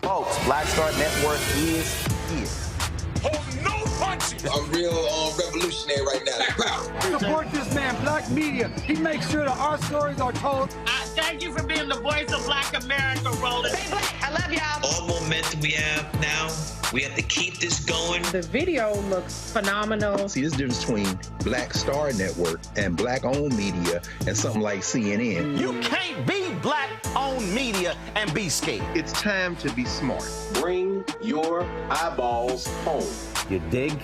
Folks, Black Star Network is here. Hold no punches. I'm real revolutionary right now. Support this man, Black Media. He makes sure that our stories are told. Thank you for being the voice of Black America, Roland. Stay black. I love y'all. All momentum we have now, we have to keep this going. The video looks phenomenal. See, this difference between Black Star Network and Black-owned media and something like CNN. You can't be Black-owned media and be scared. It's time to be smart. Bring your eyeballs home. You dig?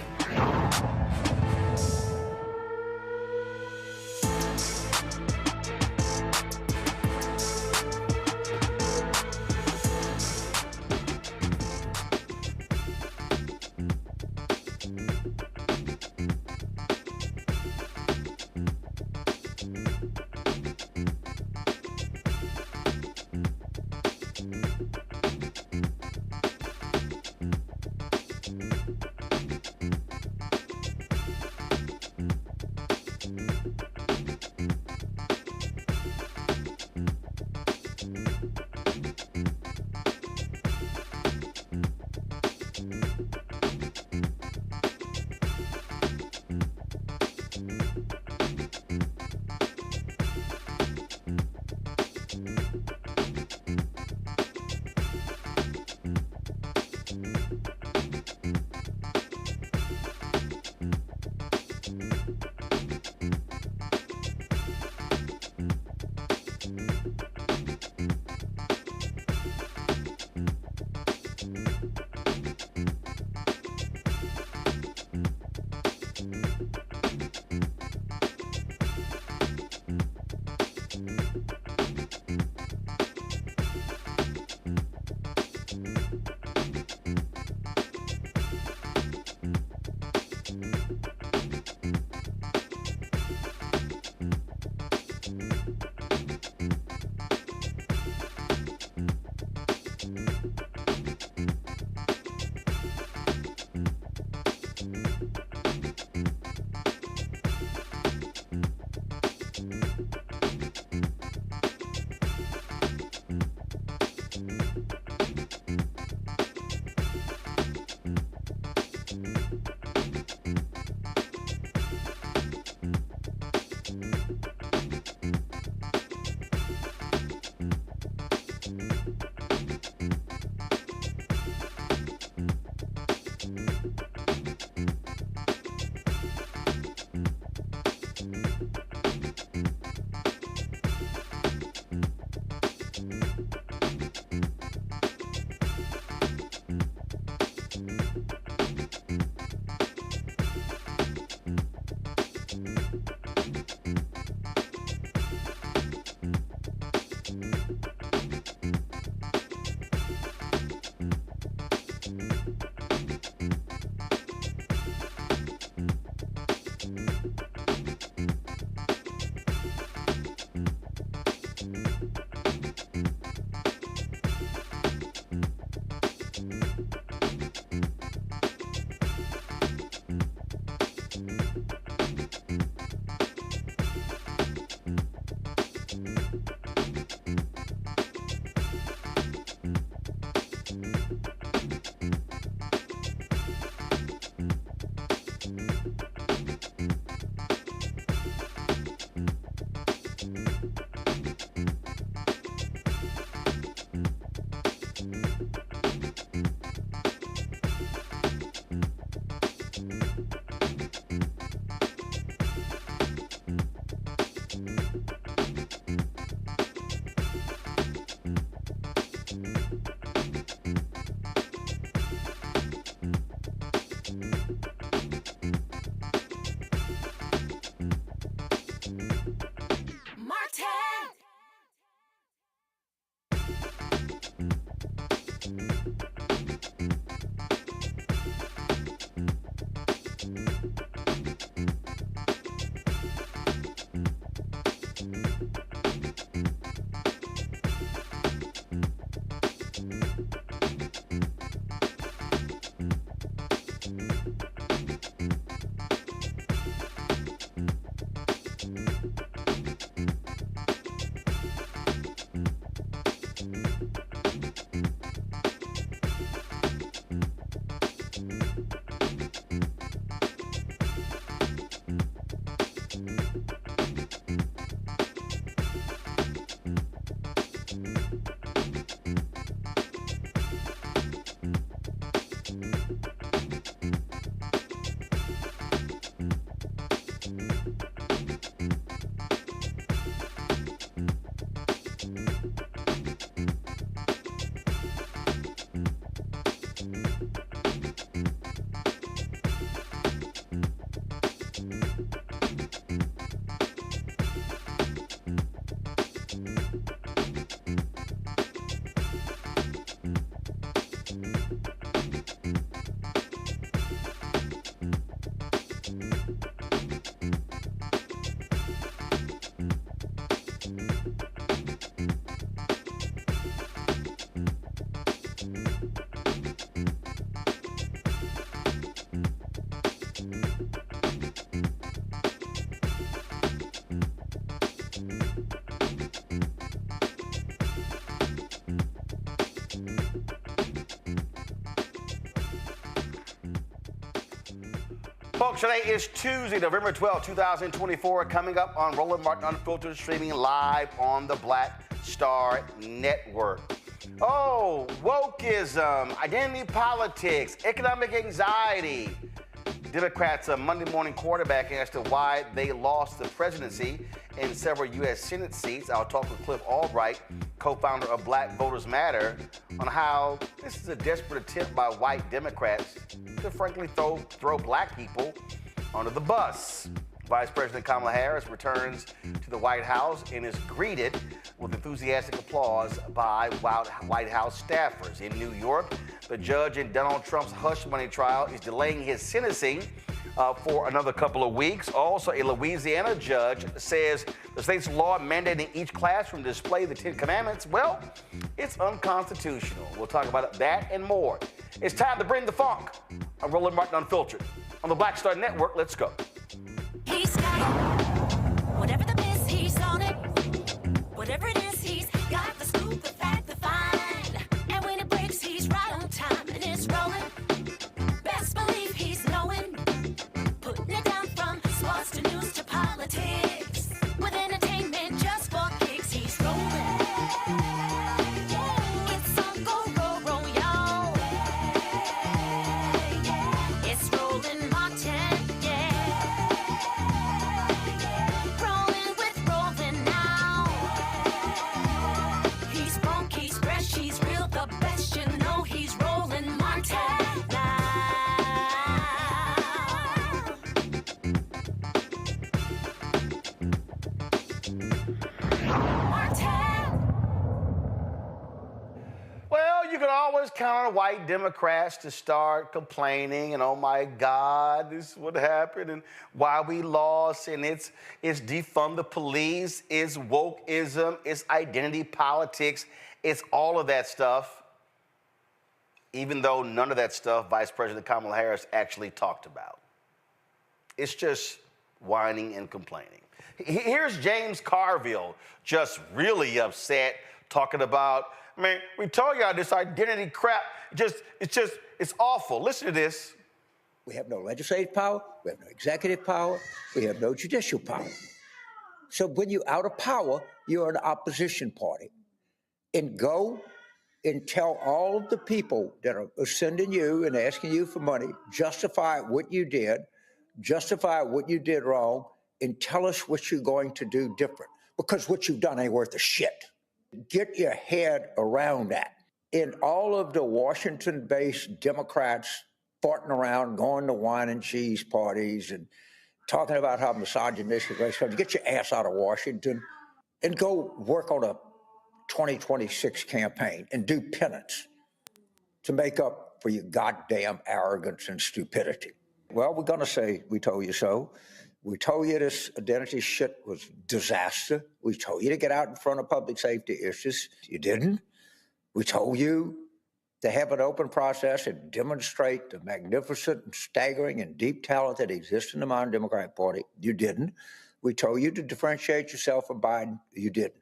Folks, today is Tuesday, November 12, 2024, coming up on Roland Martin Unfiltered, streaming live on the Black Star Network. Oh, wokeism, identity politics, economic anxiety. Democrats' Monday morning quarterbacking as to why they lost the presidency in several U.S. Senate seats. I'll talk with Cliff Albright, co-founder of Black Voters Matter, on how this is a desperate attempt by white Democrats to frankly throw black people under the bus. Vice President Kamala Harris returns to the White House and is greeted with enthusiastic applause by White House staffers. In New York, the judge in Donald Trump's hush money trial is delaying his sentencing for another couple of weeks. Also, a Louisiana judge says the state's law mandating each classroom display the 10 Commandments, well, it's unconstitutional. We'll talk about that and more. It's time to bring the funk. I'm Roland Martin Unfiltered. On the Black Star Network, let's go. He's got it. Whatever the miss, he's on it. Whatever it is, he's got the scoop, the fact, the find. And when it breaks, he's right on time and it's rolling. Best believe he's knowing. Putting it down from sports to news to politics. With entertainment just for kicks, he's rolling. It's on go, roll, y'all. It's Roland Martin, rolling with Roland now. He's funk, he's fresh, he's real, the best, you know he's Roland Martin now. Well, you can always count on white Democrats to start complaining and, oh my God, this is what happened and why we lost, and it's defund the police, it's wokeism, it's identity politics, it's all of that stuff, even though none of that stuff Vice President Kamala Harris actually talked about. It's just whining and complaining. Here's James Carville just really upset, talking about, man, we told y'all this identity crap, it's awful. Listen to this. We have no legislative power, we have no executive power, we have no judicial power. So when you're out of power, you're an opposition party. And go and tell all of the people that are sending you and asking you for money, justify what you did wrong, and tell us what you're going to do different. Because what you've done ain't worth a shit. Get your head around that. In all of the Washington-based Democrats farting around, going to wine and cheese parties and talking about how misogynistic race, get your ass out of Washington and go work on a 2026 campaign and do penance to make up for your goddamn arrogance and stupidity. Well, we're going to say we told you so. We told you this identity shit was disaster. We told you to get out in front of public safety issues. You didn't. We told you to have an open process and demonstrate the magnificent and staggering and deep talent that exists in the modern Democratic Party. You didn't. We told you to differentiate yourself from Biden. You didn't.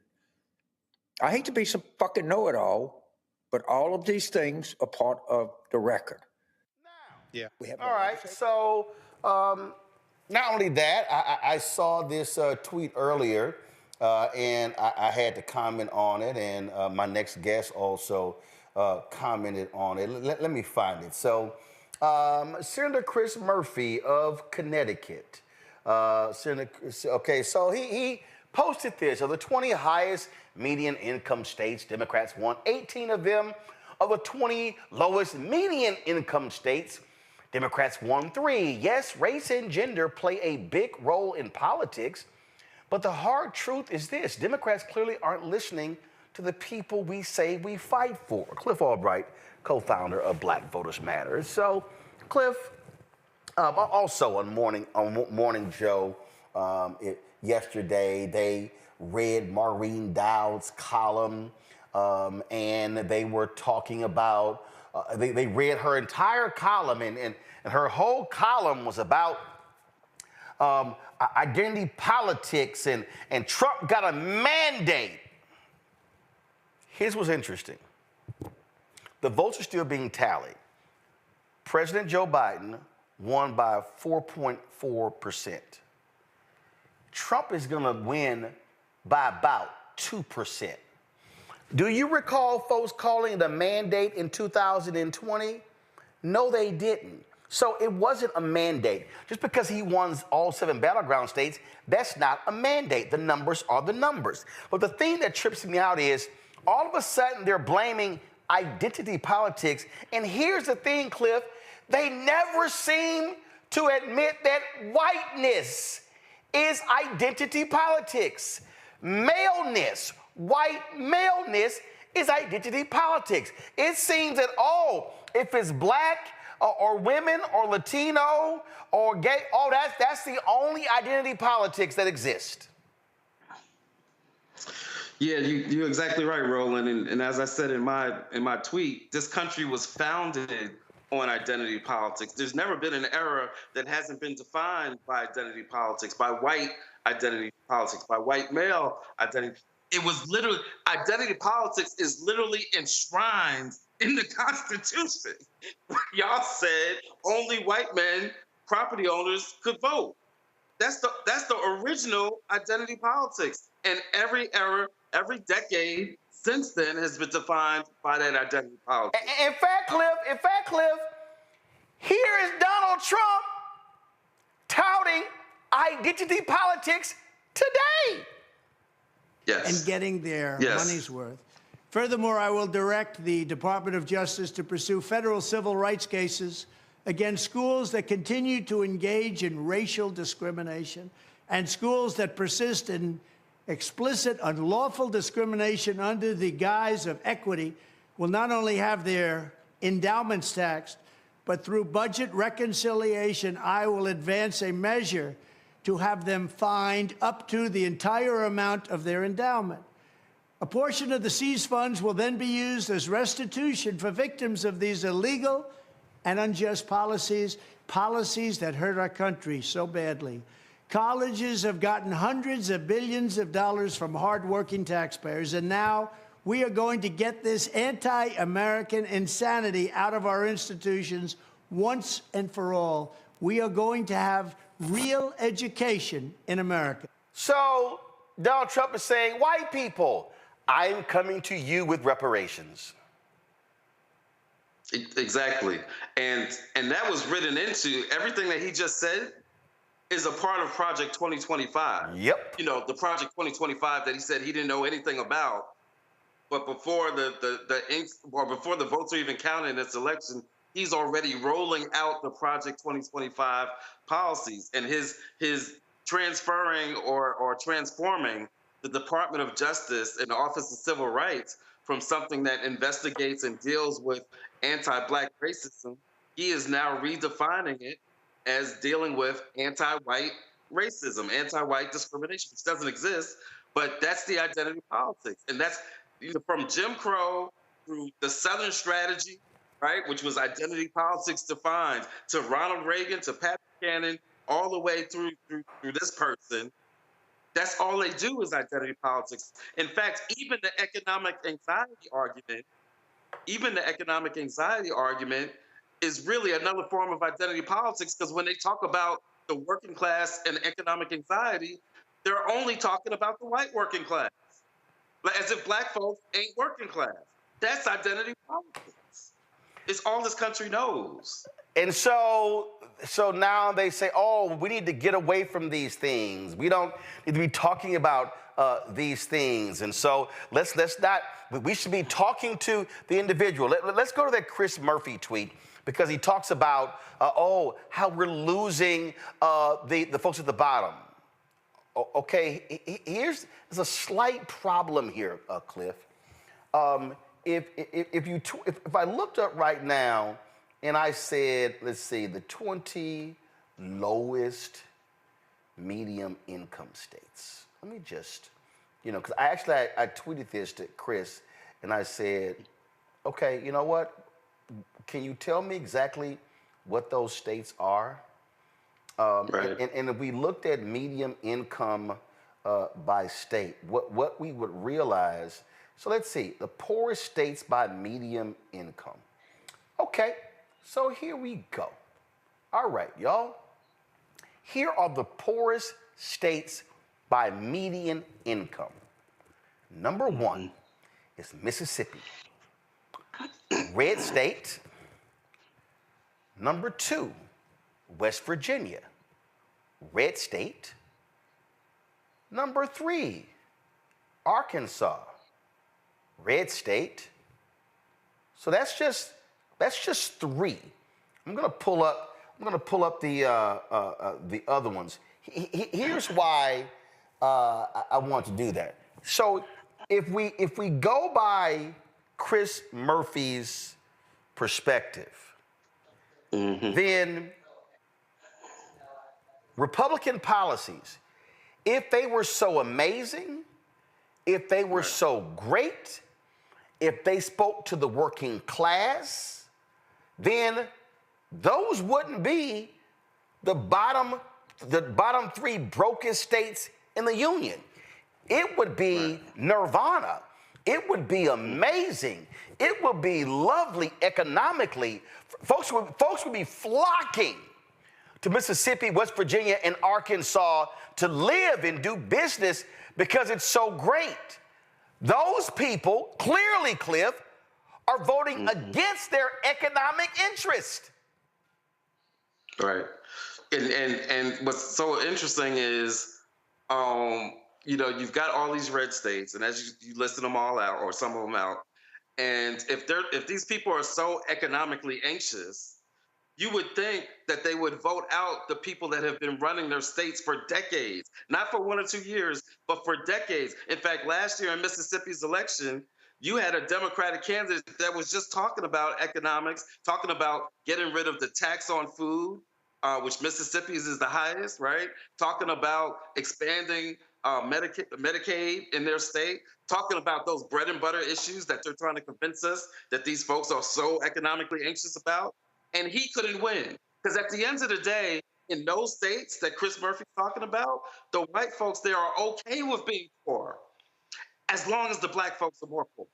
I hate to be some fucking know-it-all, but all of these things are part of the record. Yeah. All right. So not only that, I saw this tweet earlier, and I had to comment on it, and my next guest also commented on it. Let me find it. So Senator Chris Murphy of Connecticut. Okay, so he posted this. Of the 20 highest median income states, Democrats won 18 of them. Of the 20 lowest median income states, Democrats won 3. Yes, race and gender play a big role in politics, but the hard truth is this: Democrats clearly aren't listening to the people we say we fight for. Cliff Albright, co-founder of Black Voters Matter. So, Cliff, also on Morning Joe yesterday, they read Maureen Dowd's column, and they were talking about, they read her entire column, and her whole column was about identity politics, and Trump got a mandate. Here's what's interesting. The votes are still being tallied. President Joe Biden won by 4.4%. Trump is going to win by about 2%. Do you recall folks calling it a mandate in 2020? No, they didn't. So it wasn't a mandate. Just because he won all 7 battleground states, that's not a mandate. The numbers are the numbers. But the thing that trips me out is all of a sudden they're blaming identity politics. And here's the thing, Cliff, they never seem to admit that whiteness is identity politics. Maleness, white maleness is identity politics. It seems that, if it's black or women or Latino or gay, that's the only identity politics that exists. Yeah, you're exactly right, Roland. And as I said in my tweet, this country was founded on identity politics. There's never been an era that hasn't been defined by identity politics, by white identity politics, by white male identity. It was literally, identity politics is literally enshrined in the Constitution. Y'all said only white men, property owners, could vote. That's the original identity politics. And every era, every decade since then has been defined by that identity politics. In fact, Cliff, here is Donald Trump touting identity politics today. Yes. And getting their money's worth. Furthermore, I will direct the Department of Justice to pursue federal civil rights cases against schools that continue to engage in racial discrimination and schools that persist in explicit, unlawful discrimination under the guise of equity will not only have their endowments taxed, but through budget reconciliation, I will advance a measure to have them fined up to the entire amount of their endowment. A portion of the seized funds will then be used as restitution for victims of these illegal and unjust policies that hurt our country so badly. Colleges have gotten hundreds of billions of dollars from hardworking taxpayers, and now we are going to get this anti-American insanity out of our institutions once and for all. We are going to have real education in America. So Donald Trump is saying, white people, I'm coming to you with reparations. Exactly. And that was written into everything that he just said is a part of Project 2025. Yep. You know, the Project 2025 that he said he didn't know anything about. But before before the votes are even counted in this election, he's already rolling out the Project 2025 policies, and his transferring or transforming the Department of Justice and the Office of Civil Rights from something that investigates and deals with anti-Black racism. He is now redefining it as dealing with anti-white racism, anti-white discrimination, which doesn't exist, but that's the identity politics. And that's from Jim Crow through the Southern strategy, right, which was identity politics defined, to Ronald Reagan, to Pat Buchanan, all the way through this person. That's all they do is identity politics. In fact, even the economic anxiety argument is really another form of identity politics, because when they talk about the working class and economic anxiety, they're only talking about the white working class, as if Black folks ain't working class. That's identity politics. It's all this country knows. And so now they say, we need to get away from these things. We don't need to be talking about these things. And so let's not, we should be talking to the individual. Let's go to that Chris Murphy tweet, because he talks about, how we're losing the folks at the bottom. Okay, there's a slight problem here, Cliff. If I looked up right now and I said, let's see, the 20 lowest medium income states. Let me just, because I tweeted this to Chris and I said, okay, you know what? Can you tell me exactly what those states are? Right. And if we looked at medium income by state, what we would realize, so let's see, the poorest states by medium income. Okay, so here we go. All right, y'all. Here are the poorest states by median income. Number one is Mississippi. Red state. Number two, West Virginia. Red state. Number three, Arkansas. Red state. So that's just three. I'm gonna pull up the other ones. Here's why I want to do that. So if we go by Chris Murphy's perspective, then Republican policies, if they were so amazing, if they were so great, if they spoke to the working class, then those wouldn't be the bottom three brokest states in the union. It would be nirvana. It would be amazing. It would be lovely economically. Folks would be flocking to Mississippi, West Virginia, and Arkansas to live and do business because it's so great. Those people, clearly, Cliff, are voting against their economic interest. Right. And what's so interesting is, you've got all these red states, and as you listed them all out, or some of them out, and if these people are so economically anxious, you would think that they would vote out the people that have been running their states for decades, not for 1 or 2 years, but for decades. In fact, last year in Mississippi's election, you had a Democratic candidate that was just talking about economics, talking about getting rid of the tax on food, which Mississippi's is the highest, right? Talking about expanding Medicaid in their state, talking about those bread and butter issues that they're trying to convince us that these folks are so economically anxious about. And he couldn't win. Because at the end of the day, in those states that Chris Murphy's talking about, the white folks there are okay with being poor, as long as the black folks are more poor,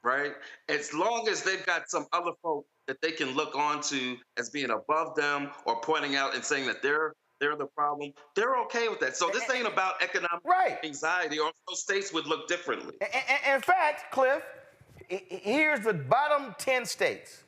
right? As long as they've got some other folk that they can look on to as being above them or pointing out and saying that they're the problem, they're okay with that. So this ain't about economic anxiety, or those states would look differently. In fact, Cliff, here's the bottom 10 states.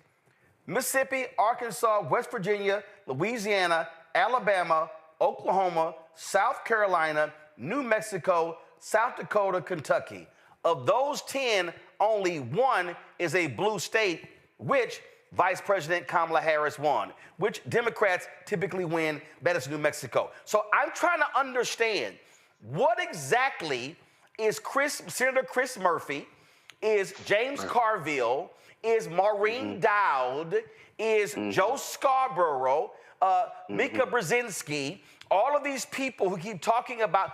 Mississippi, Arkansas, West Virginia, Louisiana, Alabama, Oklahoma, South Carolina, New Mexico, South Dakota, Kentucky. Of those 10, only one is a blue state, which Vice President Kamala Harris won, which Democrats typically win. That is New Mexico. So I'm trying to understand what exactly is Senator Chris Murphy, is James Carville, is Maureen Dowd, is Joe Scarborough, Mika Brzezinski, all of these people who keep talking about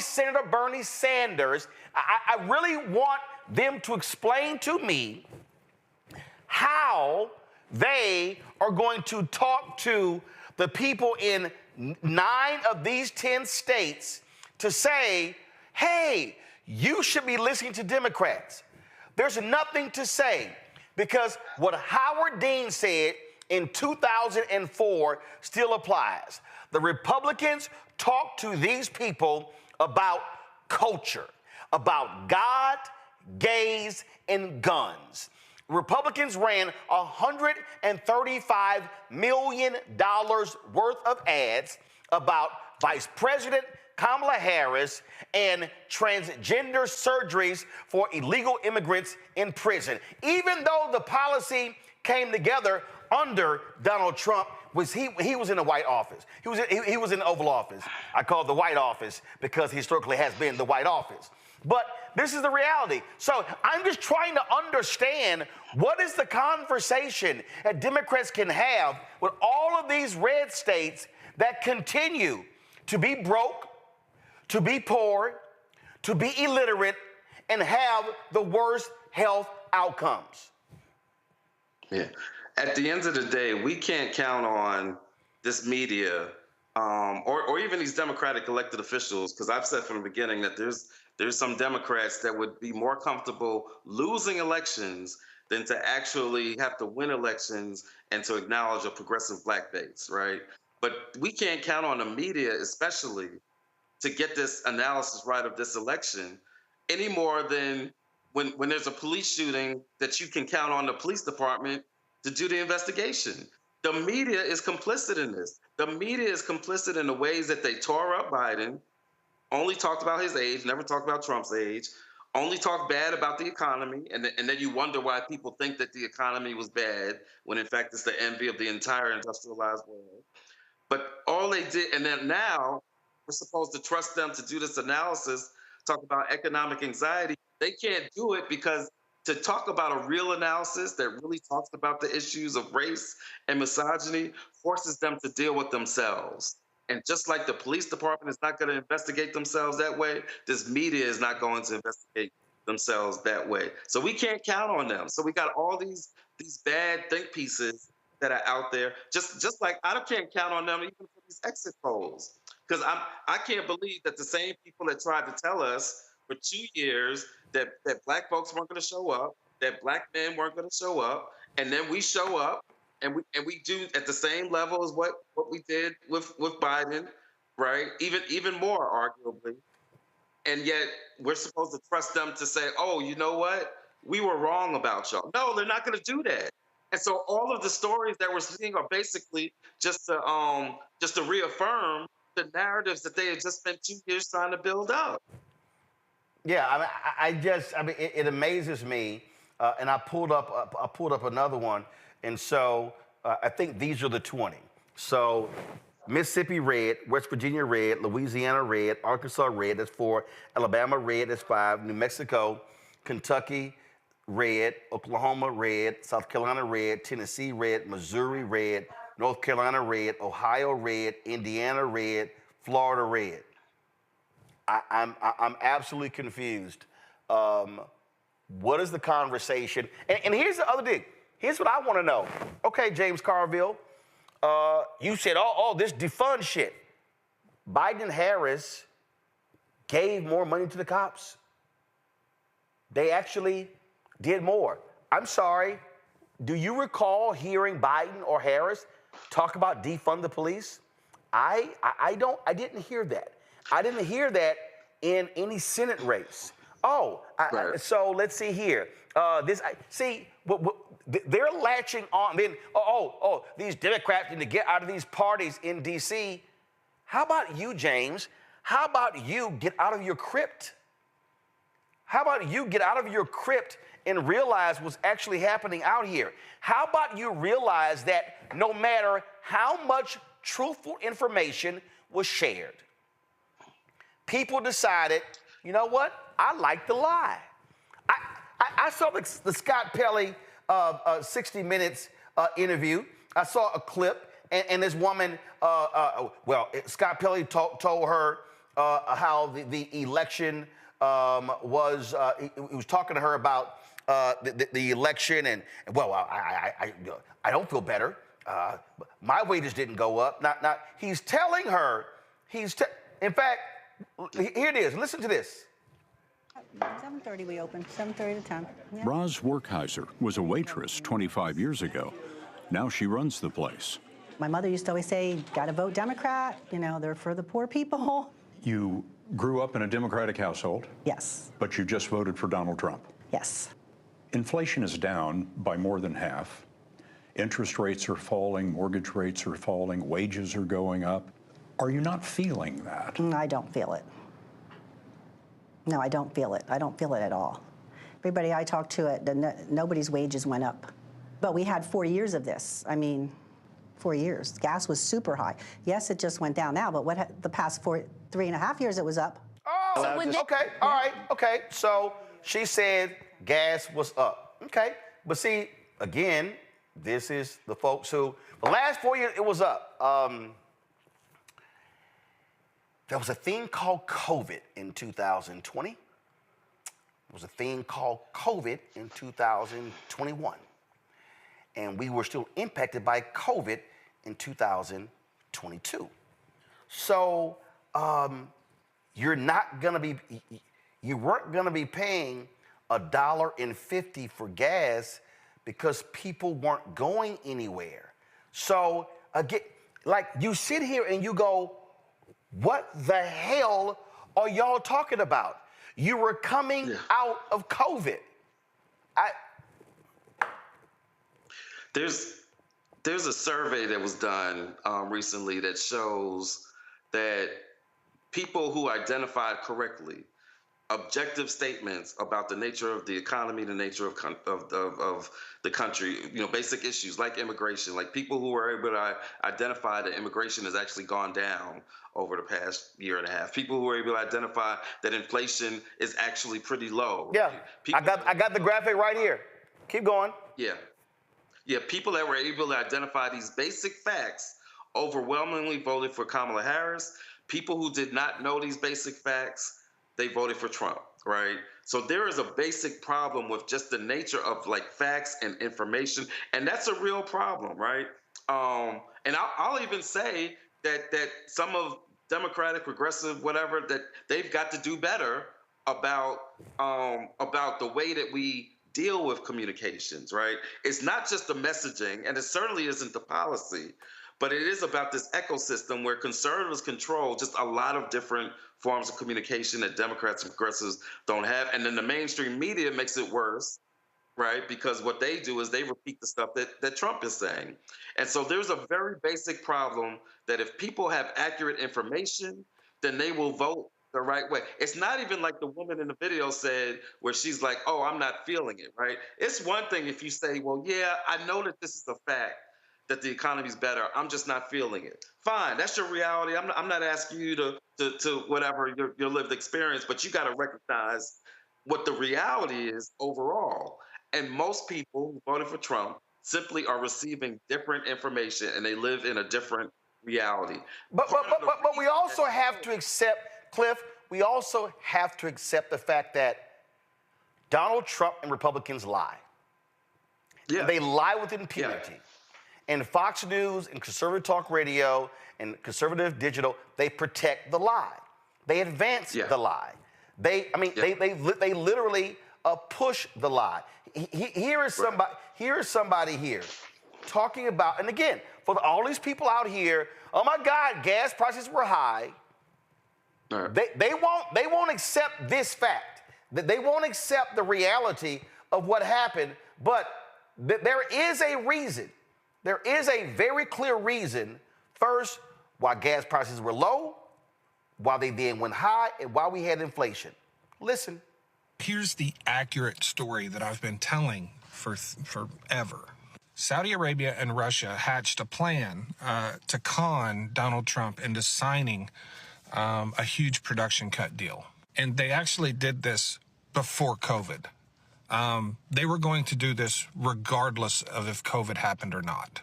Senator Bernie Sanders. I really want them to explain to me how they are going to talk to the people in 9 of these 10 states to say, hey, you should be listening to Democrats. There's nothing to say, because what Howard Dean said in 2004 still applies. The Republicans talk to these people about culture, about God, gays, and guns. Republicans ran $135 million worth of ads about Vice President Kamala Harris and transgender surgeries for illegal immigrants in prison. Even though the policy came together under Donald Trump, he was in the White Office. He was in the Oval Office. I call it the White Office because historically has been the White Office. But this is the reality. So I'm just trying to understand what is the conversation that Democrats can have with all of these red states that continue to be broke, to be poor, to be illiterate, and have the worst health outcomes. Yeah. At the end of the day, we can't count on this media or even these Democratic elected officials, because I've said from the beginning that there's some Democrats that would be more comfortable losing elections than to actually have to win elections and to acknowledge a progressive Black base, right? But we can't count on the media, especially, to get this analysis right of this election any more than when there's a police shooting that you can count on the police department to do the investigation. The media is complicit in this. The media is complicit in the ways that they tore up Biden, only talked about his age, never talked about Trump's age, only talked bad about the economy, and then you wonder why people think that the economy was bad, when in fact it's the envy of the entire industrialized world. But all they did, and then now we're supposed to trust them to do this analysis, talk about economic anxiety. They can't do it because to talk about a real analysis that really talks about the issues of race and misogyny forces them to deal with themselves. And just like the police department is not going to investigate themselves that way, this media is not going to investigate themselves that way. So we can't count on them. So we got all these bad think pieces that are out there. Just like I can't count on them even for these exit polls. Because I can't believe that the same people that tried to tell us for 2 years that Black folks weren't going to show up, that Black men weren't going to show up, and then we show up and we do at the same level as what we did with Biden, right? Even more arguably. And yet we're supposed to trust them to say, oh, you know what? We were wrong about y'all. No, they're not going to do that. And so all of the stories that we're seeing are basically just to reaffirm the narratives that they had just spent 2 years trying to build up. Yeah, I mean, it amazes me, and I pulled up another one, and so I think these are the 20. So Mississippi red, West Virginia red, Louisiana red, Arkansas red, that's 4, Alabama red, that's 5, New Mexico, Kentucky red, Oklahoma red, South Carolina red, Tennessee red, Missouri red, North Carolina red, Ohio red, Indiana red, Florida red. I'm absolutely confused. What is the conversation? And here's the other thing. Here's what I want to know. Okay, James Carville, you said, this defund shit. Biden and Harris gave more money to the cops. They actually did more. I'm sorry. Do you recall hearing Biden or Harris talk about defund the police? I didn't hear that. I didn't hear that in any Senate race. So let's see here. They're latching on. Then, these Democrats need to get out of these parties in D.C. How about you, James? How about you get out of your crypt? How about you get out of your crypt and realize what's actually happening out here? How about you realize that no matter how much truthful information was shared, people decided, you know what? I like the lie. I saw the Scott Pelley 60 Minutes interview. I saw a clip, and this woman, Scott Pelley told her how the election was, he was talking to her about the election, and I don't feel better. My wages didn't go up. Not. He's telling her, in fact, here it is. Listen to this. 7:30 we opened, 7:30 to 10. Yeah. Roz Werkheiser was a waitress 25 years ago. Now she runs the place. My mother used to always say, gotta vote Democrat, they're for the poor people. You grew up in a Democratic household? Yes. But you just voted for Donald Trump? Yes. Inflation is down by more than half. Interest rates are falling, mortgage rates are falling, wages are going up. Are you not feeling that? I don't feel it. No, I don't feel it. I don't feel it at all. Everybody I talked to, nobody's wages went up. But we had 4 years of this. 4 years. Gas was super high. Yes, it just went down now, but the past 3.5 years it was up. Okay. So she said gas was up. Okay. But see, again, this is the folks who, the last 4 years, it was up. There was a thing called COVID in 2020. There was a thing called COVID in 2021. And we were still impacted by COVID in 2022. So you weren't gonna be paying $1.50 for gas because people weren't going anywhere. So again, like you sit here and you go, what the hell are y'all talking about? You were coming out of COVID. There's a survey that was done recently that shows that people who identified correctly objective statements about the nature of the economy, the nature of the country, basic issues like immigration, like people who are able to identify that immigration has actually gone down over the past year and a half. People who are able to identify that inflation is actually pretty low. Yeah, I got the graphic right here. Keep going. Yeah, people that were able to identify these basic facts overwhelmingly voted for Kamala Harris. People who did not know these basic facts, they voted for Trump, right? So there is a basic problem with just the nature of like facts and information, and that's a real problem, right? And I'll even say that some of Democratic, progressive, whatever, that they've got to do better about the way that we deal with communications, right? It's not just the messaging, and it certainly isn't the policy, but it is about this ecosystem where conservatives control just a lot of different forms of communication that Democrats and progressives don't have. And then the mainstream media makes it worse, right? Because what they do is they repeat the stuff that Trump is saying. And so there's a very basic problem that if people have accurate information, then they will vote the right way. It's not even like the woman in the video said, where she's like, oh, I'm not feeling it, right? It's one thing if you say, well, yeah, I know that this is a fact, that the economy's better. I'm just not feeling it. Fine, that's your reality. I'm not asking you to whatever your lived experience, but you got to recognize what the reality is overall. And most people who voted for Trump simply are receiving different information, and they live in a different reality. But we also have to accept, Cliff, we also have to accept the fact that Donald Trump and Republicans lie. Yeah. They lie with impunity. Yeah. And Fox News and conservative talk radio and conservative digital, they protect the lie. They advance the lie. They literally push the lie. Here is somebody here talking about, and again, for all these people out here, oh my God, gas prices were high. They won't accept this fact. They won't accept the reality of what happened, but there is a reason. There is a very clear reason, first, why gas prices were low, why they then went high, and why we had inflation. Listen. Here's the accurate story that I've been telling for forever. Saudi Arabia and Russia hatched a plan to con Donald Trump into signing a huge production cut deal. And they actually did this before COVID. They were going to do this regardless of if COVID happened or not.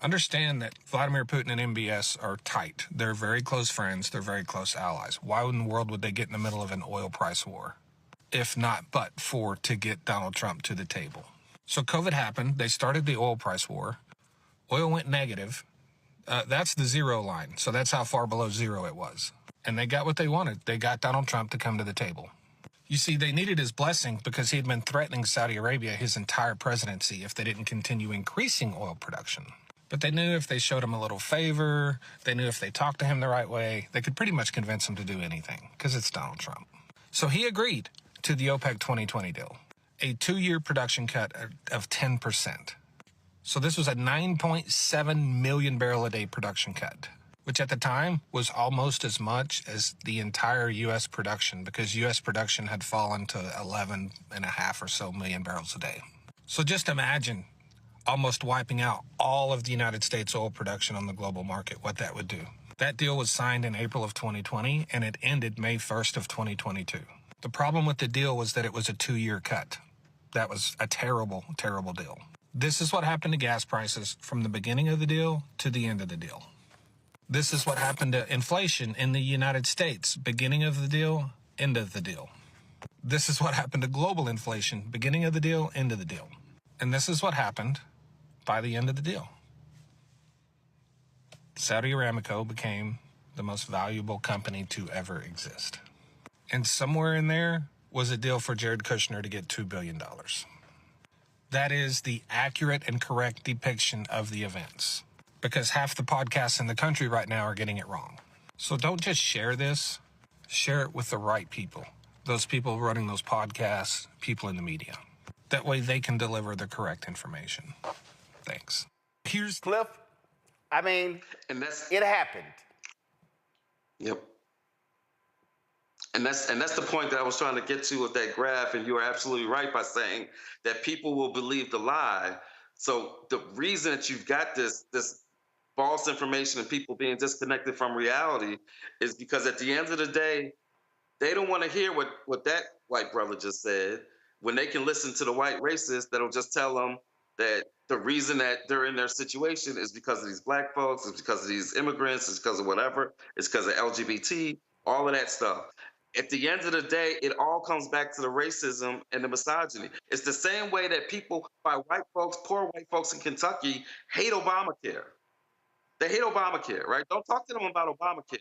Understand that Vladimir Putin and MBS are tight. They're very close friends. They're very close allies. Why in the world would they get in the middle of an oil price war? If not but for to get Donald Trump to the table. So COVID happened. They started the oil price war. Oil went negative. That's the zero line. So that's how far below zero it was. And they got what they wanted. They got Donald Trump to come to the table. You see, they needed his blessing because he had been threatening Saudi Arabia his entire presidency if they didn't continue increasing oil production. But they knew if they showed him a little favor, they knew if they talked to him the right way, they could pretty much convince him to do anything because it's Donald Trump. So he agreed to the OPEC 2020 deal, a 2-year production cut of 10%. So this was a 9.7 million barrel a day production cut, which at the time was almost as much as the entire U.S. production because U.S. production had fallen to 11.5 or so million barrels a day. So just imagine almost wiping out all of the United States oil production on the global market, what that would do. That deal was signed in April of 2020, and it ended May 1st of 2022. The problem with the deal was that it was a 2-year cut. That was a terrible, terrible deal. This is what happened to gas prices from the beginning of the deal to the end of the deal. This is what happened to inflation in the United States, beginning of the deal, end of the deal. This is what happened to global inflation, beginning of the deal, end of the deal. And this is what happened by the end of the deal. Saudi Aramco became the most valuable company to ever exist. And somewhere in there was a deal for Jared Kushner to get $2 billion. That is the accurate and correct depiction of the events. Because half the podcasts in the country right now are getting it wrong. So don't just share this. Share it with the right people. Those people running those podcasts, people in the media. That way they can deliver the correct information. Thanks. Here's Cliff. I mean, it happened. Yep. And that's the point that I was trying to get to with that graph, and you are absolutely right by saying that people will believe the lie. So the reason that you've got this false information and people being disconnected from reality is because at the end of the day, they don't want to hear what that white brother just said when they can listen to the white racist that'll just tell them that the reason that they're in their situation is because of these black folks, it's because of these immigrants, it's because of whatever, it's because of LGBT, all of that stuff. At the end of the day, it all comes back to the racism and the misogyny. It's the same way that people, by white folks, poor white folks in Kentucky, hate Obamacare. They hate Obamacare, right? Don't talk to them about Obamacare,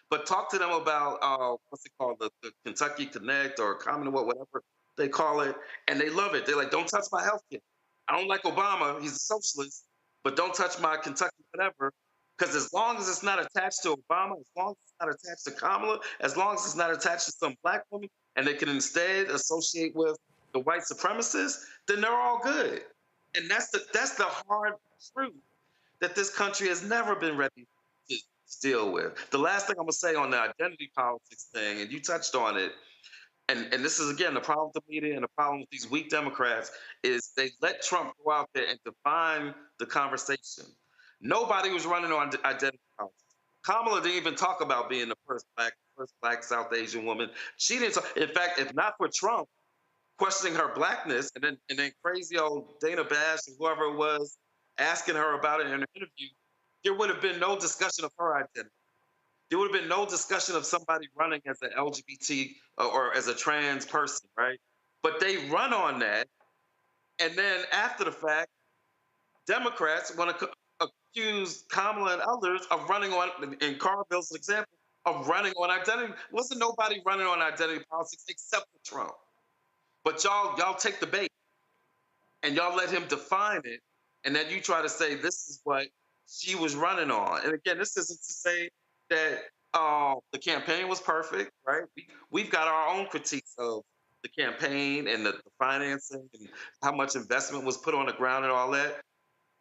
but talk to them about, what's it called, the Kentucky Connect or Commonwealth, whatever they call it, and they love it. They're like, don't touch my health care. I don't like Obama, he's a socialist, but don't touch my Kentucky whatever, because as long as it's not attached to Obama, as long as it's not attached to Kamala, as long as it's not attached to some black woman, and they can instead associate with the white supremacists, then they're all good. And that's the hard truth that this country has never been ready to deal with. The last thing I'm gonna say on the identity politics thing, and you touched on it, and this is, again, the problem with the media and the problem with these weak Democrats, is they let Trump go out there and define the conversation. Nobody was running on identity politics. Kamala didn't even talk about being the first black South Asian woman. She didn't talk. In fact, if not for Trump questioning her blackness, and then crazy old Dana Bash and whoever it was asking her about it in an interview, there would have been no discussion of her identity. There would have been no discussion of somebody running as an LGBT or as a trans person, right? But they run on that, and then after the fact, Democrats want to accuse Kamala and others of running on, in Carville's example, of running on identity. Wasn't nobody running on identity politics except for Trump. But y'all take the bait, and y'all let him define it, and then you try to say this is what she was running on. And again, this isn't to say that the campaign was perfect, right? We've got our own critiques of the campaign and the financing and how much investment was put on the ground and all that.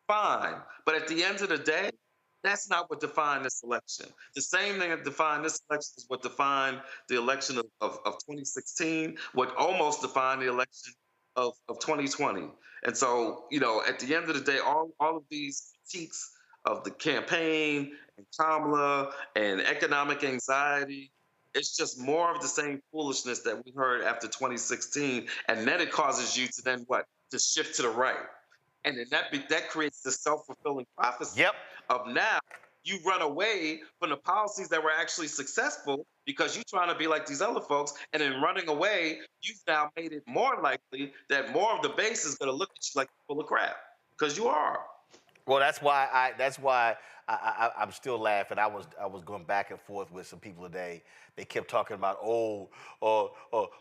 Fine. But at the end of the day, that's not what defined this election. The same thing that defined this election is what defined the election of 2016, what almost defined the election of 2020. And so, at the end of the day, all of these critiques of the campaign and Kamala and economic anxiety, it's just more of the same foolishness that we heard after 2016. And then it causes you to then what? To shift to the right. And then that creates the self-fulfilling prophecy of now you run away from the policies that were actually successful because you're trying to be like these other folks. And in running away, you've now made it more likely that more of the base is going to look at you like you're full of crap, because you are. Well, that's why I'm still laughing. I was going back and forth with some people today. They kept talking about,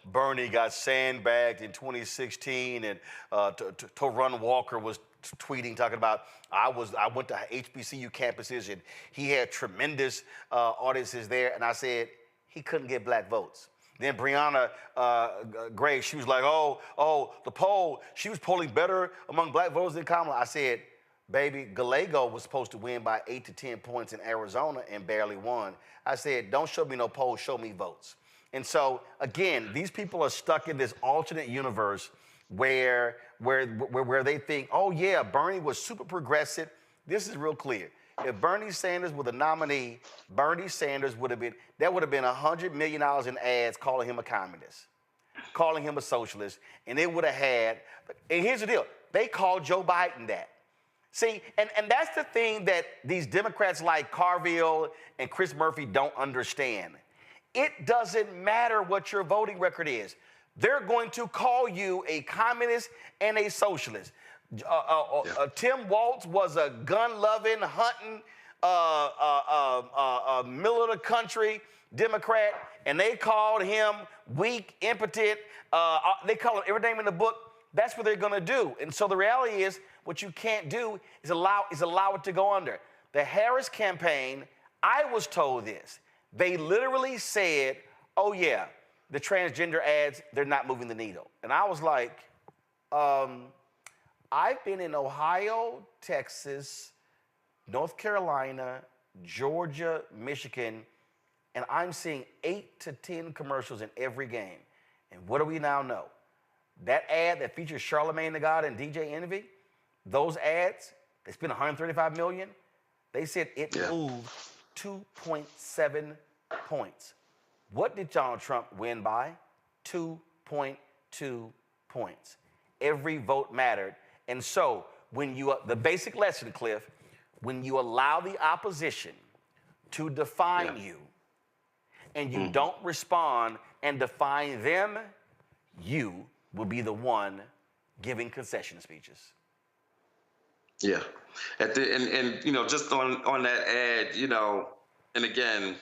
Bernie got sandbagged in 2016, and Torun Walker was tweeting, talking about, I went to HBCU campuses, and he had tremendous audiences there. And I said, he couldn't get black votes. Then Breonna Gray, she was like, the poll, she was polling better among black voters than Kamala. I said, baby, Gallego was supposed to win by 8 to 10 points in Arizona and barely won. I said, don't show me no polls, show me votes. And so, again, these people are stuck in this alternate universe where they think, Bernie was super progressive. This is real clear. If Bernie Sanders were the nominee, Bernie Sanders would have been $100 million in ads calling him a communist, calling him a socialist, and they would have had, and here's the deal, they called Joe Biden that. See, and that's the thing that these Democrats like Carville and Chris Murphy don't understand. It doesn't matter what your voting record is. They're going to call you a communist and a socialist. Tim Walz was a gun-loving, hunting, middle of the country Democrat, and they called him weak, impotent. They call him every name in the book. that's what they're going to do. And so the reality is, what you can't do is allow it to go under. The Harris campaign, I was told this. They literally said, oh, yeah, the transgender ads, they're not moving the needle. And I was like, I've been in Ohio, Texas, North Carolina, Georgia, Michigan, and I'm seeing 8 to 10 commercials in every game. And what do we now know? That ad that features Charlamagne the God and DJ Envy, those ads, they spent $135 million. They said it moved 2.7 points. What did Donald Trump win by? 2.2 points. Every vote mattered. And so when you, the basic lesson, Cliff, when you allow the opposition to define you and you don't respond and define them, you will be the one giving concession speeches. Yeah. And you know, just on that ad, you know, and again,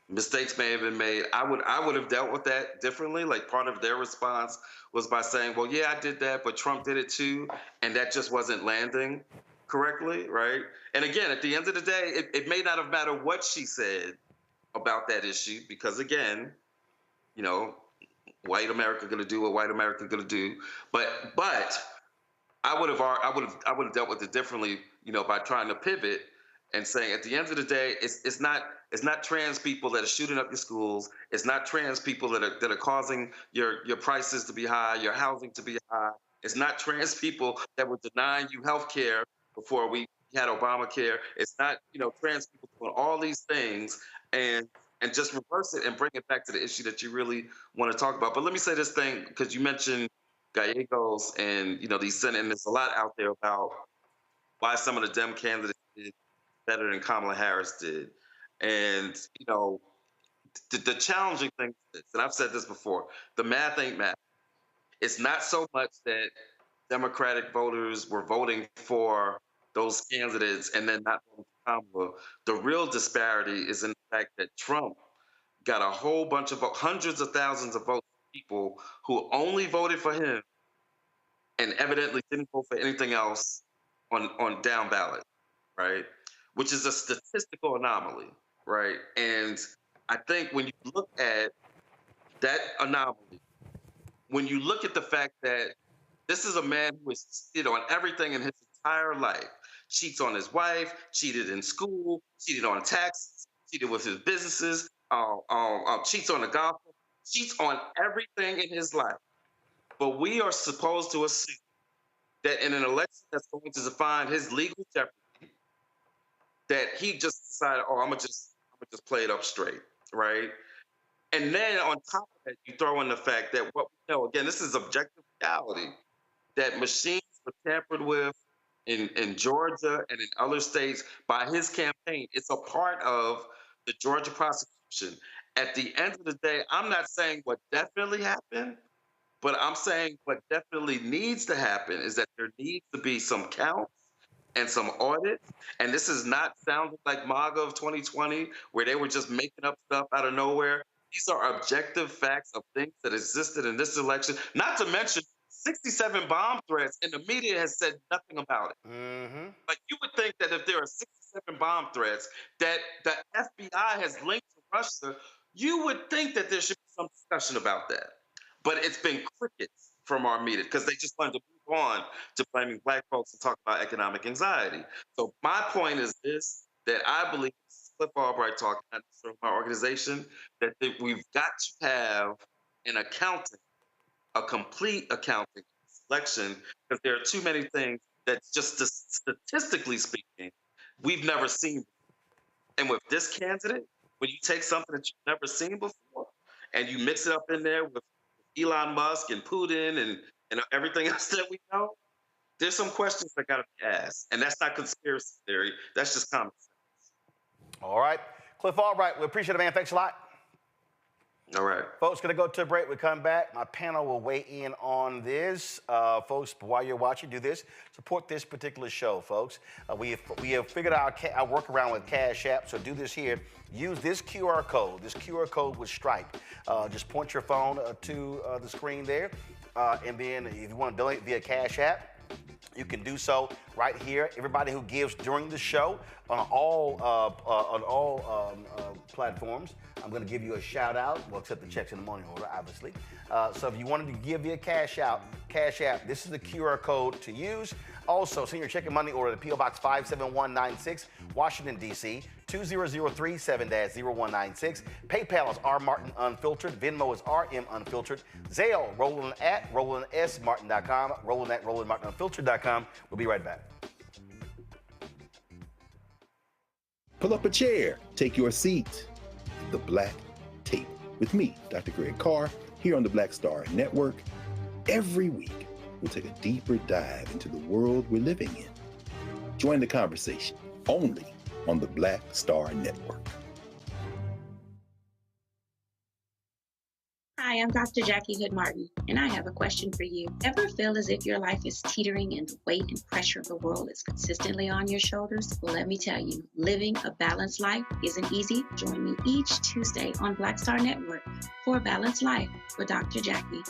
mistakes may have been made. I would have dealt with that differently. Like, part of their response was by saying, well, yeah, I did that, but Trump did it too. And that just wasn't landing correctly, right? And again, at the end of the day, it may not have mattered what she said about that issue, because again, you know, white America gonna do what white America gonna do. But I would have dealt with it differently, you know, by trying to pivot and saying, at the end of the day, it's not trans people that are shooting up your schools. It's not trans people that are causing your prices to be high, your housing to be high. It's not trans people that were denying you health care before we had Obamacare. It's not, you know, trans people doing all these things, and just reverse it and bring it back to the issue that you really want to talk about. But let me say this thing, because you mentioned Gallegos and, you know, these Senate, and there's a lot out there about why some of the Dem candidates did better than Kamala Harris did. And, you know, the challenging thing is, and I've said this before, the math ain't math. It's not so much that Democratic voters were voting for those candidates and then not voting for Kamala. The real disparity is in the fact that Trump got a whole bunch of hundreds of thousands of votes from people who only voted for him and evidently didn't vote for anything else on down ballot, right? Which is a statistical anomaly, right? And I think when you look at that anomaly, when you look at the fact that this is a man who has cheated on everything in his entire life, cheats on his wife, cheated in school, cheated on taxes, cheated with his businesses, cheats on the golf, cheats on everything in his life. But we are supposed to assume that in an election that's going to define his legal jeopardy, that he just decided, oh, I'm gonna just play it up straight, right? And then on top of that, you throw in the fact that what we know, again, this is objective reality, that machines were tampered with in Georgia and in other states by his campaign. It's a part of the Georgia prosecution. At the end of the day, I'm not saying what definitely happened, but I'm saying what definitely needs to happen is that there needs to be some counts and some audits. And this is not sounding like MAGA of 2020, where they were just making up stuff out of nowhere. These are objective facts of things that existed in this election, not to mention 67 bomb threats, and the media has said nothing about it. Mm-hmm. Like, you would think that if there are 67 bomb threats that the FBI has linked to Russia, you would think that there should be some discussion about that. But it's been crickets from our media, because they just wanted to move on to blaming Black folks and talk about economic anxiety. So my point is this, that I believe, Cliff Albright talking, not necessarily my organization, that we've got to have an accounting, a complete accounting selection, because there are too many things that, just statistically speaking, we've never seen. And with this candidate, when you take something that you've never seen before and you mix it up in there with Elon Musk and Putin and everything else that we know, there's some questions that got to be asked. And that's not conspiracy theory. That's just common sense. All right. Cliff Albright, we appreciate it, man. Thanks a lot. All right. Folks, going to go to a break. We come back. My panel will weigh in on this. Folks, while you're watching, do this. Support this particular show, folks. We have figured out our workaround with Cash App, so do this here. Use this QR code with Stripe. Just point your phone to the screen there. And then if you want to donate via Cash App, you can do so right here. Everybody who gives during the show on all platforms, I'm going to give you a shout out. Well, except the checks in the money order, obviously. So if you wanted to give via Cash App, this is the QR code to use. Also, send your check and money order to P.O. Box 57196, Washington, D.C. 20037-0196. PayPal is rmartinunfiltered. Venmo is rmunfiltered. Zelle, Roland at RolandSMartin.com. Roland at RolandMartinUnfiltered.com. We'll be right back. Pull up a chair. Take your seat. The Black Tape with me, Dr. Greg Carr, here on the Black Star Network. Every week, we'll take a deeper dive into the world we're living in. Join the conversation only on the Black Star Network. Hi, I'm Dr. Jackie Hood Martin, and I have a question for you. Ever feel as if your life is teetering and the weight and pressure of the world is consistently on your shoulders? Well, let me tell you, living a balanced life isn't easy. Join me each Tuesday on Black Star Network for A Balanced Life with Dr. Jackie.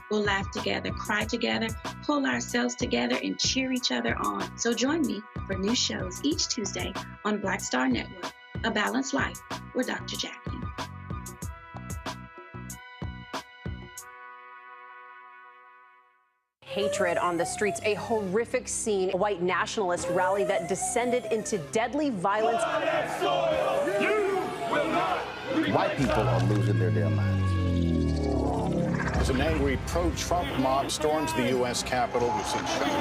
We'll laugh together, cry together, pull ourselves together, and cheer each other on. So join me for new shows each Tuesday on Black Star Network, A Balanced Life with Dr. Jackie. Hatred on the streets, a horrific scene, a white nationalist rally that descended into deadly violence. White people are losing their damn minds. As an angry pro-Trump mob storms the U.S. Capitol, we've seen shooting.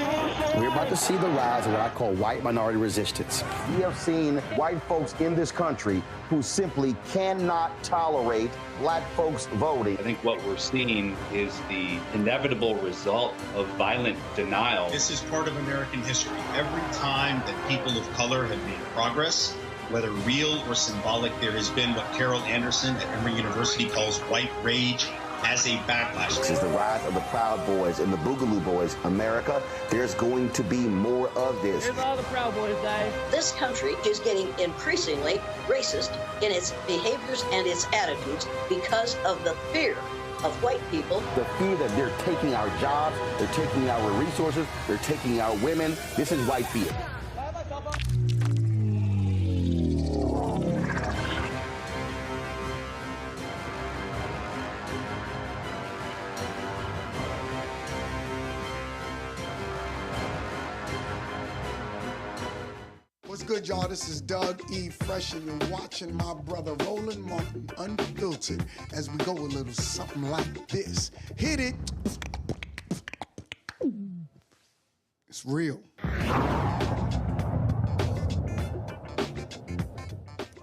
We're about to see the rise of what I call white minority resistance. We have seen white folks in this country who simply cannot tolerate black folks voting. I think what we're seeing is the inevitable result of violent denial. This is part of American history. Every time that people of color have made progress, whether real or symbolic, there has been what Carol Anderson at Emory University calls white rage as a backlash. This is the rise of the Proud Boys and the Boogaloo Boys. America, there's going to be more of this. Here's all the Proud Boys, Dave. This country is getting increasingly racist in its behaviors and its attitudes because of the fear of white people. The fear that they're taking our jobs, they're taking our resources, they're taking our women. This is white fear. What's good, y'all? This is Doug E. Fresh, and you're watching my brother Roland Martin Unfiltered as we go a little something like this. Hit it. It's real.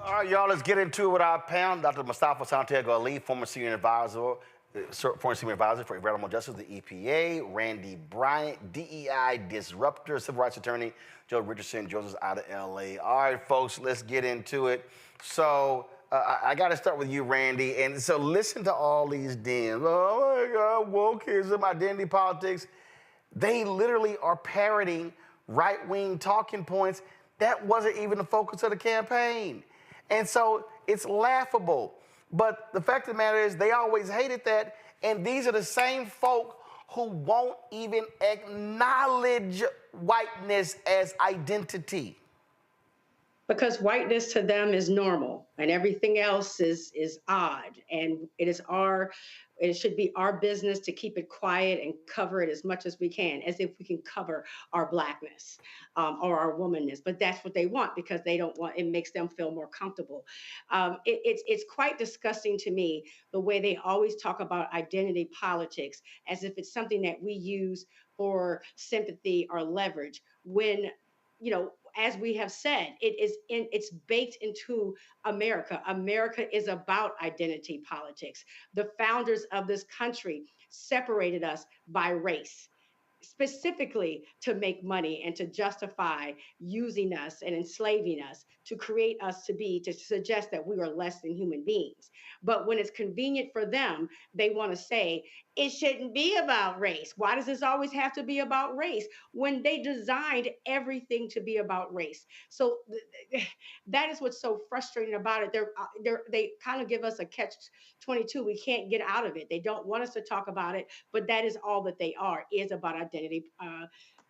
All right, y'all, let's get into it with our panel. Dr. Mustafa Santiago Ali, former senior advisor for environmental justice, the EPA, Randy Bryant, DEI disruptor, civil rights attorney, Joe Richardson, Joseph's out of LA. All right, folks, let's get into it. So I got to start with you, Randy. And so listen to all these dens. Oh my God, wokeism, identity politics. They literally are parroting right-wing talking points. That wasn't even the focus of the campaign. And so it's laughable. But the fact of the matter is they always hated that, and these are the same folk who won't even acknowledge whiteness as identity. Because whiteness to them is normal and everything else is odd. And it should be our business to keep it quiet and cover it as much as we can, as if we can cover our blackness or our womanness. But that's what they want because they don't want, it makes them feel more comfortable. It's quite disgusting to me the way they always talk about identity politics as if it's something that we use for sympathy or leverage when, as we have said, it's baked into America. America is about identity politics. The founders of this country separated us by race, specifically to make money and to justify using us and enslaving us to create us to suggest that we are less than human beings. But when it's convenient for them, they want to say, it shouldn't be about race. Why does this always have to be about race? When they designed everything to be about race. So that is what's so frustrating about it. They kind of give us a catch-22. We can't get out of it. They don't want us to talk about it, but that is all that they are, is about identity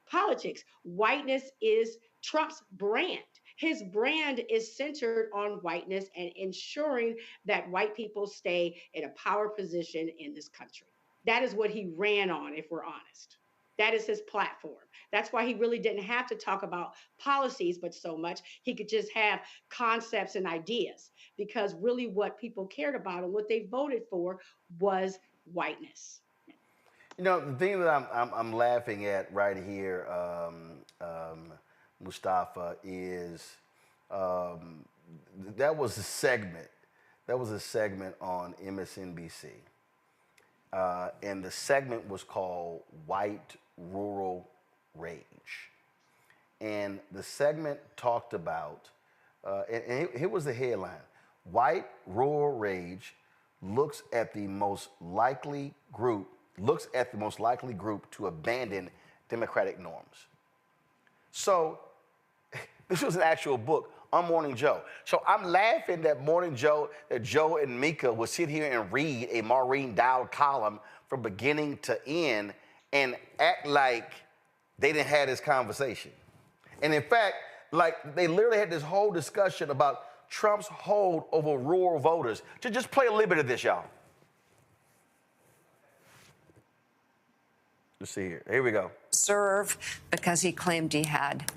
politics. Whiteness is Trump's brand. His brand is centered on whiteness and ensuring that white people stay in a power position in this country. That is what he ran on, if we're honest. That is his platform. That's why he really didn't have to talk about policies, but so much. He could just have concepts and ideas, because really what people cared about and what they voted for was whiteness. You know, the thing that I'm laughing at right here, Mustafa, is that was a segment. That was a segment on MSNBC. And the segment was called White Rural Rage. And the segment talked about, and here was the headline: White Rural Rage looks at the most likely group to abandon democratic norms. So this was an actual book on Morning Joe. So I'm laughing that Joe and Mika would sit here and read a Maureen Dowd column from beginning to end and act like they didn't have this conversation. And in fact, like, they literally had this whole discussion about Trump's hold over rural voters. Just play a little bit of this, y'all. Let's see here. Here we go. Serve because he claimed he had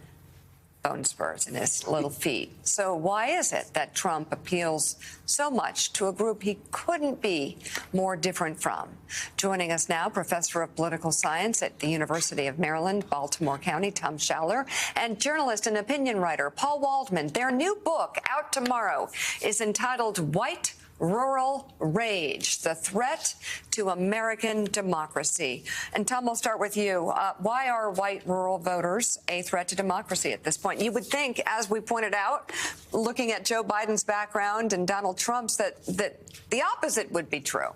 bone spurs in his little feet. So why is it that Trump appeals so much to a group he couldn't be more different from? Joining us now, Professor of Political Science at the University of Maryland, Baltimore County, Tom Schaller, and journalist and opinion writer Paul Waldman. Their new book, out tomorrow, is entitled White Rural Rage, the Threat to American Democracy. And Tom, we'll start with you. Why are white rural voters a threat to democracy at this point? You would think, as we pointed out, looking at Joe Biden's background and Donald Trump's, that the opposite would be true.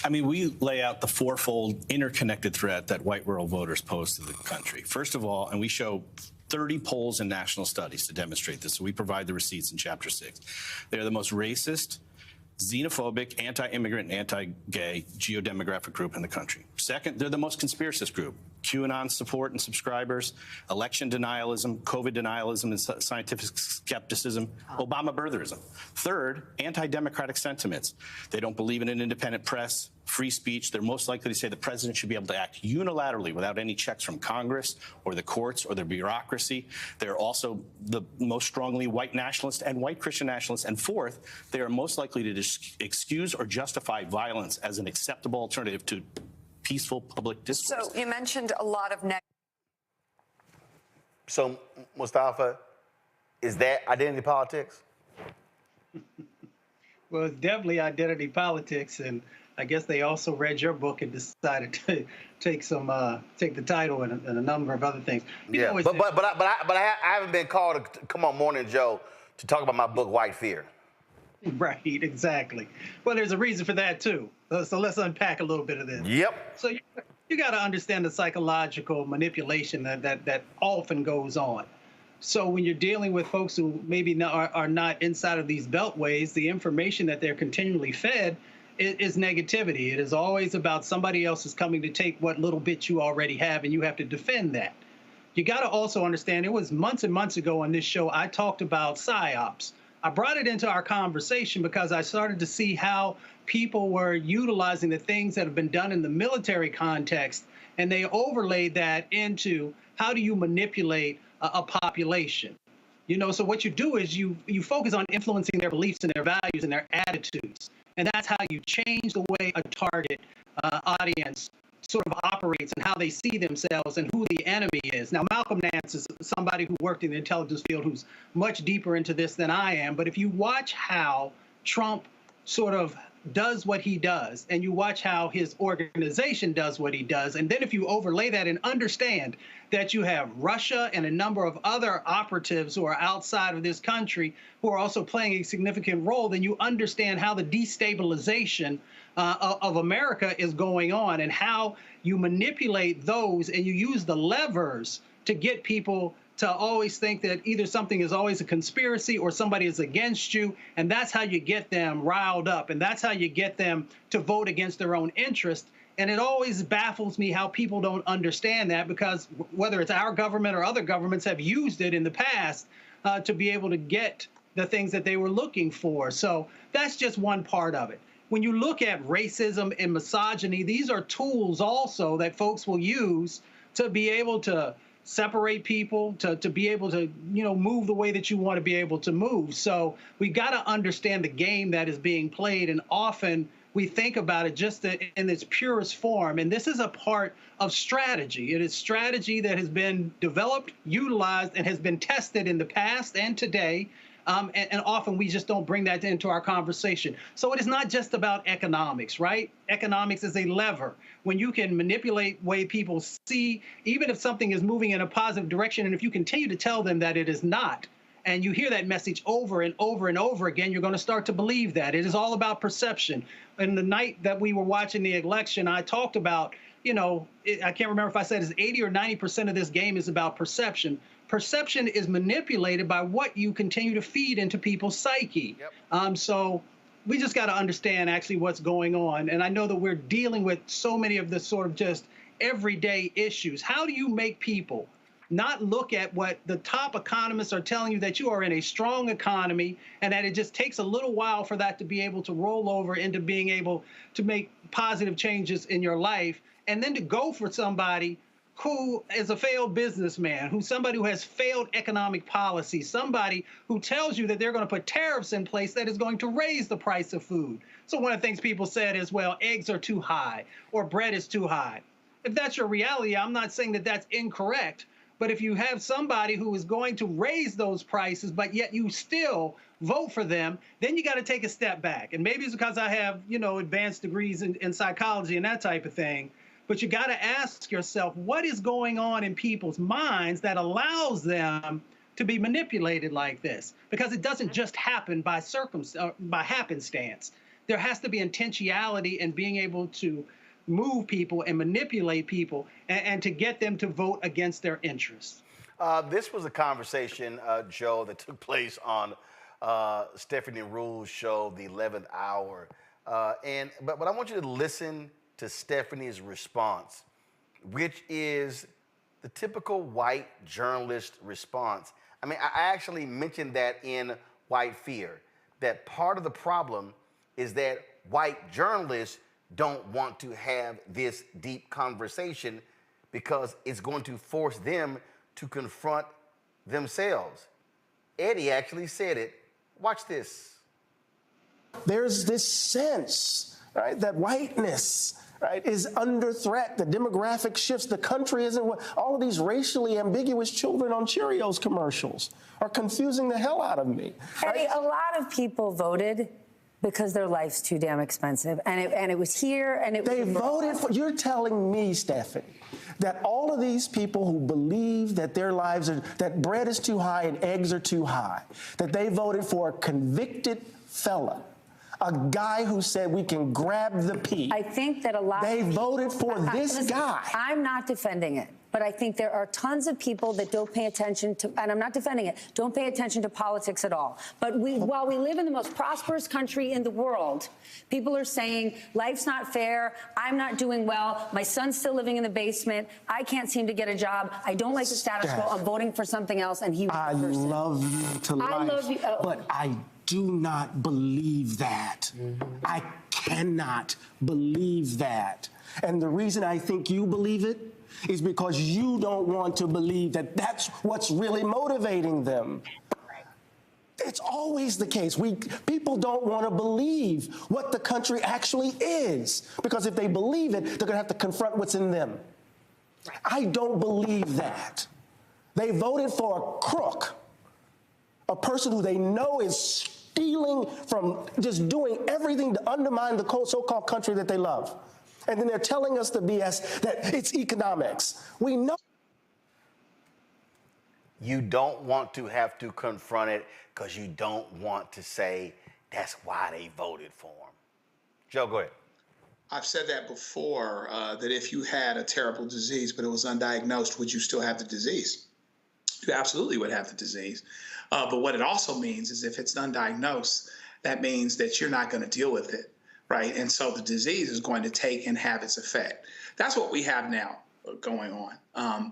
I mean, we lay out the fourfold interconnected threat that white rural voters pose to the country. First of all, and we show 30 polls and national studies to demonstrate this, so we provide the receipts in Chapter 6. They're the most racist, xenophobic, anti-immigrant, and anti-gay geodemographic group in the country. Second, they're the most conspiracist group. QAnon support and subscribers, election denialism, COVID denialism and scientific skepticism, Obama birtherism. Third, anti-democratic sentiments. They don't believe in an independent press, free speech. They're most likely to say the president should be able to act unilaterally without any checks from Congress or the courts or the bureaucracy. They're also the most strongly white nationalist and white Christian nationalists. And fourth, they are most likely to excuse or justify violence as an acceptable alternative to peaceful public discourse. So you mentioned a lot of So, Mustafa, is that identity politics? Well, it's definitely identity politics, and I guess they also read your book and decided to take the title and a number of other things. Yeah, but I haven't been called to come on Morning Joe to talk about my book, White Fear. Right, exactly. Well, there's a reason for that too. So let's unpack a little bit of this. Yep. So you got to understand the psychological manipulation that often goes on. So when you're dealing with folks who maybe are not inside of these beltways, the information that they're continually fed is negativity. It is always about somebody else is coming to take what little bit you already have, and you have to defend that. You got to also understand, it was months and months ago on this show, I talked about PSYOPs. I brought it into our conversation because I started to see how people were utilizing the things that have been done in the military context, and they overlaid that into how do you manipulate a population. You know, so what you do is you focus on influencing their beliefs and their values and their attitudes. And that's how you change the way a target audience sort of operates and how they see themselves and who the enemy is. Now, Malcolm Nance is somebody who worked in the intelligence field who's much deeper into this than I am. But if you watch how Trump sort of does what he does, and you watch how his organization does what he does, and then if you overlay that and understand that you have Russia and a number of other operatives who are outside of this country who are also playing a significant role, then you understand how the destabilization of America is going on and how you manipulate those and you use the levers to get people to always think that either something is always a conspiracy or somebody is against you, and that's how you get them riled up, and that's how you get them to vote against their own interest. And it always baffles me how people don't understand that, because whether it's our government or other governments have used it in the past to be able to get the things that they were looking for. So that's just one part of it. When you look at racism and misogyny, these are tools also that folks will use to be able to separate people, to be able to, move the way that you want to be able to move. So we got to understand the game that is being played, and often we think about it just in its purest form. And this is a part of strategy. It is strategy that has been developed, utilized, and has been tested in the past and today. And often we just don't bring that into our conversation. So it is not just about economics, right? Economics is a lever. When you can manipulate the way people see, even if something is moving in a positive direction, and if you continue to tell them that it is not, and you hear that message over and over and over again, you're going to start to believe that. It is all about perception. And the night that we were watching the election, I talked about, I can't remember if I said it's 80 or 90% of this game is about perception. Perception is manipulated by what you continue to feed into people's psyche. Yep. So we just got to understand actually what's going on. And I know that we're dealing with so many of the sort of just everyday issues. How do you make people not look at what the top economists are telling you, that you are in a strong economy and that it just takes a little while for that to be able to roll over into being able to make positive changes in your life, and then to go for somebody who is a failed businessman, who's somebody who has failed economic policy, somebody who tells you that they're going to put tariffs in place that is going to raise the price of food. So one of the things people said is, well, eggs are too high or bread is too high. If that's your reality, I'm not saying that that's incorrect, but if you have somebody who is going to raise those prices, but yet you still vote for them, then you got to take a step back. And maybe it's because I have, advanced degrees in psychology and that type of thing. But you got to ask yourself, what is going on in people's minds that allows them to be manipulated like this? Because it doesn't just happen by happenstance. There has to be intentionality in being able to move people and manipulate people and to get them to vote against their interests. This was a conversation, Joe, that took place on Stephanie Ruhl's show, The 11th Hour. But I want you to listen to Stephanie's response, which is the typical white journalist response. I mean, I actually mentioned that in White Fear, that part of the problem is that white journalists don't want to have this deep conversation because it's going to force them to confront themselves. Eddie actually said it. Watch this. There's this sense, right, that whiteness, right, is under threat. The demographic shifts. The country isn't what all of these racially ambiguous children on Cheerios commercials are confusing the hell out of me. Right? Eddie, a lot of people voted because their life's too damn expensive, and it was here, and it. They voted for. You're telling me, Stephanie, that all of these people who believe that their lives are, that bread is too high and eggs are too high, that they voted for a convicted fella, a guy who said we can grab the pea. I think that a lot. They voted for this guy. I'm not defending it, but I think there are tons of people that don't pay attention to, and I'm not defending it, don't pay attention to politics at all. But while we live in the most prosperous country in the world, people are saying life's not fair, I'm not doing well, my son's still living in the basement, I can't seem to get a job, I don't like the status quo, I'm voting for something else, and he was the person. I love you to life, I love you, but I do not believe that. I cannot believe that. And the reason I think you believe it is because you don't want to believe that that's what's really motivating them. It's always the case. People don't want to believe what the country actually is, because if they believe it, they're going to have to confront what's in them. I don't believe that. They voted for a crook, a person who they know is stealing from just doing everything to undermine the so-called country that they love. And then they're telling us the BS that it's economics. We know. You don't want to have to confront it because you don't want to say that's why they voted for him. Joe, go ahead. I've said that before, that if you had a terrible disease but it was undiagnosed, would you still have the disease? You absolutely would have the disease. But what it also means is if it's undiagnosed, that means that you're not going to deal with it, right? And so the disease is going to take and have its effect. That's what we have now going on.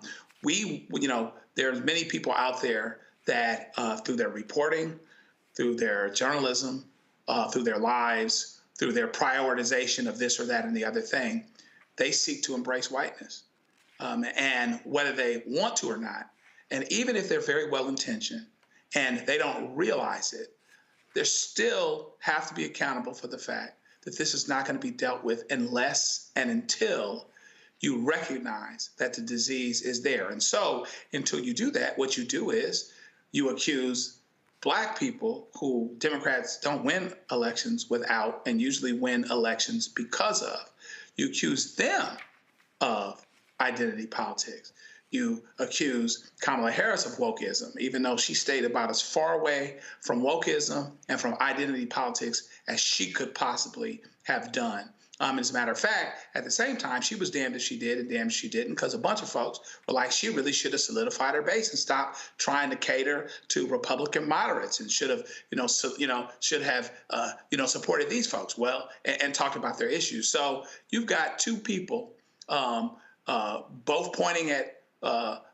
There's many people out there that through their reporting, through their journalism, through their lives, through their prioritization of this or that and the other thing, they seek to embrace whiteness. And whether they want to or not, and even if they're very well-intentioned and they don't realize it, they still have to be accountable for the fact that this is not going to be dealt with unless and until you recognize that the disease is there. And so until you do that, what you do is you accuse Black people who Democrats don't win elections without and usually win elections because of. You accuse them of identity politics. You accuse Kamala Harris of wokeism, even though she stayed about as far away from wokeism and from identity politics as she could possibly have done. As a matter of fact, at the same time, she was damned if she did and damned if she didn't, because a bunch of folks were like, she really should have solidified her base and stopped trying to cater to Republican moderates and should have, supported these folks well and talked about their issues. So you've got two people both pointing at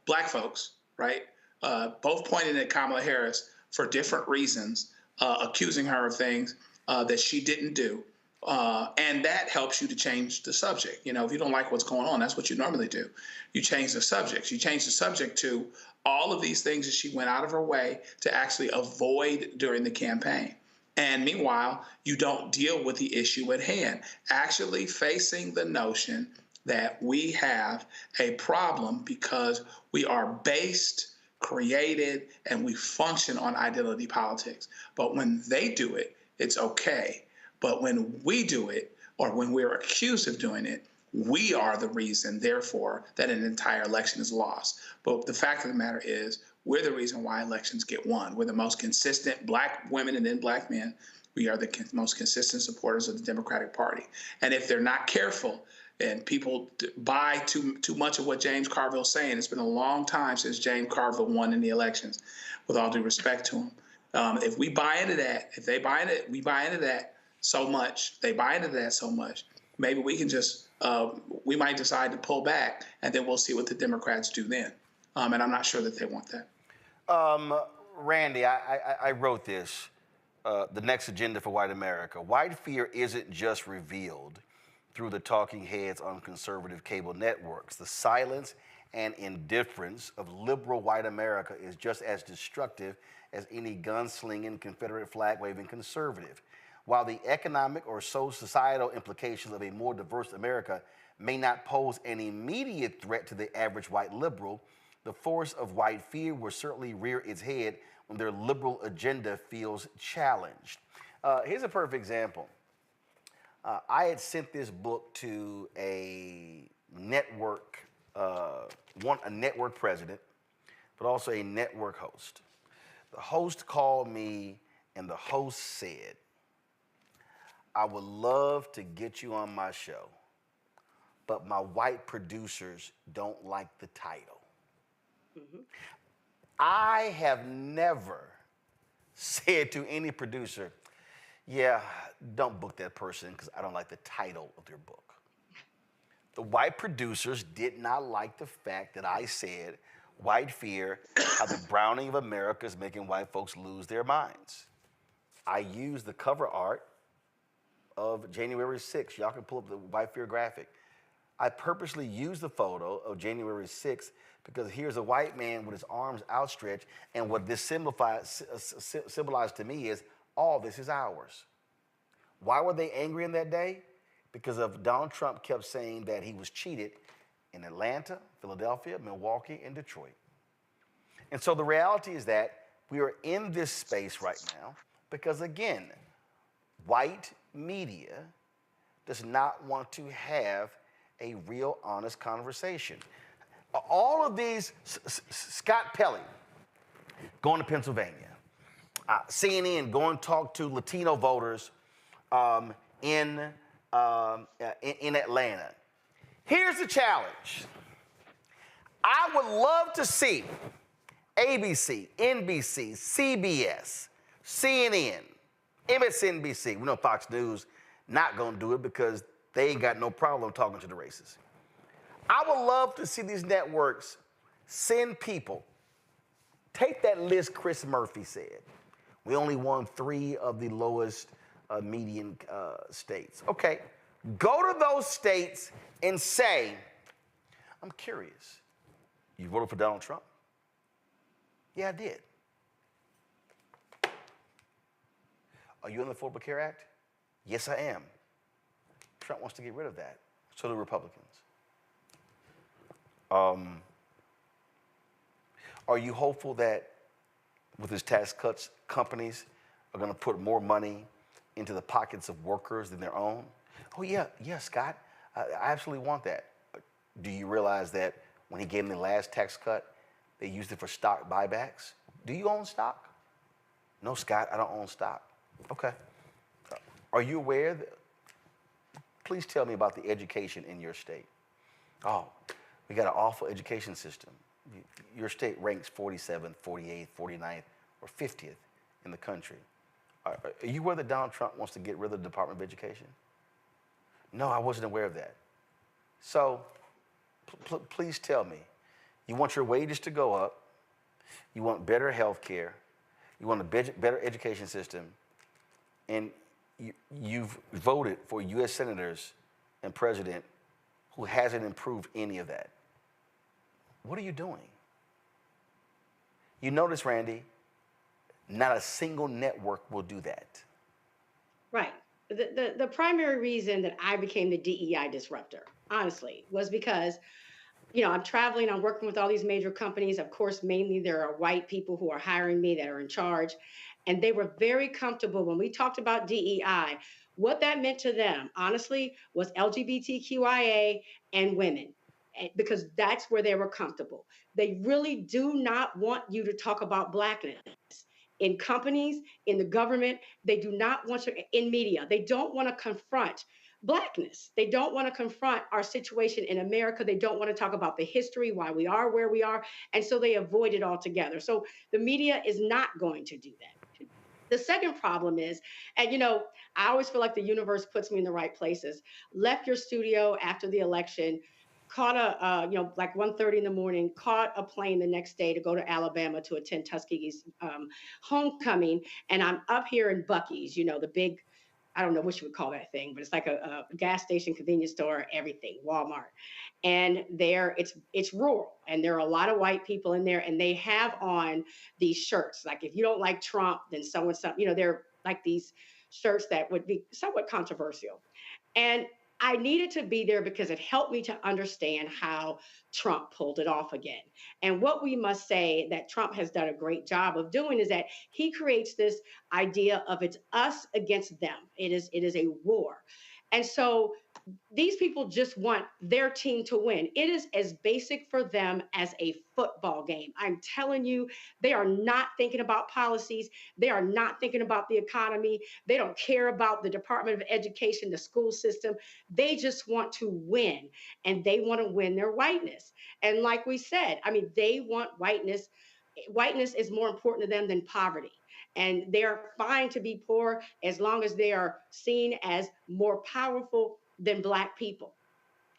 Black folks, right? Both pointing at Kamala Harris for different reasons, accusing her of things that she didn't do. And that helps you to change the subject. If you don't like what's going on, that's what you normally do. You change the subject. You change the subject to all of these things that she went out of her way to actually avoid during the campaign. And meanwhile, you don't deal with the issue at hand, actually facing the notion that we have a problem because we are based, created, and we function on identity politics. But when they do it, it's okay. But when we do it, or when we're accused of doing it, we are the reason, therefore, that an entire election is lost. But the fact of the matter is, we're the reason why elections get won. We're the most consistent Black women and then Black men. We are the most consistent supporters of the Democratic Party. And if they're not careful, and people buy too much of what James Carville's saying, it's been a long time since James Carville won in the elections, with all due respect to him. If we buy into that, if they buy into it, we buy into that so much, they buy into that so much, maybe we can just, we might decide to pull back, and then we'll see what the Democrats do then. And I'm not sure that they want that. Randy, I wrote this, the next agenda for white America. White fear isn't just revealed through the talking heads on conservative cable networks. The silence and indifference of liberal white America is just as destructive as any gunslinging, Confederate flag-waving conservative. While the economic or societal implications of a more diverse America may not pose an immediate threat to the average white liberal, the force of white fear will certainly rear its head when their liberal agenda feels challenged. Here's a perfect example. I had sent this book to a network, a network president, but also a network host. The host called me, and the host said, I would love to get you on my show, but my white producers don't like the title. Mm-hmm. I have never said to any producer, yeah, don't book that person because I don't like the title of their book. The white producers did not like the fact that I said white fear, how the browning of America is making white folks lose their minds. I used the cover art of January 6th. Y'all can pull up the white fear graphic. I purposely used the photo of January 6th because here's a white man with his arms outstretched, and what this symbolized to me is all this is ours. Why were they angry in that day? Because of Donald Trump kept saying that he was cheated in Atlanta, Philadelphia, Milwaukee, and Detroit. And so the reality is that we are in this space right now Because again, white media does not want to have a real honest conversation. All of these, Scott Pelley going to Pennsylvania, CNN going to talk to Latino voters in Atlanta. Here's the challenge. I would love to see ABC, NBC, CBS, CNN, MSNBC. We know Fox News not going to do it because they ain't got no problem talking to the racists. I would love to see these networks send people. Take that list Chris Murphy said. We only won 3 of the lowest median states. Okay, go to those states and say, I'm curious, you voted for Donald Trump? Yeah, I did. Are you in the Affordable Care Act? Yes, I am. Trump wants to get rid of that. So do Republicans. Are you hopeful that with his tax cuts, companies are going to put more money into the pockets of workers than their own? Oh, yeah, Scott. I absolutely want that. Do you realize that when he gave them the last tax cut, they used it for stock buybacks? Do you own stock? No, Scott, I don't own stock. Okay. Are you aware that? Please tell me about the education in your state. Oh, we got an awful education system. Your state ranks 47th, 48th, 49th, or 50th in the country. Are you aware that Donald Trump wants to get rid of the Department of Education? No, I wasn't aware of that. So please tell me, you want your wages to go up, you want better health care, you want a better education system, and you've voted for U.S. senators and president who hasn't improved any of that. What are you doing? You notice, Randy, not a single network will do that. Right. The primary reason that I became the DEI disruptor, honestly, was because, I'm traveling, I'm working with all these major companies. Of course, mainly there are white people who are hiring me that are in charge. And they were very comfortable when we talked about DEI. What that meant to them, honestly, was LGBTQIA and women, because that's where they were comfortable. They really do not want you to talk about Blackness. In companies, in the government, they do not want to, in media, they don't want to confront Blackness. They don't want to confront our situation in America. They don't want to talk about the history, why we are where we are. And so they avoid it altogether. So the media is not going to do that. The second problem is, and I always feel like the universe puts me in the right places. Left your studio after the election, caught like 1:30 in the morning, caught a plane the next day to go to Alabama to attend Tuskegee's homecoming. And I'm up here in Buc-ee's, the big, I don't know what you would call that thing, but it's like a gas station, convenience store, everything, Walmart. And there it's rural, and there are a lot of white people in there, and they have on these shirts. Like, if you don't like Trump, then they're like these shirts that would be somewhat controversial. And I needed to be there because it helped me to understand how Trump pulled it off again. And what we must say that Trump has done a great job of doing is that he creates this idea of it's us against them. It is a war. And so these people just want their team to win. It is as basic for them as a football game. I'm telling you, they are not thinking about policies. They are not thinking about the economy. They don't care about the Department of Education, the school system. They just want to win, and they want to win their whiteness. And like we said, they want whiteness. Whiteness is more important to them than poverty. And they're fine to be poor as long as they are seen as more powerful than Black people.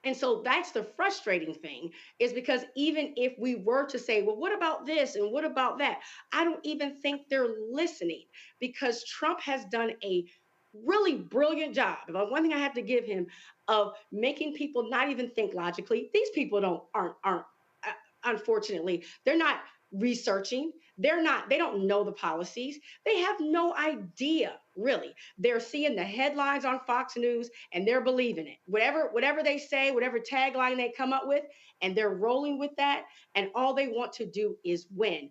And so that's the frustrating thing, is because even if we were to say, well, what about this and what about that? I don't even think they're listening, because Trump has done a really brilliant job. But one thing I have to give him, of making people not even think logically. These people aren't unfortunately, they're not researching. They don't know the policies. They have no idea, really. They're seeing the headlines on Fox News and they're believing it. Whatever they say, whatever tagline they come up with, and they're rolling with that. And all they want to do is win.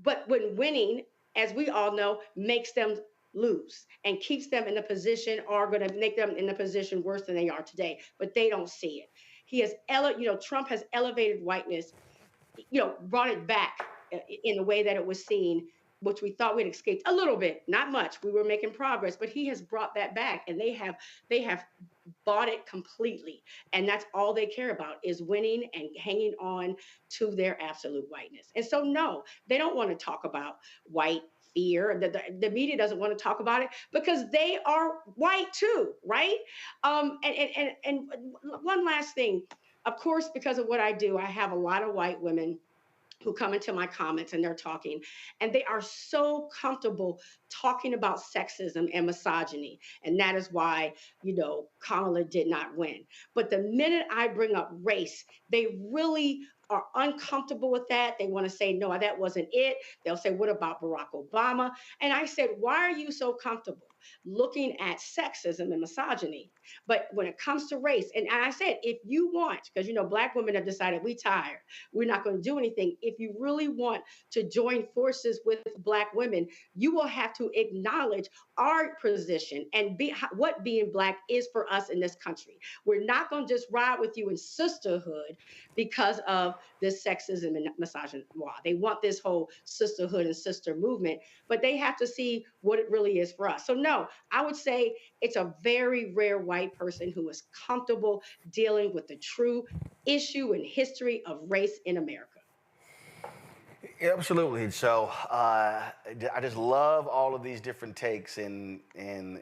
But when winning as we all know, makes them lose and keeps them in a position, or going to make them in a position worse than they are today. But they don't see it. He has, Trump has elevated whiteness, brought it back in the way that it was seen, which we thought we'd escaped a little bit, not much. We were making progress, but he has brought that back, and they have bought it completely. And that's all they care about, is winning and hanging on to their absolute whiteness. And so, no, they don't want to talk about white fear. The media doesn't want to talk about it because they are white too, right? And one last thing, of course, because of what I do, I have a lot of white women who come into my comments and they're talking, and they are so comfortable talking about sexism and misogyny. And that is why, Kamala did not win. But the minute I bring up race, they really are uncomfortable with that. They want to say, no, that wasn't it. They'll say, what about Barack Obama? And I said, why are you so comfortable looking at sexism and misogyny? But when it comes to race, and I said, if you want, because, Black women have decided we're tired, we're not going to do anything. If you really want to join forces with Black women, you will have to acknowledge our position and what being Black is for us in this country. We're not going to just ride with you in sisterhood because of this sexism and misogyny. They want this whole sisterhood and sister movement, but they have to see what it really is for us. So no, I would say it's a very rare white person who is comfortable dealing with the true issue and history of race in America. Absolutely. So I just love all of these different takes, and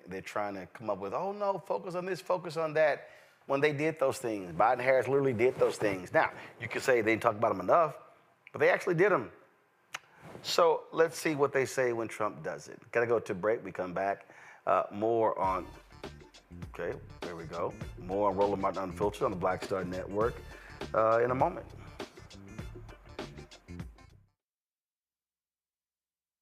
they're trying to come up with, oh no, focus on this, focus on that. When they did those things, Biden and Harris literally did those things. Now, you could say they didn't talk about them enough, but they actually did them. So let's see what they say when Trump does it. Gotta go to break. We come back. More on, okay, there we go. More on Roland Martin Unfiltered on the Black Star Network in a moment.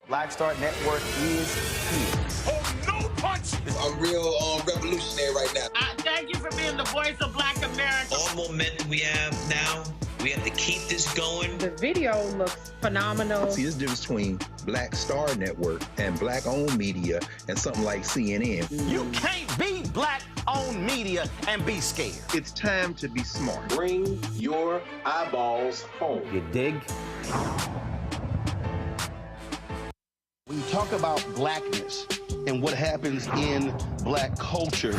Black Star Network is here. Oh, no punch! I'm real revolutionary right now. Thank you for being the voice of Black America. All momentum we have now, we have to keep this going. The video looks phenomenal. See, there's a difference between Black Star Network and Black-owned media and something like CNN. You can't be Black-owned media and be scared. It's time to be smart. Bring your eyeballs home. You dig? When you talk about Blackness and what happens in Black culture,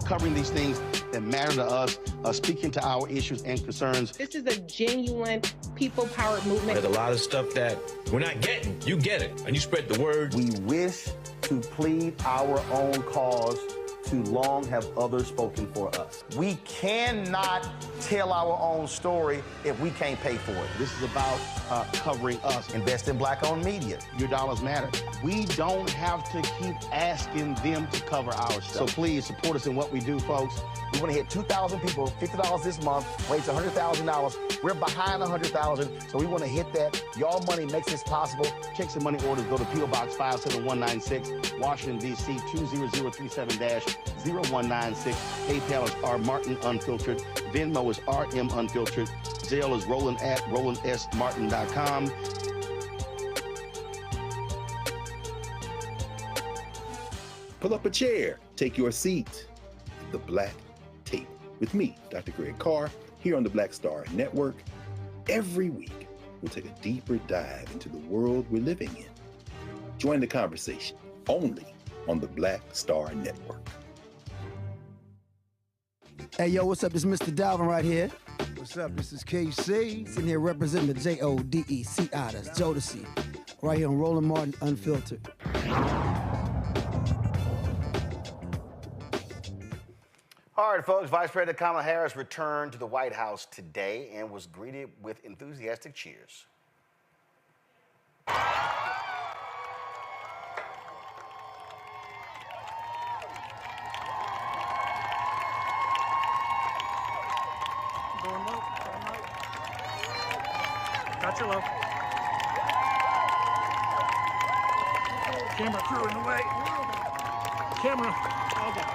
covering these things that matter to us, speaking to our issues and concerns. This is a genuine people-powered movement. There's a lot of stuff that we're not getting. You get it, and you spread the word. We wish to plead our own cause. Too long have others spoken for us. We cannot tell our own story if we can't pay for it. This is about covering us. Invest in Black-owned media. Your dollars matter. We don't have to keep asking them to cover our stuff. So please support us in what we do, folks. We want to hit 2,000 people, $50 this month, raise $100,000. We're behind 100,000, so we want to hit that. Y'all money makes this possible. Checks and money orders go to P.O. Box 57196, Washington, D.C. 20037-0196. PayPal is R Martin Unfiltered. Venmo is RM Unfiltered. Zelle is Roland at RolandSMartin.com. Pull up a chair, take your seat. The Black Tape with me, Dr. Greg Carr, here on the Black Star Network. Every week, we'll take a deeper dive into the world we're living in. Join the conversation only on the Black Star Network. Hey, yo, what's up? This is Mr. Dalvin right here. What's up? This is KC. Sitting here representing the JODECI, that's Jodeci, right here on Roland Martin Unfiltered. All right, folks, Vice President Kamala Harris returned to the White House today and was greeted with enthusiastic cheers. Got your low. Camera crew in the way. Camera. Okay.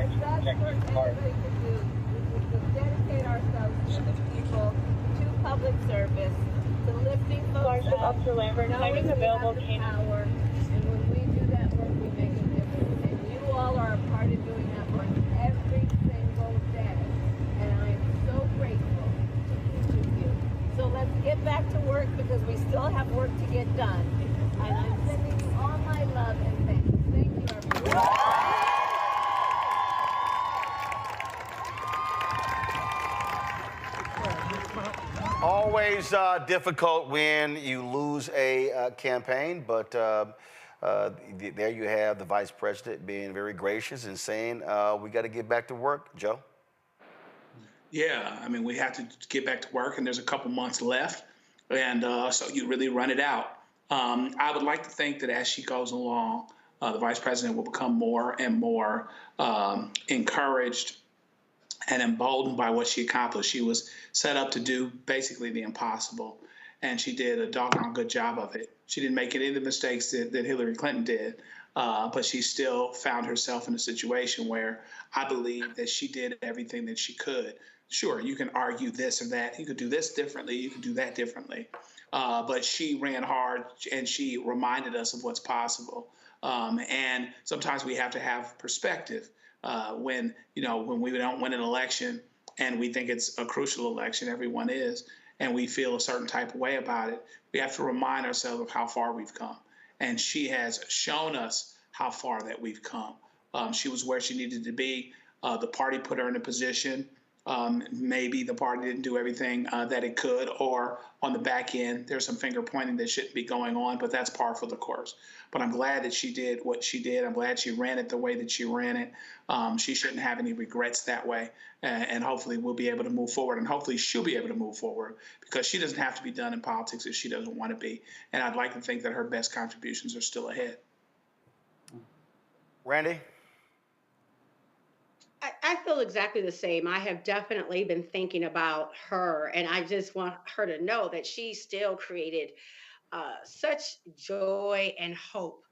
best work anybody can do is to dedicate ourselves to the people, to public service, to lifting folks up, knowing we have the power, and when we do that work, we make a difference. And you all are a part of doing that work every single day. And I am so grateful to each of you. So let's get back to work because we still have work to get done. And I'm sending you all my love and thanks. Thank you, everyone. Always difficult when you lose a campaign, but there you have the vice president being very gracious and saying, we got to get back to work. Joe? Yeah, I mean, we have to get back to work, and there's a couple months left, and so you really run it out. I would like to think that as she goes along, the vice president will become more and more encouraged and emboldened by what she accomplished. She was set up to do basically the impossible, and she did a doggone good job of it. She didn't make any of the mistakes that Hillary Clinton did, but she still found herself in a situation where I believe that she did everything that she could. Sure, you can argue this or that. You could do this differently. You could do that differently. But she ran hard, and she reminded us of what's possible. And sometimes we have to have perspective. When we don't win an election and we think it's a crucial election, everyone is, and we feel a certain type of way about it, we have to remind ourselves of how far we've come. And she has shown us how far that we've come. She was where she needed to be. The party put her in a position. Maybe the party didn't do everything that it could, or on the back end, there's some finger pointing that shouldn't be going on, but that's par for the course. But I'm glad that she did what she did. I'm glad she ran it the way that she ran it. She shouldn't have any regrets that way. And hopefully we'll be able to move forward, and hopefully she'll be able to move forward, because she doesn't have to be done in politics if she doesn't want to be. And I'd like to think that her best contributions are still ahead. Randy? I feel exactly the same. I have definitely been thinking about her, and I just want her to know that she still created such joy and hope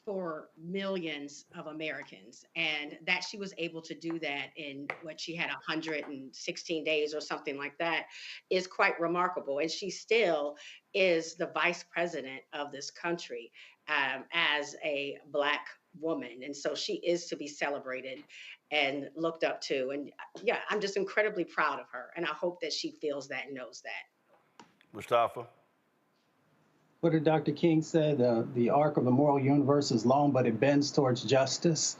for millions of Americans, and that she was able to do that in what she had 116 days or something like that is quite remarkable. And she still is the vice president of this country as a Black woman. And so she is to be celebrated and looked up to. And yeah, I'm just incredibly proud of her. And I hope that she feels that and knows that. Mustafa? What did Dr. King said? The arc of the moral universe is long, but it bends towards justice.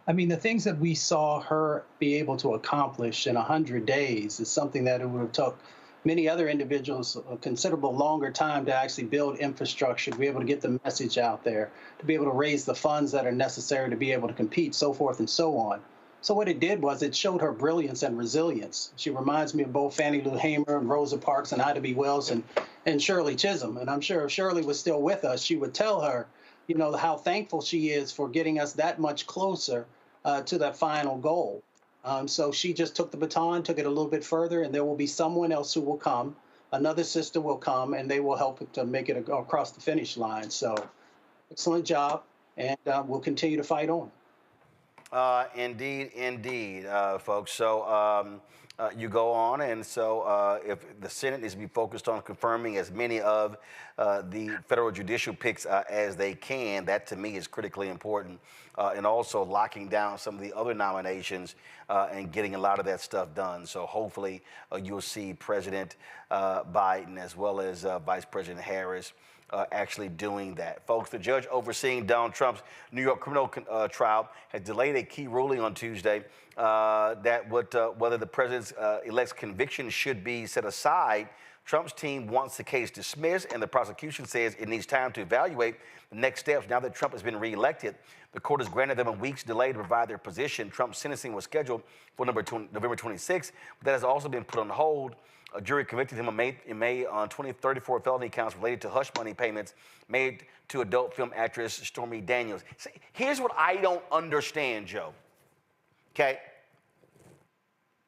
I mean, the things that we saw her be able to accomplish in 100 days is something that it would have took many other individuals a considerable longer time to actually build infrastructure, to be able to get the message out there, to be able to raise the funds that are necessary to be able to compete, so forth and so on. So what it did was it showed her brilliance and resilience. She reminds me of both Fannie Lou Hamer and Rosa Parks and Ida B. Wells and Shirley Chisholm. And I'm sure if Shirley was still with us, she would tell her, you know, how thankful she is for getting us that much closer to that final goal. So she just took the baton, took it a little bit further, and there will be someone else who will come. Another sister will come, and they will help to make it across the finish line. So excellent job, and we'll continue to fight on. Indeed, folks. So you go on, and so if the Senate needs to be focused on confirming as many of the federal judicial picks as they can, that to me is critically important, and also locking down some of the other nominations and getting a lot of that stuff done. So hopefully you'll see President Biden as well as Vice President Harris actually doing that. Folks, the judge overseeing Donald Trump's New York criminal trial has delayed a key ruling on Tuesday that whether the president's conviction should be set aside. Trump's team wants the case dismissed, and the prosecution says it needs time to evaluate the next steps. Now that Trump has been reelected, the court has granted them a week's delay to provide their position. Trump's sentencing was scheduled for November 26th, but that has also been put on hold. A jury convicted him in May on 34 felony counts related to hush money payments made to adult film actress Stormy Daniels. See, here's what I don't understand, Joe. Okay?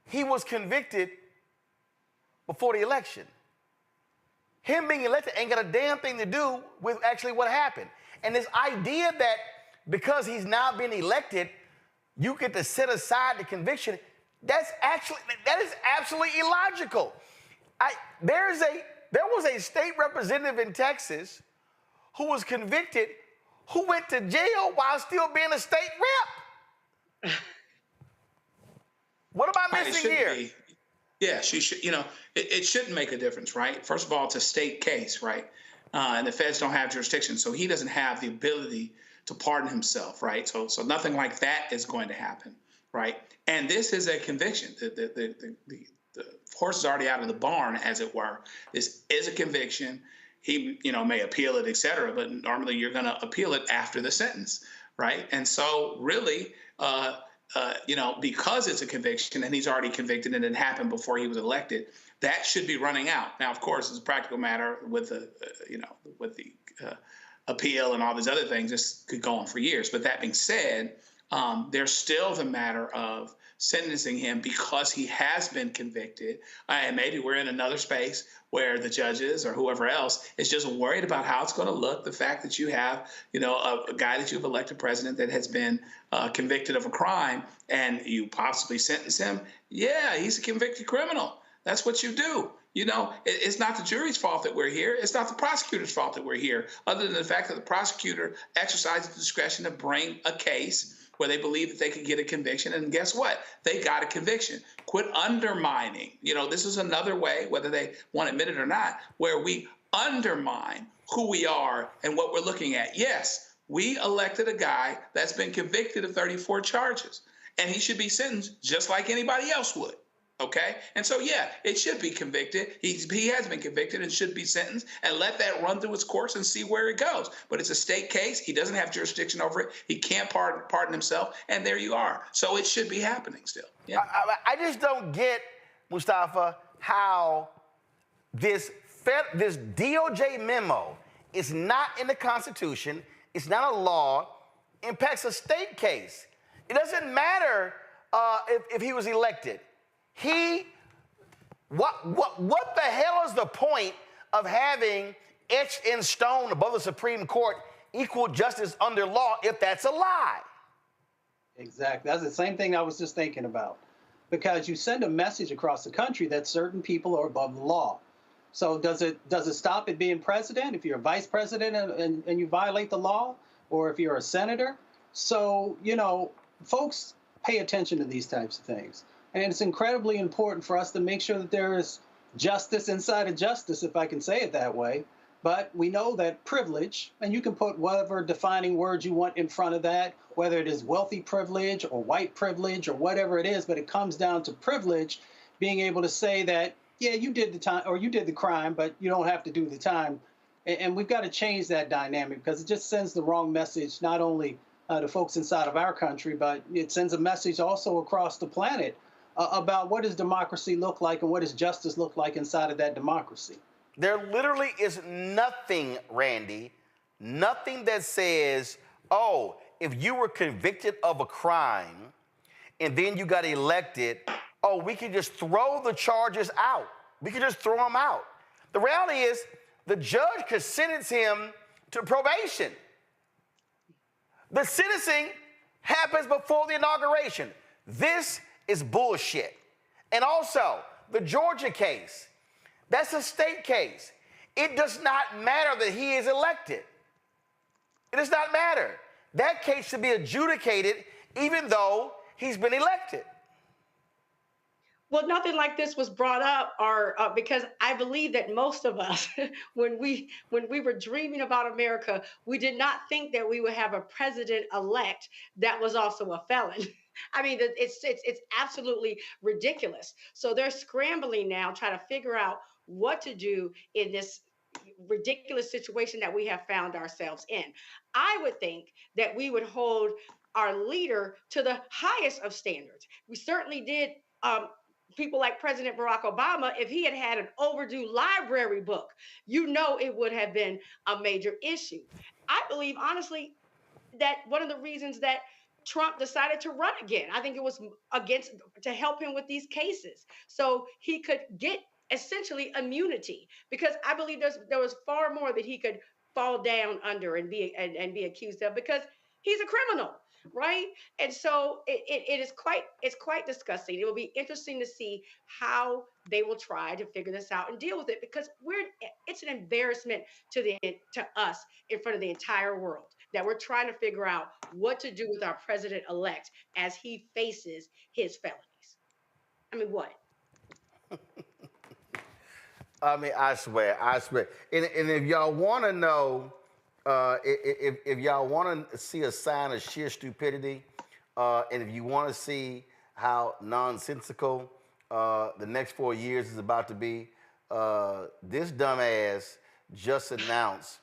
He was convicted before the election. Him being elected ain't got a damn thing to do with actually what happened. And this idea that because he's now been elected, you get to set aside the conviction. That is absolutely illogical. There was a state representative in Texas who was convicted, who went to jail while still being a state rep. What am I missing here? Yeah, she should. It shouldn't make a difference, right? First of all, it's a state case, right? And the feds don't have jurisdiction, so he doesn't have the ability to pardon himself, right? So nothing like that is going to happen, right? And this is a conviction. The horse is already out of the barn, as it were. This is a conviction. He, may appeal it, et cetera, but normally you're going to appeal it after the sentence, right? And so really, because it's a conviction and he's already convicted and it happened before he was elected, that should be running out. Now, of course, it's a practical matter with the appeal and all these other things. This could go on for years. But that being said, there's still the matter of sentencing him because he has been convicted. And maybe we're in another space where the judges or whoever else is just worried about how it's going to look. The fact that you have, a guy that you've elected president that has been convicted of a crime and you possibly sentence him. Yeah, he's a convicted criminal. That's what you do. It's not the jury's fault that we're here. It's not the prosecutor's fault that we're here, other than the fact that the prosecutor exercised the discretion to bring a case where they believe that they could get a conviction. And guess what? They got a conviction. Quit undermining. This is another way, whether they want to admit it or not, where we undermine who we are and what we're looking at. Yes, we elected a guy that's been convicted of 34 charges, and he should be sentenced just like anybody else would. Okay? And so, yeah, it should be convicted. He has been convicted and should be sentenced, and let that run through its course and see where it goes. But it's a state case. He doesn't have jurisdiction over it. He can't pardon himself. And there you are. So it should be happening still. Yeah. I just don't get, Mustafa, how this DOJ memo is not in the Constitution. It's not a law. Impacts a state case. It doesn't matter if he was elected. What the hell is the point of having etched in stone above the Supreme Court equal justice under law if that's a lie? Exactly. That's the same thing I was just thinking about. Because you send a message across the country that certain people are above the law. So does it stop at being president if you're a vice president and you violate the law, or if you're a senator? So, folks pay attention to these types of things. And it's incredibly important for us to make sure that there is justice inside of justice, if I can say it that way. But we know that privilege, and you can put whatever defining words you want in front of that, whether it is wealthy privilege or white privilege or whatever it is, but it comes down to privilege, being able to say that, yeah, you did the time or you did the crime, but you don't have to do the time. And we've got to change that dynamic, because it just sends the wrong message, not only to folks inside of our country, but it sends a message also across the planet about what does democracy look like and what does justice look like inside of that democracy. There literally is nothing, Randy, nothing that says, oh, if you were convicted of a crime and then you got elected, oh, we can just throw the charges out. We can just throw them out. The reality is the judge could sentence him to probation. The sentencing happens before the inauguration. This is bullshit. And also, the Georgia case, that's a state case. It does not matter that he is elected. It does not matter. That case should be adjudicated even though he's been elected. Well, nothing like this was brought up, or because I believe that most of us, when we were dreaming about America, we did not think that we would have a president-elect that was also a felon. I mean, it's absolutely ridiculous. So they're scrambling now, trying to figure out what to do in this ridiculous situation that we have found ourselves in. I would think that we would hold our leader to the highest of standards. We certainly did. People like President Barack Obama, if he had had an overdue library book, it would have been a major issue. I believe, honestly, that one of the reasons that Trump decided to run again, I think it was to help him with these cases, so he could get essentially immunity, because I believe there was far more that he could fall down under and be accused of, because he's a criminal. right? And so it's quite disgusting. It will be interesting to see how they will try to figure this out and deal with it, because it's an embarrassment to us in front of the entire world that we're trying to figure out what to do with our president-elect as he faces his felonies. I mean, what? I mean, I swear. And if y'all want to know, if y'all want to see a sign of sheer stupidity, and if you want to see how nonsensical the next 4 years is about to be, this dumbass just announced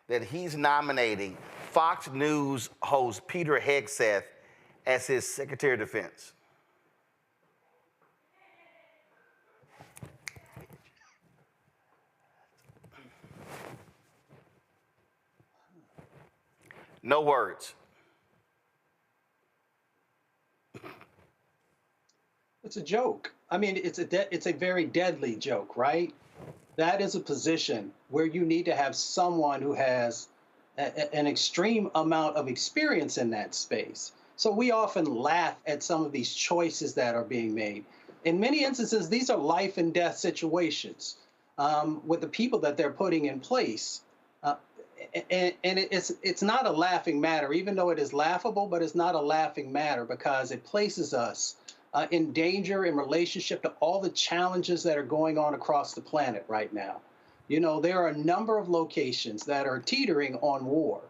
that he's nominating Fox News host Peter Hegseth as his Secretary of Defense. No words. It's a joke. I mean, it's a very deadly joke, right? That is a position where you need to have someone who has an extreme amount of experience in that space. So we often laugh at some of these choices that are being made. In many instances, these are life and death situations with the people that they're putting in place. And it's not a laughing matter, even though it is laughable, but it's not a laughing matter because it places us in danger in relationship to all the challenges that are going on across the planet right now. You know, there are a number of locations that are teetering on war.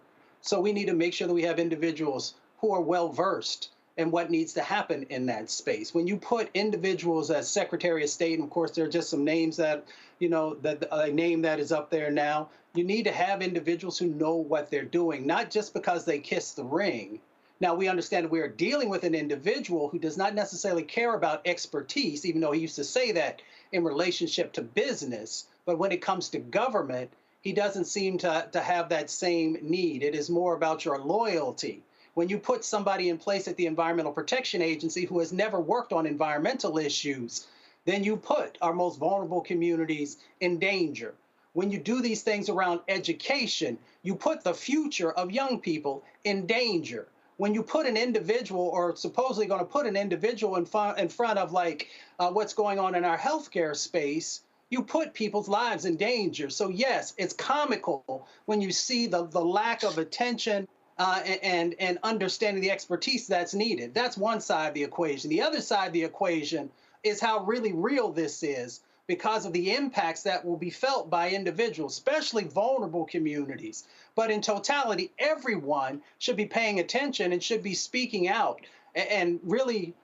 So we need to make sure that we have individuals who are well-versed in what needs to happen in that space. When you put individuals as Secretary of State, and of course, there are just some names that, you know, that a name that is up there now, you need to have individuals who know what they're doing, not just because they kiss the ring. Now, we understand we are dealing with an individual who does not necessarily care about expertise, even though he used to say that in relationship to business. But when it comes to government, he doesn't seem to have that same need. It is more about your loyalty. When you put somebody in place at the Environmental Protection Agency who has never worked on environmental issues, then you put our most vulnerable communities in danger. When you do these things around education, you put the future of young people in danger. When you put an individual, or supposedly going to put an individual in front of like what's going on in our healthcare space, you put people's lives in danger. So yes, it's comical when you see the lack of attention and understanding the expertise that's needed. That's one side of the equation. The other side of the equation is how really real this is because of the impacts that will be felt by individuals, especially vulnerable communities. But in totality, everyone should be paying attention and should be speaking out and really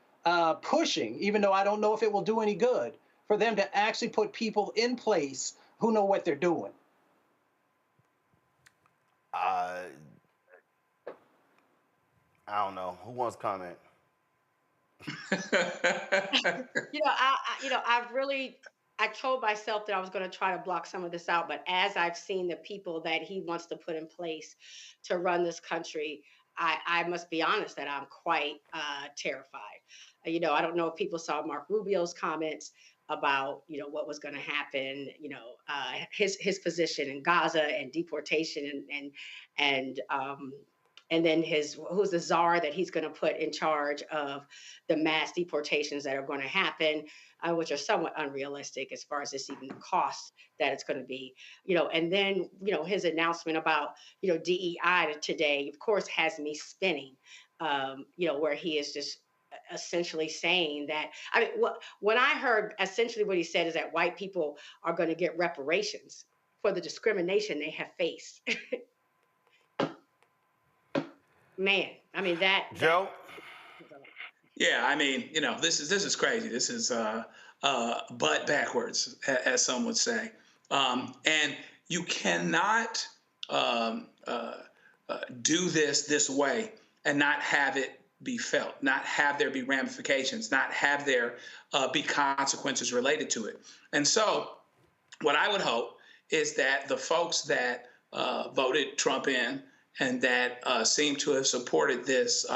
pushing, even though I don't know if it will do any good, for them to actually put people in place who know what they're doing. I don't know. Who wants to comment? I told myself that I was going to try to block some of this out, but as I've seen the people that he wants to put in place to run this country, I must be honest that I'm quite terrified. I don't know if people saw Mark Rubio's comments about, what was going to happen, his position in Gaza and deportation and then who's the czar that he's going to put in charge of the mass deportations that are going to happen, which are somewhat unrealistic as far as this even the cost that it's going to be, and then, his announcement about, DEI today, of course, has me spinning, where he is just essentially saying that, when I heard essentially what he said is that white people are going to get reparations for the discrimination they have faced. Man, Joe? Yeah, this is crazy. This is butt backwards, as some would say. And you cannot do this way and not have it be felt, not have there be ramifications, not have there be consequences related to it. And so what I would hope is that the folks that voted Trump in and that seem to have supported this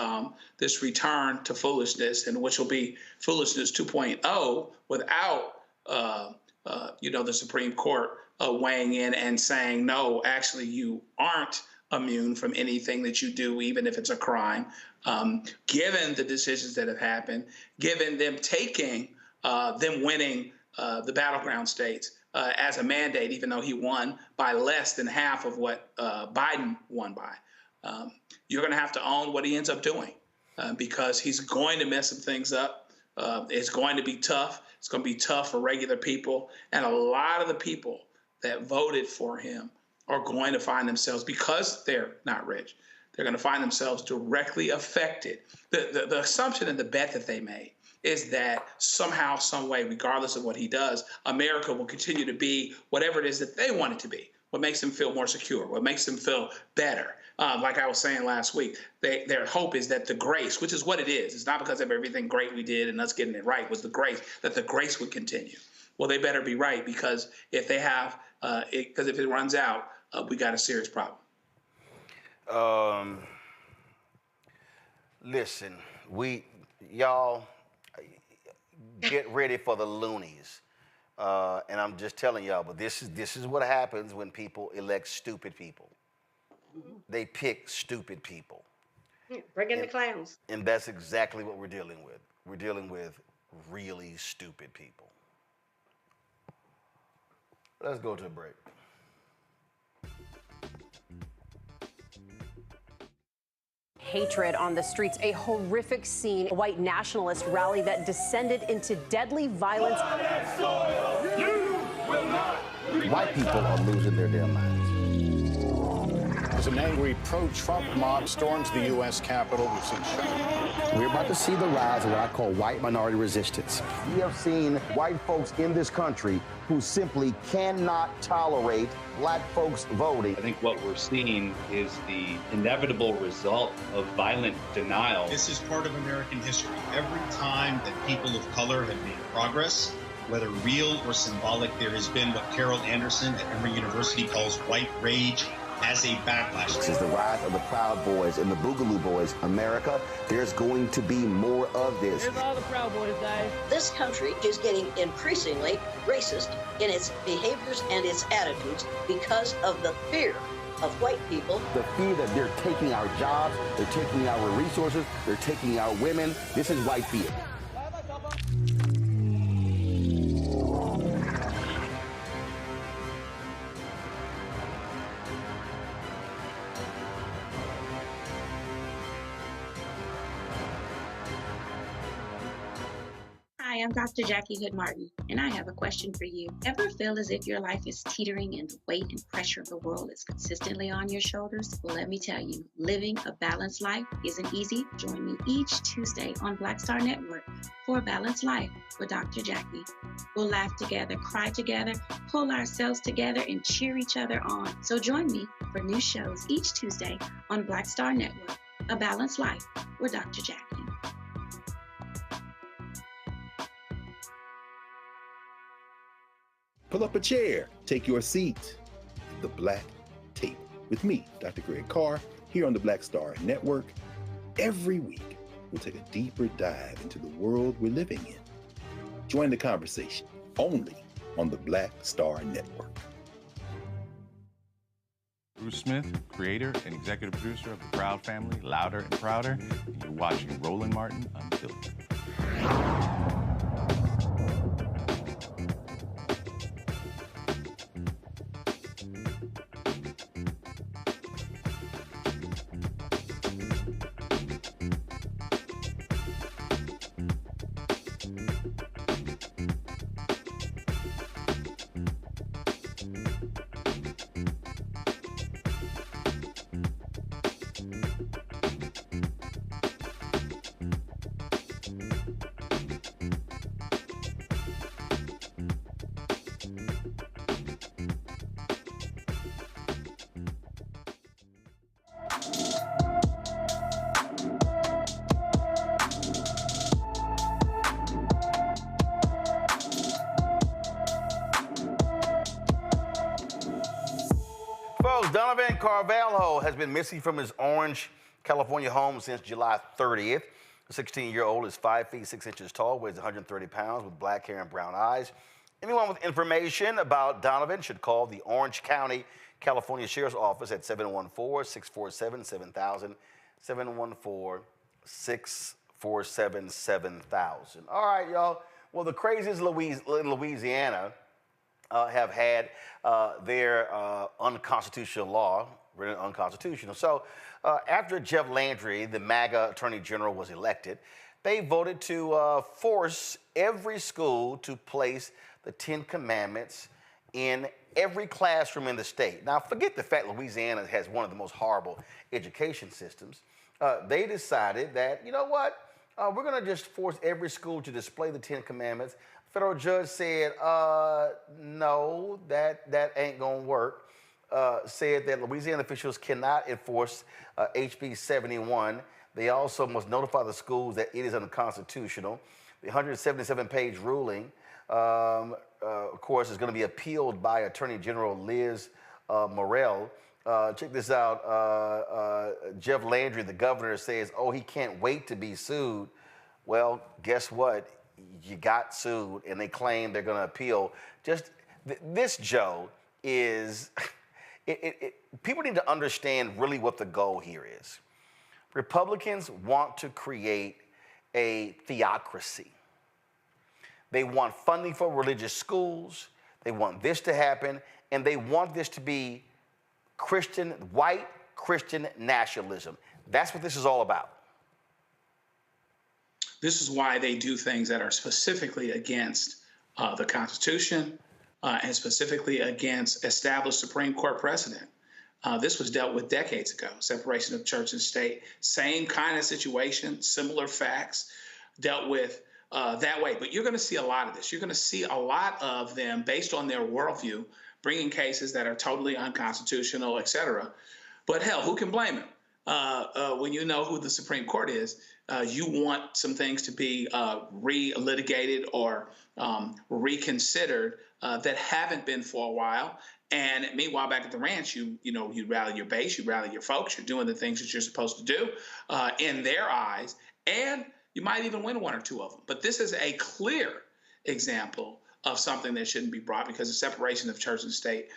this return to foolishness, and which will be foolishness 2.0 without the Supreme Court weighing in and saying, no, actually you aren't immune from anything that you do, even if it's a crime, given the decisions that have happened, given them winning the battleground states as a mandate, even though he won by less than half of what Biden won by. You're going to have to own what he ends up doing because he's going to mess some things up. It's going to be tough. It's going to be tough for regular people. And a lot of the people that voted for him are going to find themselves, because they're not rich, they're going to find themselves directly affected. The assumption and the bet that they made is that somehow, some way, regardless of what he does, America will continue to be whatever it is that they want it to be, what makes them feel more secure, what makes them feel better. Like I was saying last week, their hope is that the grace, which is what it is, it's not because of everything great we did and us getting it right, was the grace, that the grace would continue. Well, they better be right, because if they have, because if it runs out, we got a serious problem. Listen, y'all get ready for the loonies. And I'm just telling y'all, but this is what happens when people elect stupid people. They pick stupid people. Bring in the clowns. And that's exactly what we're dealing with. We're dealing with really stupid people. Let's go to a break. Hatred on the streets, a horrific scene, a white nationalist rally that descended into deadly violence. White people are losing their damn minds. As an angry pro-Trump mob storms the U.S. Capitol, we've seen shooting. We're about to see the rise of what I call white minority resistance. We have seen white folks in this country who simply cannot tolerate black folks voting. I think what we're seeing is the inevitable result of violent denial. This is part of American history. Every time that people of color have made progress, whether real or symbolic, there has been what Carol Anderson at Emory University calls white rage as a backlash. This is the rise of the Proud Boys and the Boogaloo Boys. America, there's going to be more of this. Here's all the Proud Boys, guys. This country is getting increasingly racist in its behaviors and its attitudes because of the fear of white people. The fear that they're taking our jobs, they're taking our resources, they're taking our women. This is white fear. Hi, I'm Dr. Jackie Hood Martin, and I have a question for you. Ever feel as if your life is teetering and the weight and pressure of the world is consistently on your shoulders? Well, let me tell you, living a balanced life isn't easy. Join me each Tuesday on Black Star Network for A Balanced Life with Dr. Jackie. We'll laugh together, cry together, pull ourselves together, and cheer each other on. So join me for new shows each Tuesday on Black Star Network, A Balanced Life with Dr. Jackie. Pull up a chair, take your seat. The Black Tape with me, Dr. Greg Carr, here on the Black Star Network. Every week, we'll take a deeper dive into the world we're living in. Join the conversation only on the Black Star Network. Bruce Smith, creator and executive producer of The Proud Family, Louder and Prouder, and you're watching Roland Martin Unfiltered. Folks, Donovan Carvalho has been missing from his Orange, California home since July 30th. The 16-year-old is 5 feet 6 inches tall, weighs 130 pounds, with black hair and brown eyes. Anyone with information about Donovan should call the Orange County California Sheriff's Office at 714-647-7000, 714-647-7000. All right, y'all. Well, the craziest in Louisiana have had their unconstitutional law written unconstitutional. So after Jeff Landry, the MAGA Attorney General, was elected, they voted to force every school to place the 10 Commandments in every classroom in the state. Now, forget the fact Louisiana has one of the most horrible education systems. They decided that, you know what, we're going to just force every school to display the 10 Commandments. Federal judge said, no, that ain't going to work. Said that Louisiana officials cannot enforce HB 71. They also must notify the schools that it is unconstitutional. The 177-page ruling, of course, is going to be appealed by Attorney General Liz Morrell. Check this out. Jeff Landry, the governor, says, oh, he can't wait to be sued. Well, guess what? You got sued, and they claim they're going to appeal. Just this, Joe, is... people need to understand really what the goal here is. Republicans want to create a theocracy. They want funding for religious schools. They want this to happen, and they want this to be white Christian nationalism. That's what this is all about. This is why they do things that are specifically against the Constitution, and specifically against established Supreme Court precedent. This was dealt with decades ago, separation of church and state. Same kind of situation, similar facts, dealt with that way. But you're going to see a lot of this. You're going to see a lot of them, based on their worldview, bringing cases that are totally unconstitutional, et cetera. But hell, who can blame them? When you know who the Supreme Court is, you want some things to be re-litigated or reconsidered that haven't been for a while. And meanwhile, back at the ranch, you rally your base, you rally your folks, you're doing the things that you're supposed to do in their eyes, and you might even win one or two of them. But this is a clear example of something that shouldn't be brought, because the separation of church and state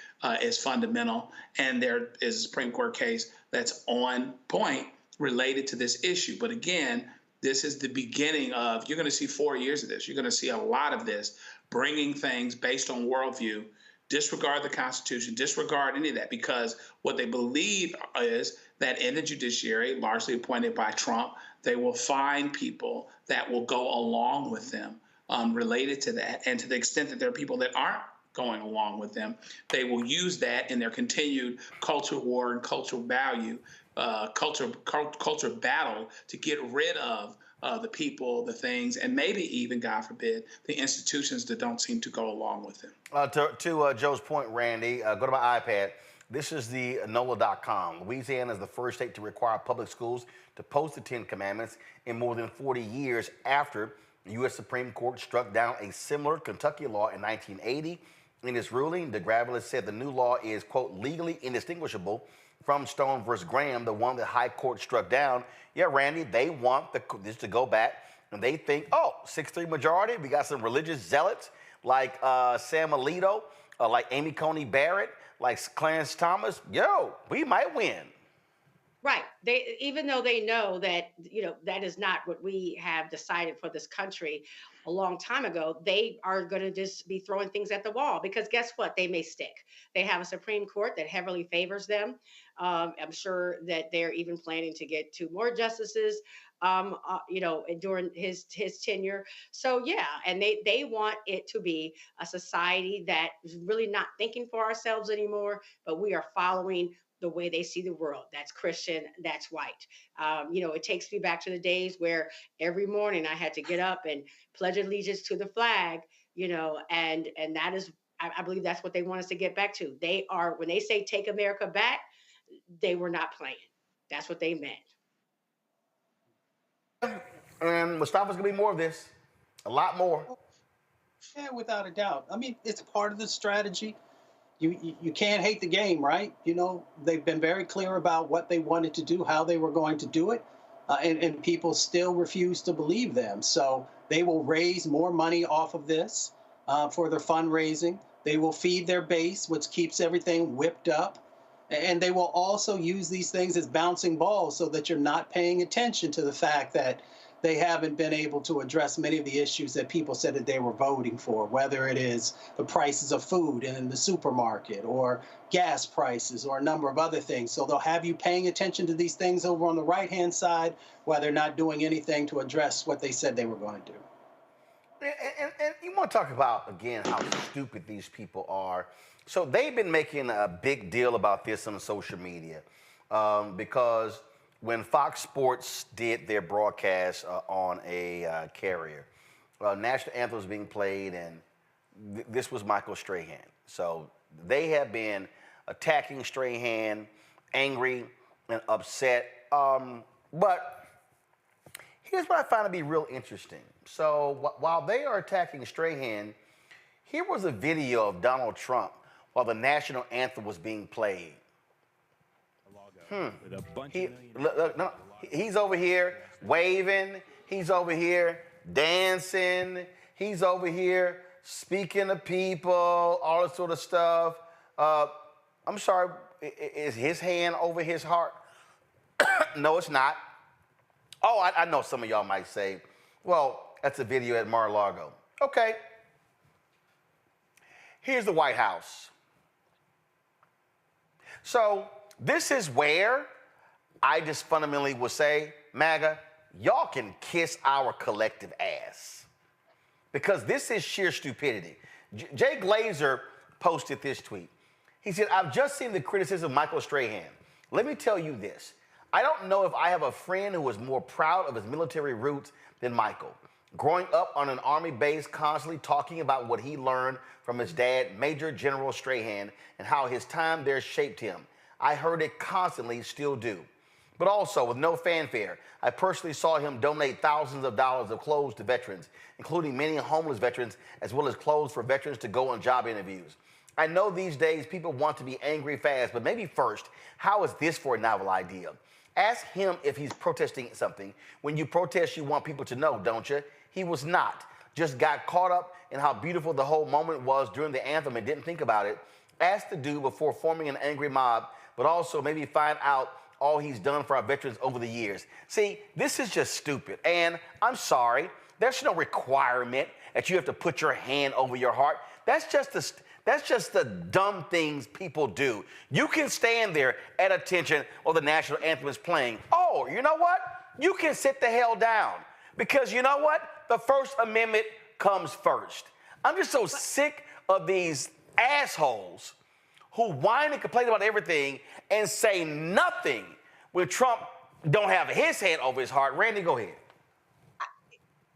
is fundamental, and there is a Supreme Court case that's on point related to this issue. But again, this is the beginning of, you're going to see 4 years of this. You're going to see a lot of this, bringing things based on worldview, disregard the Constitution, disregard any of that, because what they believe is that in the judiciary, largely appointed by Trump, they will find people that will go along with them related to that. And to the extent that there are people that aren't going along with them, they will use that in their continued culture war and cultural value, culture battle to get rid of the people, the things, and maybe even, God forbid, the institutions that don't seem to go along with them. To Joe's point, Randy, go to my iPad. This is the NOLA.com. Louisiana is the first state to require public schools to post the 10 Commandments in more than 40 years after the U.S. Supreme Court struck down a similar Kentucky law in 1980. In its ruling, de Gravelis said the new law is, quote, legally indistinguishable from Stone versus Graham, the one that High Court struck down. Yeah, Randy, they want this to go back, and they think, oh, 6-3 majority. We got some religious zealots like Sam Alito, like Amy Coney Barrett, like Clarence Thomas. Yo, we might win. Right. They, even though they know that, that is not what we have decided for this country a long time ago, they are going to just be throwing things at the wall, because guess what? They may stick. They have a Supreme Court that heavily favors them. I'm sure that they're even planning to get 2 more justices, during his tenure. So, yeah, and they want it to be a society that is really not thinking for ourselves anymore, but we are following the way they see the world. That's Christian, that's white. It takes me back to the days where every morning I had to get up and pledge allegiance to the flag, and that is, I believe that's what they want us to get back to. They are, when they say take America back, they were not playing. That's what they meant. And Mustafa's gonna be more of this, a lot more. Yeah, without a doubt. I mean, it's part of the strategy. You can't hate the game, right? They've been very clear about what they wanted to do, how they were going to do it, and people still refuse to believe them. So they will raise more money off of this for their fundraising. They will feed their base, which keeps everything whipped up. And they will also use these things as bouncing balls so that you're not paying attention to the fact that they haven't been able to address many of the issues that people said that they were voting for, whether it is the prices of food in the supermarket or gas prices or a number of other things. So they'll have you paying attention to these things over on the right-hand side while they're not doing anything to address what they said they were going to do. And you want to talk about, again, how stupid these people are. So they've been making a big deal about this on social media because when Fox Sports did their broadcast on a carrier, national anthem was being played, and this was Michael Strahan. So they have been attacking Strahan, angry and upset. But here's what I find to be real interesting. So while they are attacking Strahan, here was a video of Donald Trump while the national anthem was being played. He's over here waving. He's over here dancing. He's over here speaking to people, all this sort of stuff. I'm sorry, is his hand over his heart? No, it's not. Oh, I know some of y'all might say, well, that's a video at Mar-a-Lago. Okay. Here's the White House. So this is where I just fundamentally will say, MAGA, y'all can kiss our collective ass. Because this is sheer stupidity. Jay Glazer posted this tweet. He said, I've just seen the criticism of Michael Strahan. Let me tell you this. I don't know if I have a friend who is more proud of his military roots than Michael. Growing up on an Army base, constantly talking about what he learned from his dad, Major General Strahan, and how his time there shaped him. I heard it constantly, still do. But also, with no fanfare, I personally saw him donate thousands of dollars of clothes to veterans, including many homeless veterans, as well as clothes for veterans to go on job interviews. I know these days people want to be angry fast, but maybe first, how is this for a novel idea? Ask him if he's protesting something. When you protest, you want people to know, don't you? He was not. Just got caught up in how beautiful the whole moment was during the anthem and didn't think about it. Ask the dude before forming an angry mob, but also maybe find out all he's done for our veterans over the years. See, this is just stupid. And I'm sorry, there's no requirement that you have to put your hand over your heart. That's just the dumb things people do. You can stand there at attention while the national anthem is playing. Oh, you know what? You can sit the hell down. Because you know what? The First Amendment comes first. I'm just so sick of these assholes who whine and complain about everything and say nothing when Trump don't have his hand over his heart. Randy, go ahead.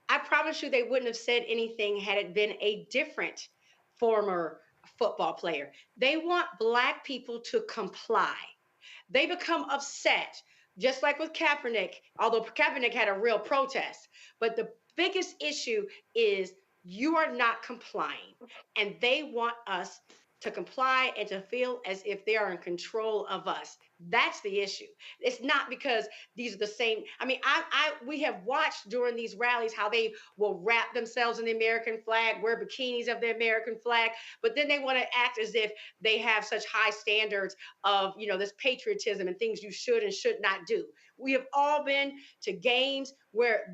I promise you they wouldn't have said anything had it been a different former football player. They want Black people to comply. They become upset, just like with Kaepernick, although Kaepernick had a real protest. But the biggest issue is you are not complying, and they want us to comply and to feel as if they are in control of us. That's the issue. It's not because these are the same. I mean, we have watched during these rallies how they will wrap themselves in the American flag, wear bikinis of the American flag, but then they want to act as if they have such high standards of, you know, this patriotism and things you should and should not do. We have all been to games where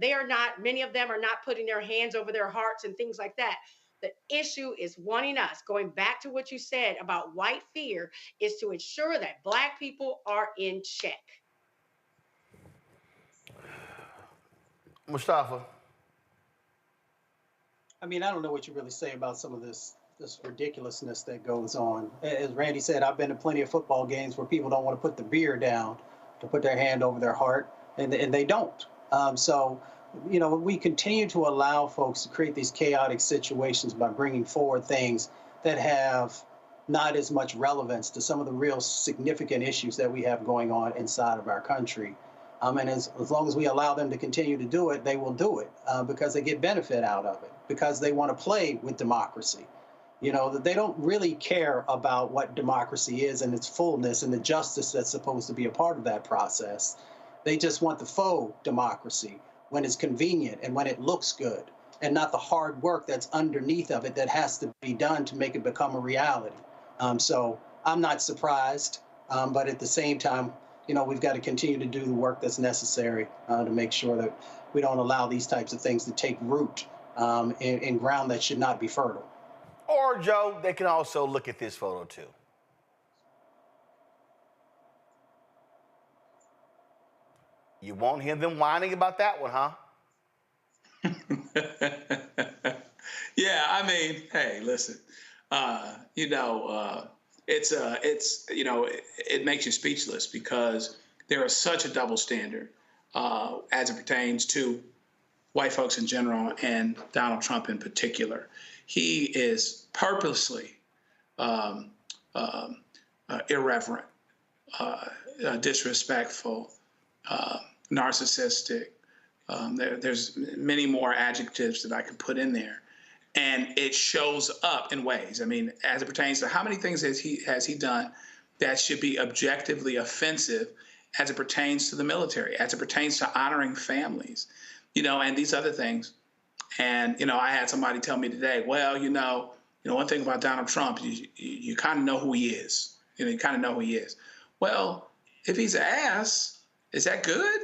many of them are not putting their hands over their hearts and things like that. The issue is wanting us, going back to what you said about white fear, is to ensure that Black people are in check. Mustafa. I mean, I don't know what you really say about some of this ridiculousness that goes on. As Randy said, I've been to plenty of football games where people don't want to put the beer down to put their hand over their heart, and they don't. So, you know, we continue to allow folks to create these chaotic situations by bringing forward things that have not as much relevance to some of the real significant issues that we have going on inside of our country. And as long as we allow them to continue to do it, they will do it because they get benefit out of it, because they want to play with democracy. You know, they don't really care about what democracy is and its fullness and the justice that's supposed to be a part of that process. They just want the faux democracy when it's convenient and when it looks good, and not the hard work that's underneath of it that has to be done to make it become a reality. So I'm not surprised But at the same time, we've got to continue to do the work that's necessary to make sure that we don't allow these types of things to take root in ground that should not be fertile. Or, Joe, they can also look at this photo, too. You won't hear them whining about that one, huh? Yeah, I mean, hey, listen, it makes you speechless because there is such a double standard as it pertains to white folks in general and Donald Trump in particular. He is purposely irreverent, disrespectful, narcissistic. There's many more adjectives that I could put in there. And it shows up in ways. I mean, as it pertains to how many things has he done that should be objectively offensive as it pertains to the military, as it pertains to honoring families, and these other things. And, I had somebody tell me today, well, one thing about Donald Trump, you kind of know who he is. You kind of know who he is. Well, if he's an ass, is that good?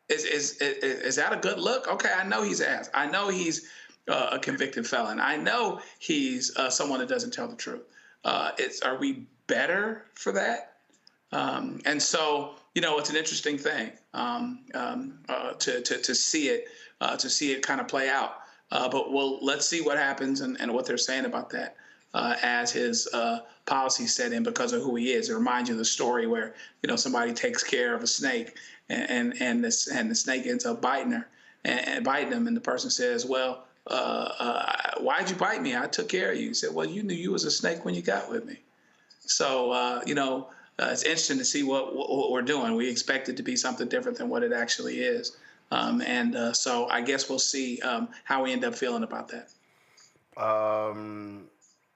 Is that a good look? Okay, I know he's an ass. I know he's a convicted felon. I know he's someone that doesn't tell the truth. Are we better for that? And so, it's an interesting thing to see it kind of play out. But let's see what happens and what they're saying about that as his policy set in because of who he is. It reminds you of the story where somebody takes care of a snake and the snake ends up biting her and biting him, and the person says, well, why'd you bite me? I took care of you. He said, well, you knew you was a snake when you got with me. So, it's interesting to see what we're doing. We expect it to be something different than what it actually is. So I guess we'll see how we end up feeling about that.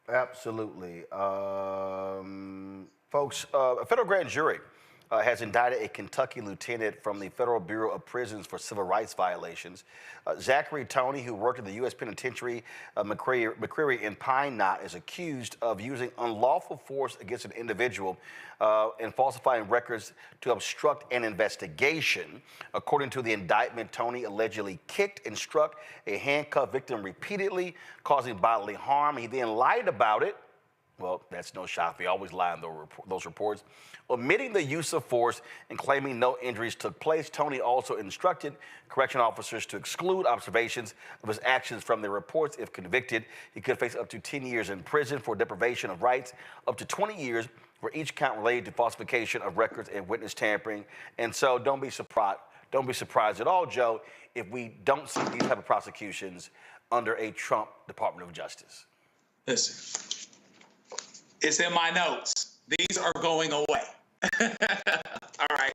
Absolutely. Folks, a federal grand jury has indicted a Kentucky lieutenant from the Federal Bureau of Prisons for civil rights violations. Zachary Toney, who worked at the U.S. Penitentiary McCreary in Pine Knot, is accused of using unlawful force against an individual and falsifying records to obstruct an investigation. According to the indictment, Toney allegedly kicked and struck a handcuffed victim repeatedly, causing bodily harm. He then lied about it. Well, that's no shock. They always lie in those reports. Omitting the use of force and claiming no injuries took place, Toney also instructed correction officers to exclude observations of his actions from their reports. If convicted, he could face up to 10 years in prison for deprivation of rights, up to 20 years for each count related to falsification of records and witness tampering. And so don't be surprised at all, Joe, if we don't see these type of prosecutions under a Trump Department of Justice. Listen. It's in my notes. These are going away. All right.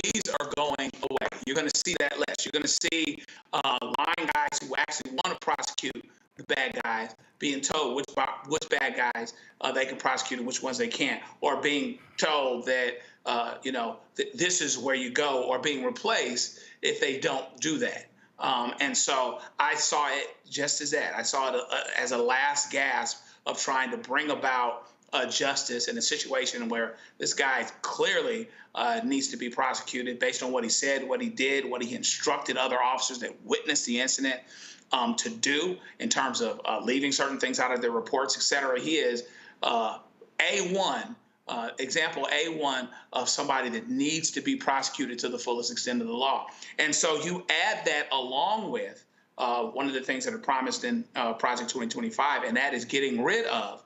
These are going away. You're going to see that list. You're going to see lying guys who actually want to prosecute the bad guys being told which bad guys they can prosecute and which ones they can't, or being told that, this is where you go, or being replaced if they don't do that. And so I saw it just as that. I saw it as a last gasp of trying to bring about justice in a situation where this guy clearly needs to be prosecuted based on what he said, what he did, what he instructed other officers that witnessed the incident to do in terms of leaving certain things out of their reports, et cetera. He is example A1 of somebody that needs to be prosecuted to the fullest extent of the law. And so you add that along with one of the things that are promised in Project 2025, and that is getting rid of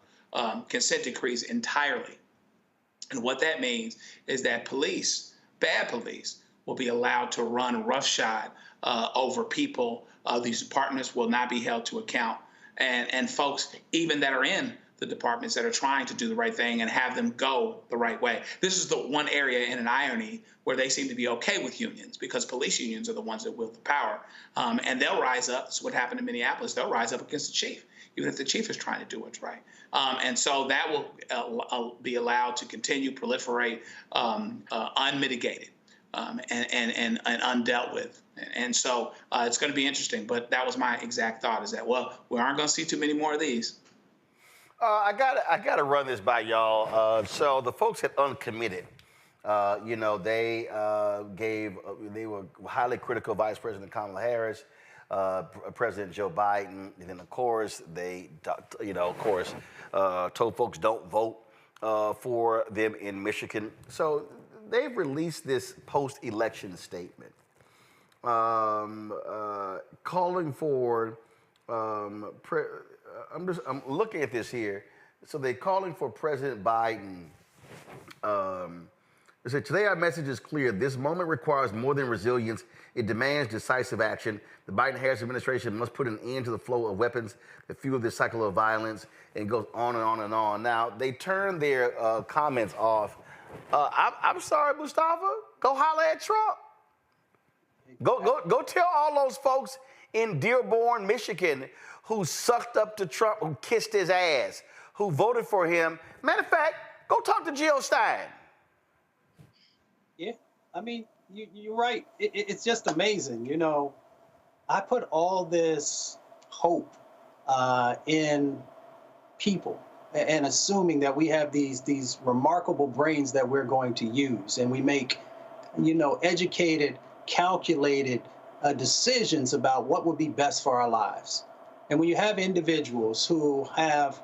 consent decrees entirely. And what that means is that police, bad police, will be allowed to run roughshod over people. These departments will not be held to account. And folks, even that are in the departments that are trying to do the right thing and have them go the right way. This is the one area in an irony where they seem to be okay with unions, because police unions are the ones that wield the power. And they'll rise up. It's what happened in Minneapolis. They'll rise up against the chief, even if the chief is trying to do what's right. And so that will be allowed to continue proliferate unmitigated and undealt with. And so it's going to be interesting. But that was my exact thought, is that, well, we aren't going to see too many more of these. I gotta run this by y'all. So the folks at Uncommitted, they were highly critical of Vice President Kamala Harris, President Joe Biden, and then of course they, told folks don't vote for them in Michigan. So they've released this post-election statement calling for. I'm looking at this here. So they're calling for President Biden. They said, today our message is clear. This moment requires more than resilience. It demands decisive action. The Biden-Harris administration must put an end to the flow of weapons that fuel this cycle of violence, and it goes on and on and on. Now, they turned their comments off. I'm sorry, Mustafa. Go holler at Trump. Go tell all those folks in Dearborn, Michigan, who sucked up to Trump, who kissed his ass, who voted for him. Matter of fact, go talk to Jill Stein. Yeah, I mean, you're right. It's just amazing. I put all this hope in people and assuming that we have these remarkable brains that we're going to use, and we make, educated, calculated decisions about what would be best for our lives. And when you have individuals who have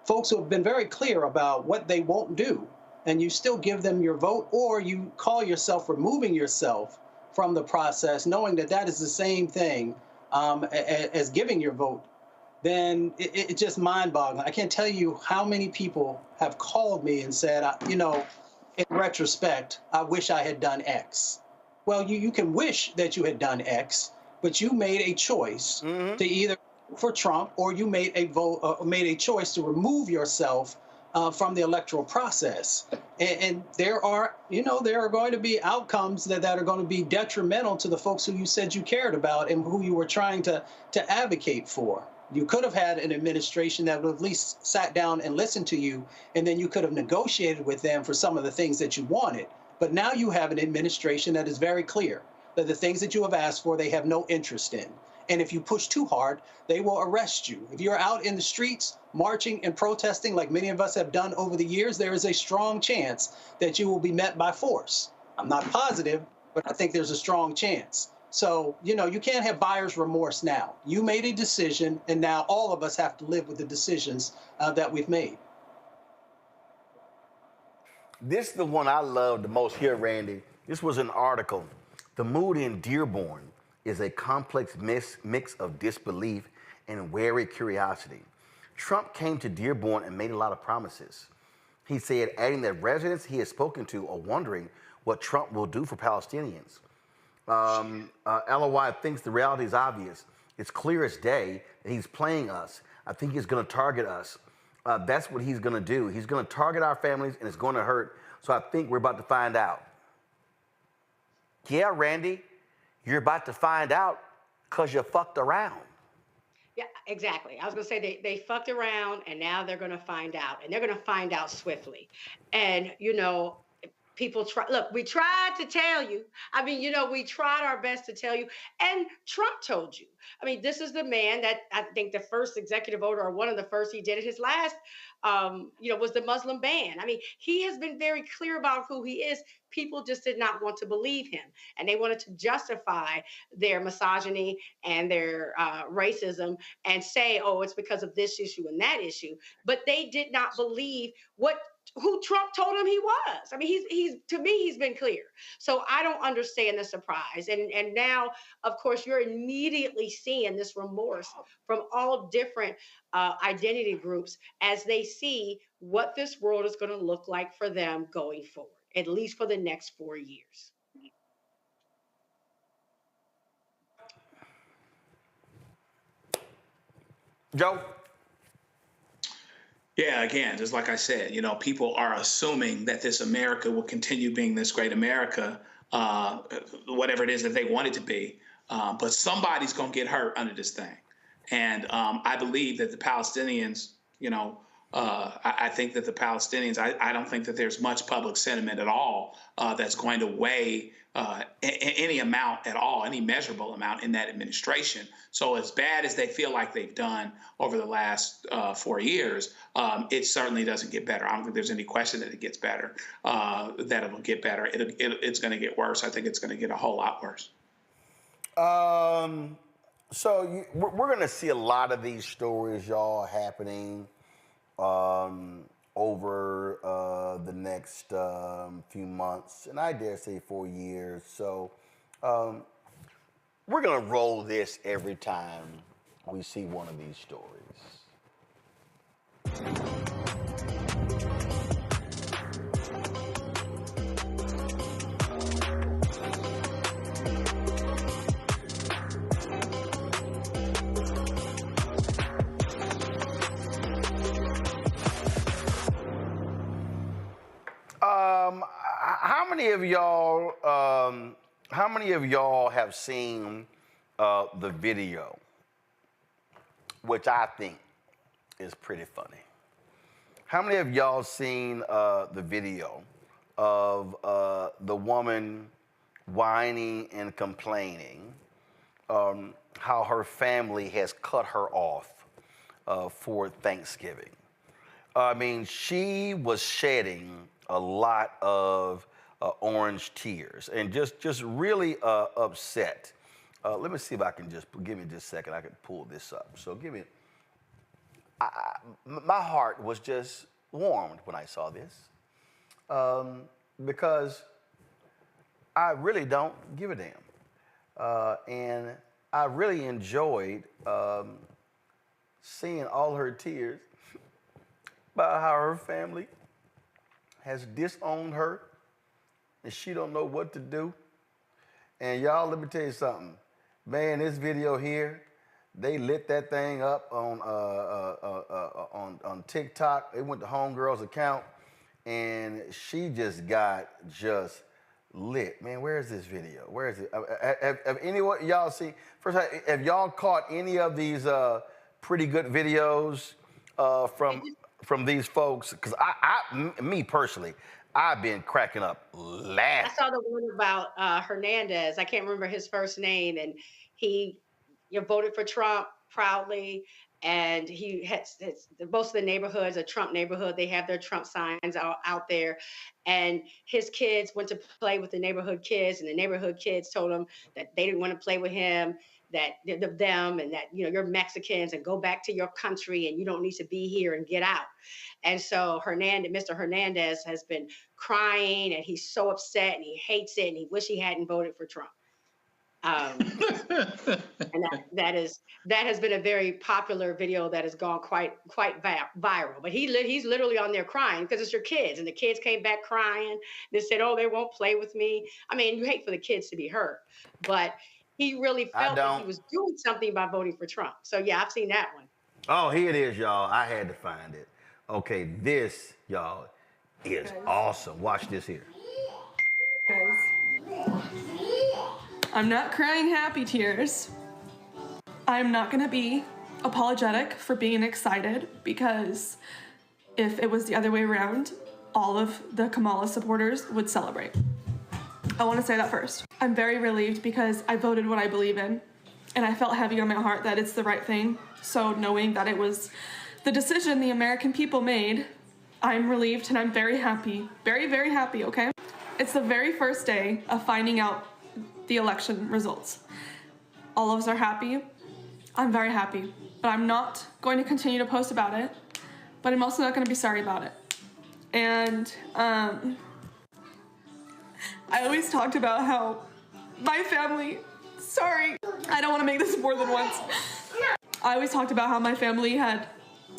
folks who have been very clear about what they won't do, and you still give them your vote, or you call yourself removing yourself from the process, knowing that that is the same thing as giving your vote, then it's just mind-boggling. I can't tell you how many people have called me and said, in retrospect, I wish I had done X. Well, you can wish that you had done X, but you made a choice to either vote for Trump, or you made a choice to remove yourself from the electoral process. And there are going to be outcomes that are going to be detrimental to the folks who you said you cared about and who you were trying to advocate for. You could have had an administration that would have at least sat down and listened to you, and then you could have negotiated with them for some of the things that you wanted. But now you have an administration that is very clear that the things that you have asked for, they have no interest in. And if you push too hard, they will arrest you. If you're out in the streets marching and protesting like many of us have done over the years, there is a strong chance that you will be met by force. I'm not positive, but I think there's a strong chance. So, you can't have buyer's remorse now. You made a decision, and now all of us have to live with the decisions that we've made. This is the one I love the most here, Randy. This was an article. The mood in Dearborn is a complex mix of disbelief and wary curiosity. Trump came to Dearborn and made a lot of promises. He said, adding that residents he has spoken to are wondering what Trump will do for Palestinians. LOI thinks the reality is obvious. It's clear as day that he's playing us. I think he's going to target us. That's what he's going to do. He's going to target our families, and it's going to hurt. So I think we're about to find out. Yeah, Randy, you're about to find out because you fucked around. Yeah, exactly. I was going to say they fucked around, and now they're going to find out, and they're going to find out swiftly. And, people try. Look, we tried to tell you. I mean, we tried our best to tell you, and Trump told you. I mean, this is the man that I think the first executive order, or one of the first he did it. His last, was the Muslim ban. I mean, he has been very clear about who he is. People just did not want to believe him, and they wanted to justify their misogyny and their racism and say, oh, it's because of this issue and that issue. But they did not believe who Trump told him he was. I mean, he's been clear. So I don't understand the surprise. And now, of course, you're immediately seeing this remorse from all different identity groups as they see what this world is going to look like for them going forward, at least for the next 4 years. Joe? Yeah, again, just like I said, people are assuming that this America will continue being this great America, whatever it is that they want it to be. But somebody's going to get hurt under this thing. And I believe that the Palestinians, I think that the Palestinians, I don't think that there's much public sentiment at all that's going to weigh any amount at all, any measurable amount in that administration. So as bad as they feel like they've done over the last 4 years, it certainly doesn't get better. I don't think there's any question that it gets better, that it'll get better. It's going to get worse. I think it's going to get a whole lot worse. So we're going to see a lot of these stories, y'all, happening over the next few months, and I dare say 4 years. So we're going to roll this every time we see one of these stories. How many of y'all have seen the video, which I think is pretty funny? How many of y'all seen the video of the woman whining and complaining how her family has cut her off for Thanksgiving? I mean, she was shedding a lot of orange tears and just really upset. Let me see if I can give me just a second. I can pull this up. So my heart was just warmed when I saw this because I really don't give a damn. And I really enjoyed seeing all her tears about how her family has disowned her and she don't know what to do. And y'all, let me tell you something. Man, this video here, they lit that thing up on TikTok. They went to Homegirl's account and she just got lit. Man, where is this video? Where is it? Have anyone, y'all seen, first, have y'all caught any of these pretty good videos from these folks? Because me personally, I've been cracking up laughing. I saw the one about Hernandez. I can't remember his first name, and he voted for Trump proudly. And he has most of the neighborhoods, a Trump neighborhood, they have their Trump signs out there. And his kids went to play with the neighborhood kids, and the neighborhood kids told him that they didn't want to play with him, that them, and that you're Mexicans and go back to your country and you don't need to be here and get out. And so Mr. Hernandez has been crying and he's so upset and he hates it and he wish he hadn't voted for Trump. And that has been a very popular video that has gone quite viral. But he's literally on there crying because it's your kids, and the kids came back crying. They said, "Oh, they won't play with me." I mean, you hate for the kids to be hurt, but he really felt that he was doing something by voting for Trump. So yeah, I've seen that one. Oh, here it is, y'all. I had to find it. Okay, this, y'all, is awesome. Watch this here. I'm not crying happy tears. I'm not gonna be apologetic for being excited, because if it was the other way around, all of the Kamala supporters would celebrate. I wanna say that first. I'm very relieved because I voted what I believe in, and I felt heavy on my heart that it's the right thing. So knowing that it was the decision the American people made, I'm relieved and I'm very happy. Very, very happy, okay? It's the very first day of finding out the election results. All of us are happy. I'm very happy, but I'm not going to continue to post about it, but I'm also not going to be sorry about it. And I always talked about how my family, sorry, I don't want to make this more than once. I always talked about how my family had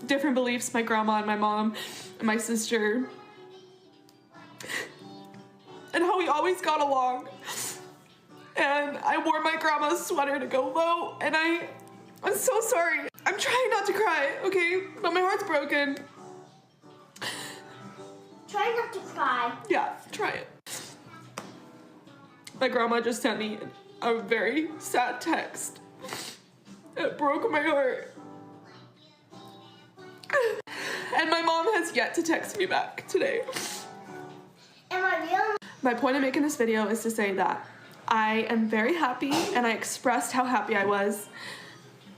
different beliefs, my grandma and my mom and my sister, and how we always got along. And I wore my grandma's sweater to go vote, and I'm so sorry. I'm trying not to cry, okay? But my heart's broken. Try not to cry. Yeah, try it. My grandma just sent me a very sad text. It broke my heart. And my mom has yet to text me back today. My point of making this video is to say that I am very happy, and I expressed how happy I was.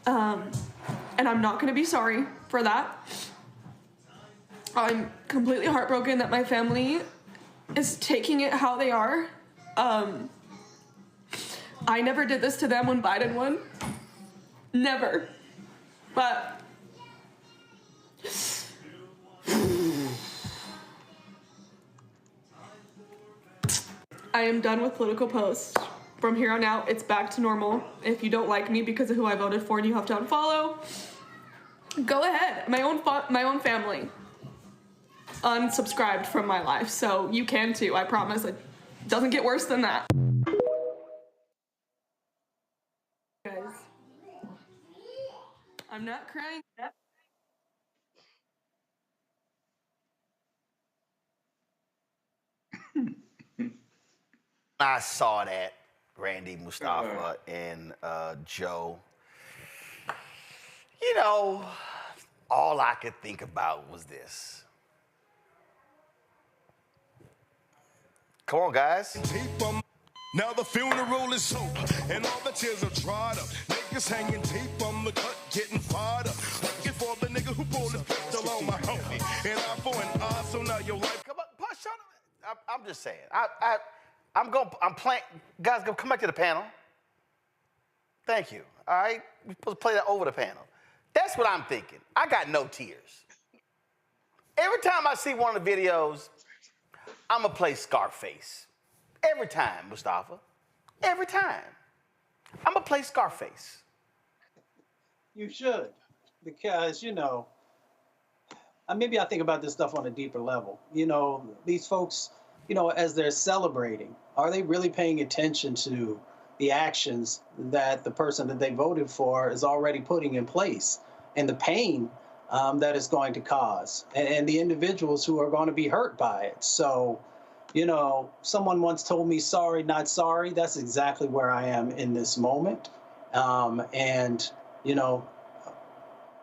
And I'm not gonna be sorry for that. I'm completely heartbroken that my family is taking it how they are. I never did this to them when Biden won. Never. But I am done with political posts. From here on out, it's back to normal. If you don't like me because of who I voted for and you have to unfollow, go ahead. My own family unsubscribed from my life, so you can too. I promise. It doesn't get worse than that. Guys, I'm not crying. I saw that, Randy, Mustafa, and Joe. You know, all I could think about was this. Come on, guys. Now the funeral is over, and all the tears are dried up. Niggas hanging tape on the cut, getting fired up. Looking for the nigga who pulled his pistol on my homie. And I for an eye, so now your life. Come on, shut up. I'm just saying. I'm playing. Guys, come back to the panel. Thank you. All right? We're supposed to play that over the panel. That's what I'm thinking. I got no tears. Every time I see one of the videos, I'm going to play Scarface. Every time, Mustafa. Every time. I'm going to play Scarface. You should. Because, you know, maybe I think about this stuff on a deeper level. You know, these folks, you know, as they're celebrating, are they really paying attention to the actions that the person that they voted for is already putting in place and the pain that it's going to cause and the individuals who are going to be hurt by it? So, you know, someone once told me, sorry, not sorry. That's exactly where I am in this moment. And, you know,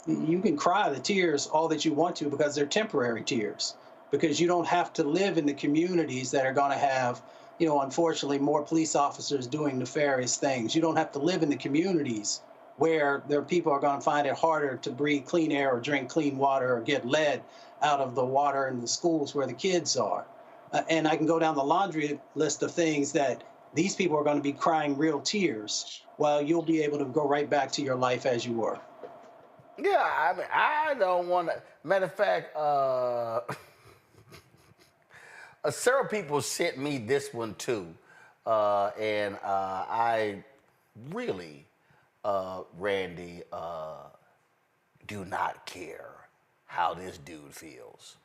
you can cry the tears all that you want to because they're temporary tears, because you don't have to live in the communities that are going to have, you know, unfortunately, more police officers doing nefarious things. You don't have to live in the communities where their people are going to find it harder to breathe clean air or drink clean water or get lead out of the water in the schools where the kids are. And I can go down the laundry list of things that these people are going to be crying real tears while you'll be able to go right back to your life as you were. Yeah, I mean, I don't want to. Matter of fact, several people sent me this one too, and I really, Randy, do not care how this dude feels.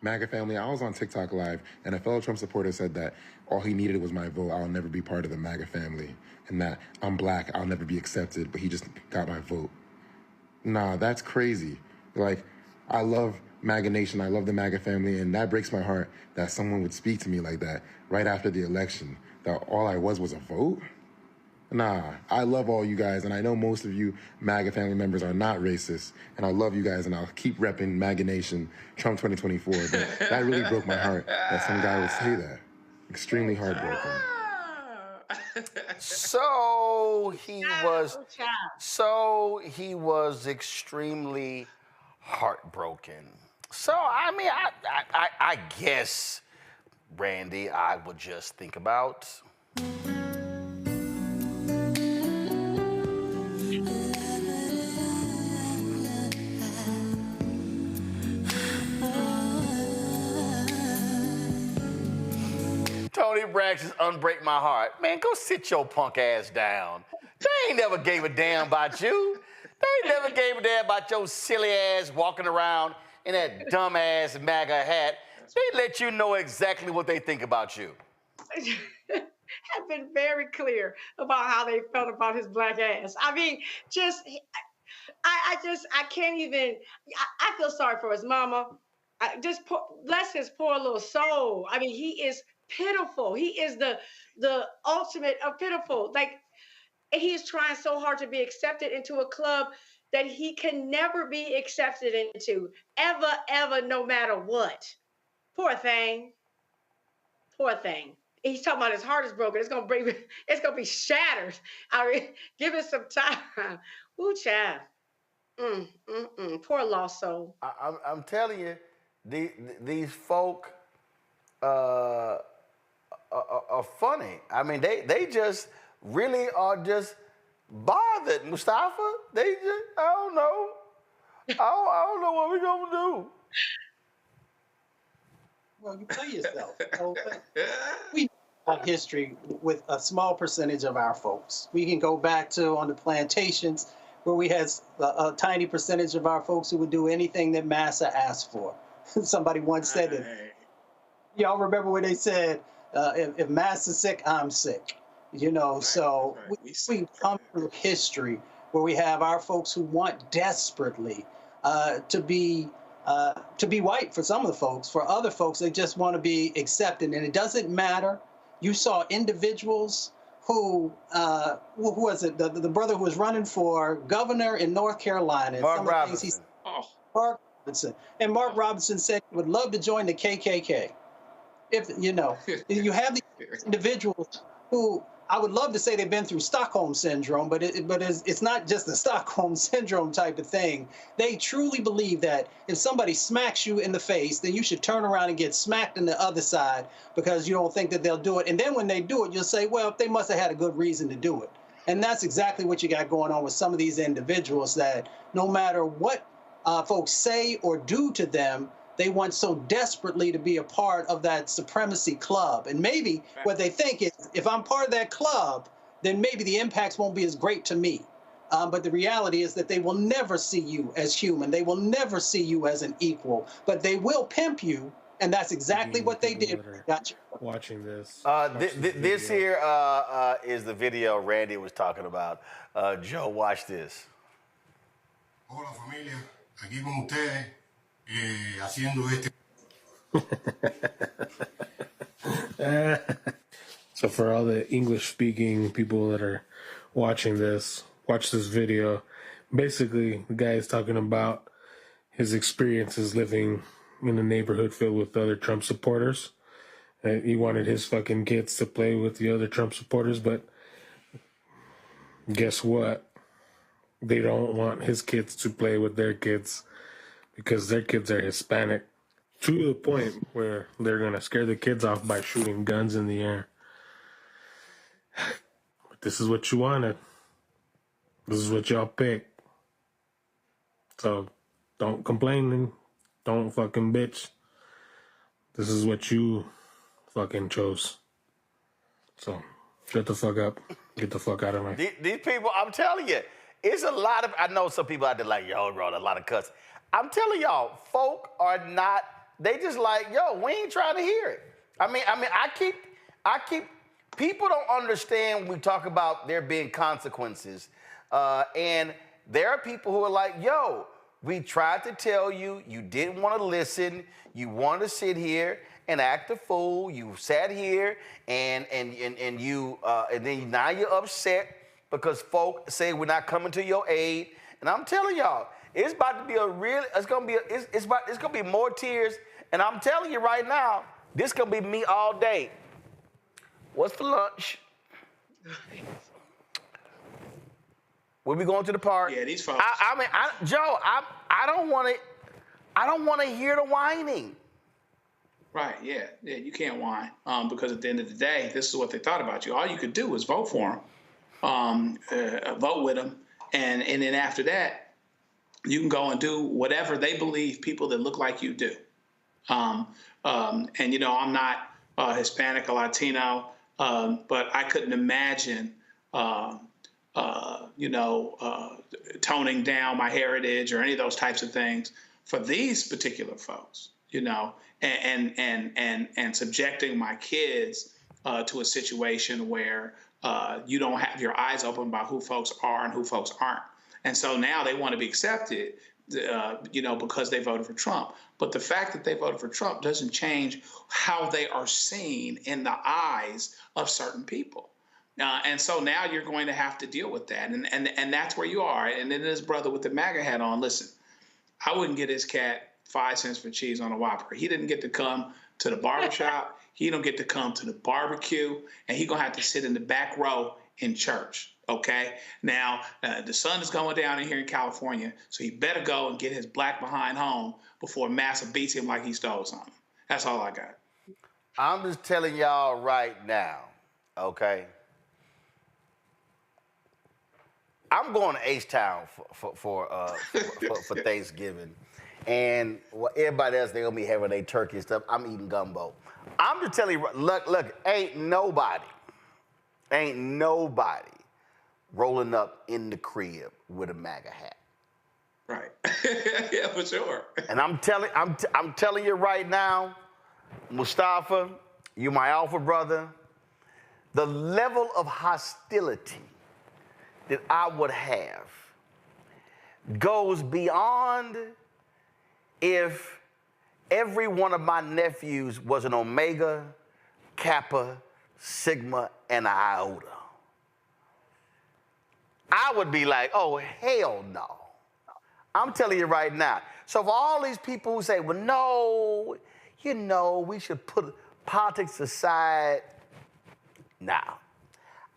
MAGA family, I was on TikTok Live, and a fellow Trump supporter said that all he needed was my vote. I'll never be part of the MAGA family, and that I'm black, I'll never be accepted, but he just got my vote. Nah, that's crazy. Like, I love MAGA Nation, I love the MAGA family, and that breaks my heart that someone would speak to me like that right after the election, that all I was a vote? Nah, I love all you guys, and I know most of you MAGA family members are not racist, and I love you guys, and I'll keep repping MAGA Nation, Trump 2024, but that really broke my heart that some guy would say that. Extremely heartbroken. So he was extremely heartbroken. So, I mean, I guess, Randy, I would just think about... Tony Braxton's Unbreak My Heart. Man, go sit your punk ass down. They ain't never gave a damn about you. They ain't never gave a damn about your silly ass walking around in that dumb ass MAGA hat. They let you know exactly what they think about you. Have been very clear about how they felt about his black ass. I mean, I can't even, I feel sorry for his mama. Bless his poor little soul. I mean, he is pitiful. He is the ultimate of pitiful. Like, he is trying so hard to be accepted into a club that he can never be accepted into, ever, no matter what. Poor thing. Poor thing. He's talking about his heart is broken. It's gonna be shattered. I mean, give it some time. Ooh, child. Poor lost soul. I'm telling you, these folk are funny. I mean, they just really are just bothered, Mustafa. They just, I don't know. I don't know what we're gonna do. Well, you play yourself. We have history with a small percentage of our folks. We can go back to on the plantations where we had a tiny percentage of our folks who would do anything that Massa asked for. Somebody once said it. Y'all remember when they said, if Massa's sick, I'm sick. You know, so we come through history where we have our folks who want desperately to be white for some of the folks. For other folks, they just want to be accepted. And it doesn't matter. You saw individuals who was it? The brother who was running for governor in North Carolina. Mark Robinson. Mark Robinson. And Mark Robinson said he would love to join the KKK. If, you know, you have these individuals who I would love to say they've been through Stockholm Syndrome, but it's not just the Stockholm Syndrome type of thing. They truly believe that if somebody smacks you in the face, then you should turn around and get smacked in the other side because you don't think that they'll do it. And then when they do it, you'll say, well, they must have had a good reason to do it. And that's exactly what you got going on with some of these individuals, that no matter what folks say or do to them, they want so desperately to be a part of that supremacy club. And maybe what they think is, if I'm part of that club, then maybe the impacts won't be as great to me. But the reality is that they will never see you as human. They will never see you as an equal, but they will pimp you. And that's exactly what they did. Gotcha. Watching this. This here is the video Randy was talking about. Joe, watch this. Hola familia, aquí con ustedes. Haciendo este. So for all the English-speaking people that are watching this, watch this video. Basically, the guy is talking about his experiences living in a neighborhood filled with other Trump supporters. He wanted his fucking kids to play with the other Trump supporters, but guess what? They don't want his kids to play with their kids, because their kids are Hispanic, to the point where they're going to scare the kids off by shooting guns in the air. But this is what you wanted. This is what y'all picked. So don't complain and don't fucking bitch. This is what you fucking chose. So shut the fuck up. Get the fuck out of my... These people, I'm telling you, it's a lot of... I know some people out there like, yo, bro, a lot of cuts. I'm telling y'all, folk are not, they just like, yo, we ain't trying to hear it. I mean, I keep, people don't understand when we talk about there being consequences. And there are people who are like, yo, we tried to tell you, you didn't want to listen, you wanted to sit here and act a fool, you sat here and you, and then now you're upset because folk say we're not coming to your aid. And I'm telling y'all, it's about to be a real, it's gonna be more tears. And I'm telling you right now, this gonna be me all day. What's for lunch? We'll be going to the park. Yeah, these folks. Joe, I don't want to hear the whining. Right, yeah, you can't whine because at the end of the day, this is what they thought about you. All you could do was vote for them, vote with them, and then after that, you can go and do whatever they believe people that look like you do. And, you know, I'm not Hispanic or Latino, but I couldn't imagine, you know, toning down my heritage or any of those types of things for these particular folks, you know, and subjecting my kids to a situation where you don't have your eyes open about who folks are and who folks aren't. And so now they want to be accepted, you know, because they voted for Trump. But the fact that they voted for Trump doesn't change how they are seen in the eyes of certain people. And so now you're going to have to deal with that. And that's where you are. And then this brother with the MAGA hat on, listen, I wouldn't get his cat 5 cents for cheese on a Whopper. He didn't get to come to the barbershop. He don't get to come to the barbecue. And he going to have to sit in the back row in church. Okay? Now, the sun is going down in here in California, so he better go and get his black behind home before Massa beats him like he stole something. That's all I got. I'm just telling y'all right now, okay? I'm going to H-Town for Thanksgiving. And everybody else, they're going to be having their turkey and stuff. I'm eating gumbo. I'm just telling you, look, ain't nobody rolling up in the crib with a MAGA hat. Right. Yeah, for sure. And I'm telling you right now, Mustafa, you my alpha brother, the level of hostility that I would have goes beyond if every one of my nephews was an Omega, Kappa, Sigma, and an Iota. I would be like, oh, hell no. I'm telling you right now. So for all these people who say, well, no, you know, we should put politics aside. Now,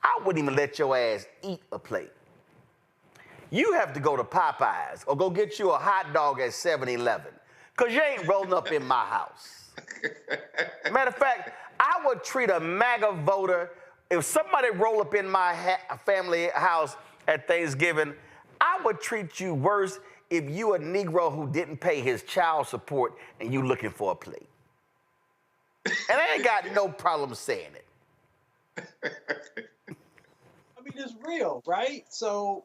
I wouldn't even let your ass eat a plate. You have to go to Popeyes or go get you a hot dog at 7-Eleven, because you ain't rolling up in my house. Matter of fact, I would treat a MAGA voter, if somebody roll up in my family house at Thanksgiving, I would treat you worse if you a Negro who didn't pay his child support and you looking for a plate. And I ain't got no problem saying it. I mean, it's real, right? So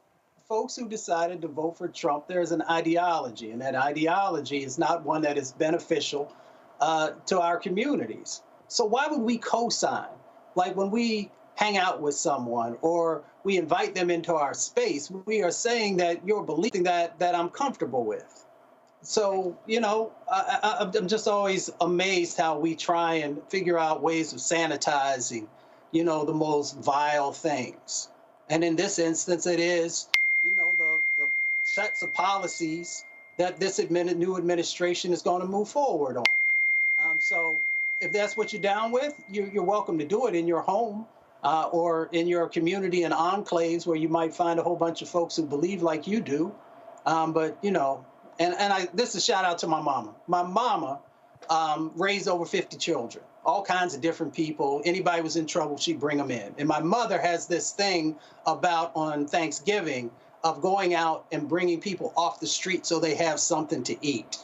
folks who decided to vote for Trump, there's an ideology, and that ideology is not one that is beneficial to our communities. So why would we co-sign? Like when we hang out with someone or we invite them into our space, we are saying that you're believing that I'm comfortable with. So, you know, I'm just always amazed how we try and figure out ways of sanitizing, you know, the most vile things. And in this instance, it is, you know, the sets of policies that this new administration is going to move forward on. So if that's what you're down with, you're welcome to do it in your home or in your community and enclaves where you might find a whole bunch of folks who believe like you do. But, you know, and this is a shout out to my mama. My mama raised over 50 children, all kinds of different people. Anybody was in trouble, she'd bring them in. And my mother has this thing about on Thanksgiving of going out and bringing people off the street so they have something to eat.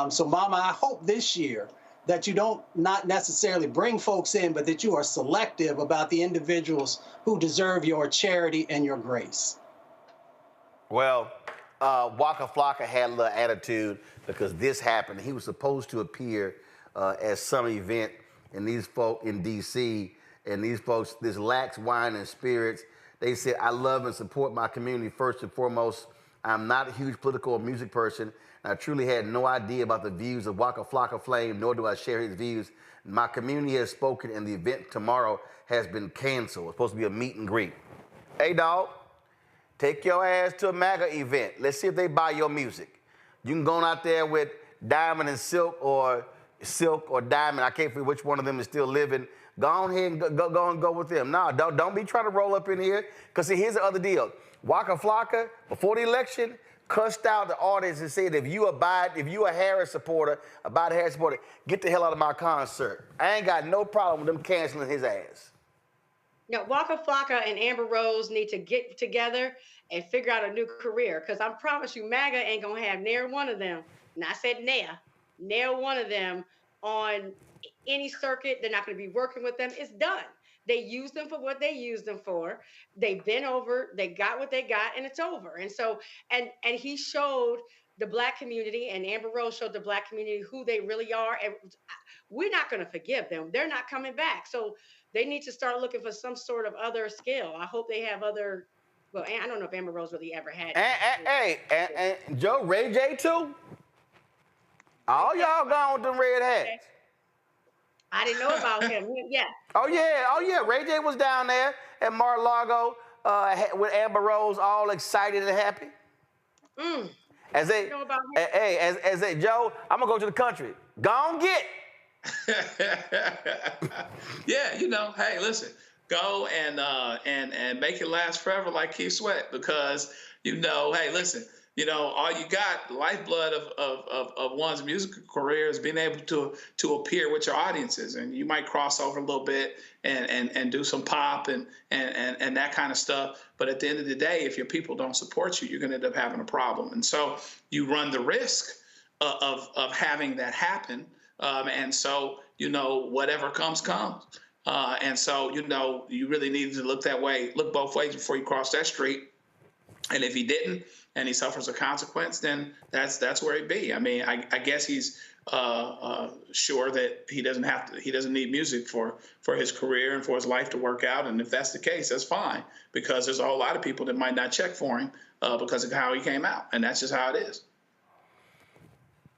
So mama, I hope this year that you don't not necessarily bring folks in, but that you are selective about the individuals who deserve your charity and your grace. Well, Waka Flocka had a little attitude because this happened. He was supposed to appear at some event, and these folk in D.C., and these folks, this Lax Wine and Spirits, they said, I love and support my community first and foremost. I'm not a huge political or music person. I truly had no idea about the views of Waka Flocka Flame, nor do I share his views. My community has spoken, and the event tomorrow has been canceled. It's supposed to be a meet and greet. Hey, dog, take your ass to a MAGA event. Let's see if they buy your music. You can go on out there with Diamond and Silk or Diamond. I can't figure which one of them is still living. Go on ahead and go with them. No, don't be trying to roll up in here. Because see, here's the other deal. Waka Flocka, before the election, cussed out the audience and said, if you a Harris supporter, get the hell out of my concert. I ain't got no problem with them canceling his ass. No, Waka Flocka and Amber Rose need to get together and figure out a new career, because I promise you, MAGA ain't going to have near one of them, and I said near one of them on any circuit. They're not going to be working with them. It's done. They used them for what they used them for. They've been over, they got what they got, and it's over. And so, and he showed the Black community, and Amber Rose showed the Black community who they really are. And we're not going to forgive them. They're not coming back. So they need to start looking for some sort of other skill. I hope they have other, well, I don't know if Amber Rose really ever had. And Joe, Ray J too? All y'all gone with them red hats. I didn't know about him. Yeah. Oh yeah. Ray J was down there at Mar-a-Lago with Amber Rose, all excited and happy. As they, know about him. hey, as they, Joe, I'm gonna go to the country. Go on get. Yeah, hey, listen, go and make it last forever like Keith Sweat, because hey, listen, all you got, the lifeblood of one's musical career is being able to appear with your audiences, and you might cross over a little bit and do some pop and that kind of stuff. But at the end of the day, if your people don't support you, you're going to end up having a problem. And so you run the risk of having that happen. And so, whatever comes. And so, you really need to look both ways before you cross that street. And if he didn't, and he suffers a consequence, then that's where he'd be. I mean, I guess he's sure that he doesn't need music for his career and for his life to work out. And if that's the case, that's fine, because there's a whole lot of people that might not check for him because of how he came out. And that's just how it is.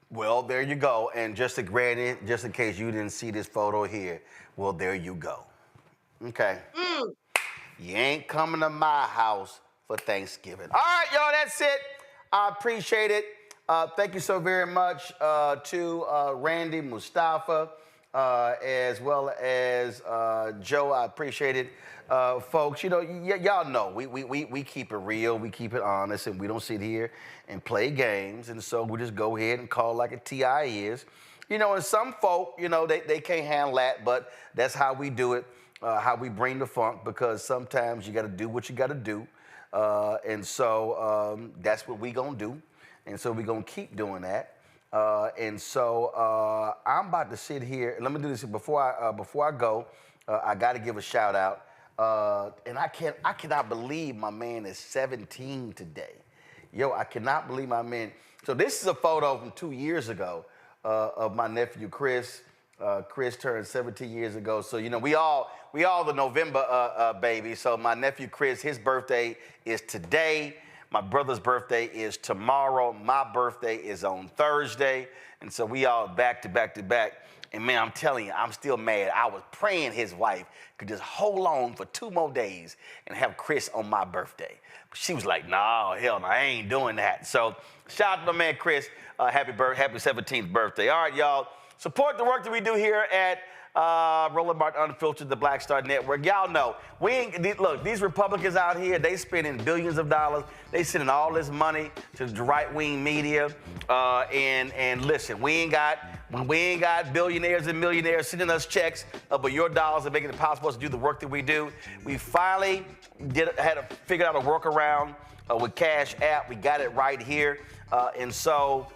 Well, there you go. And just in case you didn't see this photo here, well, there you go. Okay. You ain't coming to my house for Thanksgiving. All right, y'all, that's it. I appreciate it. Thank you so very much to Randy, Mustafa, as well as Joe. I appreciate it. Folks, y'all know we keep it real, we keep it honest, and we don't sit here and play games. And so we just go ahead and call like a TI is. And some folk, they can't handle that, but that's how we do it, how we bring the funk, because sometimes you got to do what you got to do. And so that's what we gonna do. And so we gonna keep doing that. And so I'm about to sit here. Let me do this before I go. I got to give a shout out. And I cannot believe my man is 17 today. Yo, I cannot believe my man. So this is a photo from 2 years ago of my nephew Chris. Chris turned 17 years ago. So we all the November babies. So my nephew Chris, his birthday is today. My brother's birthday is tomorrow. My birthday is on Thursday. And so we all back to back to back. And man, I'm telling you, I'm still mad. I was praying his wife could just hold on for 2 more days and have Chris on my birthday. But she was like, no, hell no, I ain't doing that. So shout out to my man Chris. Happy 17th birthday. All right, y'all. Support the work that we do here at Roland Martin Unfiltered, the Black Star Network. Y'all know, look, these Republicans out here, they spending billions of dollars. They sending all this money to the right-wing media. And listen, we ain't got billionaires and millionaires sending us checks, but your dollars are making it possible to do the work that we do. We finally figured out a workaround with Cash App. We got it right here. And so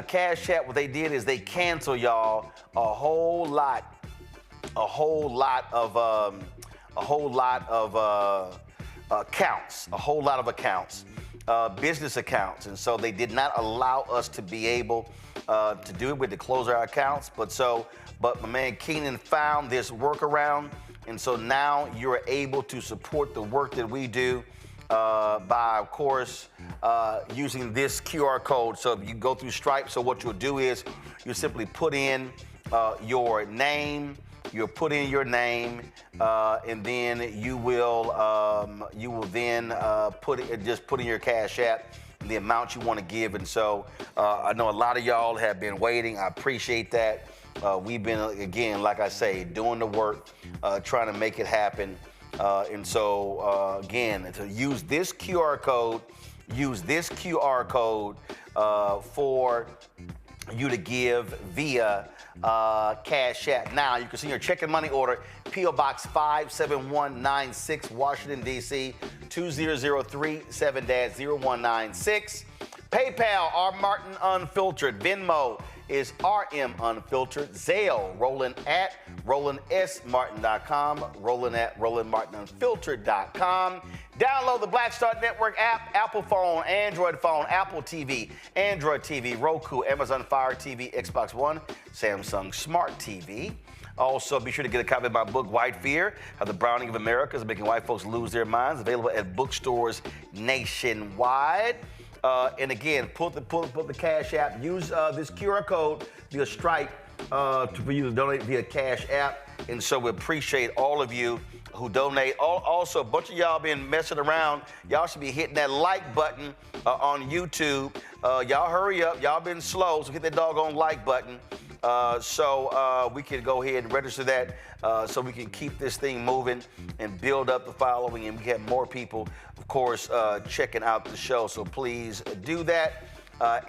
Cash App, what they did is they cancel y'all a whole lot of accounts, business accounts. And so they did not allow us to be able to do it. We had to close our accounts. But my man Keenan found this workaround. And so now you're able to support the work that we do by, of course, using this QR code. So if you go through Stripe, so what you'll do is you simply put in your name. You'll put in your name, and then you will then put in your Cash App and the amount you want to give. And so I know a lot of y'all have been waiting. I appreciate that. We've been, again, like I say, doing the work, trying to make it happen. And so again, to use this QR code, for you to give via Cash App. Now, you can see your check and money order, P.O. Box 57196, Washington, D.C., 20037-0196. PayPal, R. Martin Unfiltered. Venmo is RM Unfiltered. Zelle, Roland at RolandSMartin.com. Roland at RolandMartinUnfiltered.com. Download the Black Star Network app, Apple phone, Android phone, Apple TV, Android TV, Roku, Amazon Fire TV, Xbox One, Samsung Smart TV. Also, be sure to get a copy of my book, White Fear, How the Browning of America is Making White Folks Lose Their Minds, available at bookstores nationwide. And again, put the Cash App. Use this QR code via Stripe for you to donate via Cash App. And so we appreciate all of you who donate. Also, a bunch of y'all been messing around. Y'all should be hitting that like button on YouTube. Y'all hurry up. Y'all been slow, so hit that doggone like button so we can go ahead and register that so we can keep this thing moving and build up the following, and we have more people, of course, checking out the show. So please do that.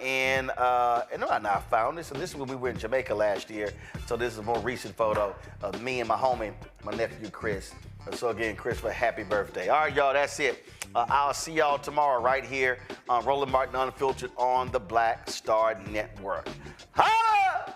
And I found this, and this is when we were in Jamaica last year. So this is a more recent photo of me and my homie, my nephew Chris. So again, Chris, for happy birthday. All right, y'all, that's it. I'll see y'all tomorrow right here on Roland Martin Unfiltered on the Black Star Network. Holla!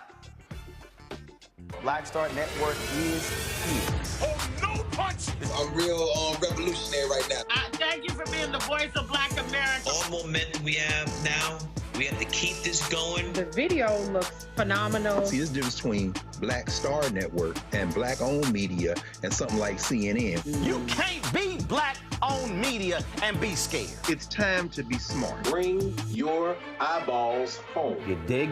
Black Star Network is here. Oh, no punch! I'm real revolutionary right now. Thank you for being the voice of Black America. All momentum we have now, we have to keep this going. The video looks phenomenal. See, there's a difference between Black Star Network and black-owned media and something like CNN. You can't be black-owned media and be scared. It's time to be smart. Bring your eyeballs home. You dig?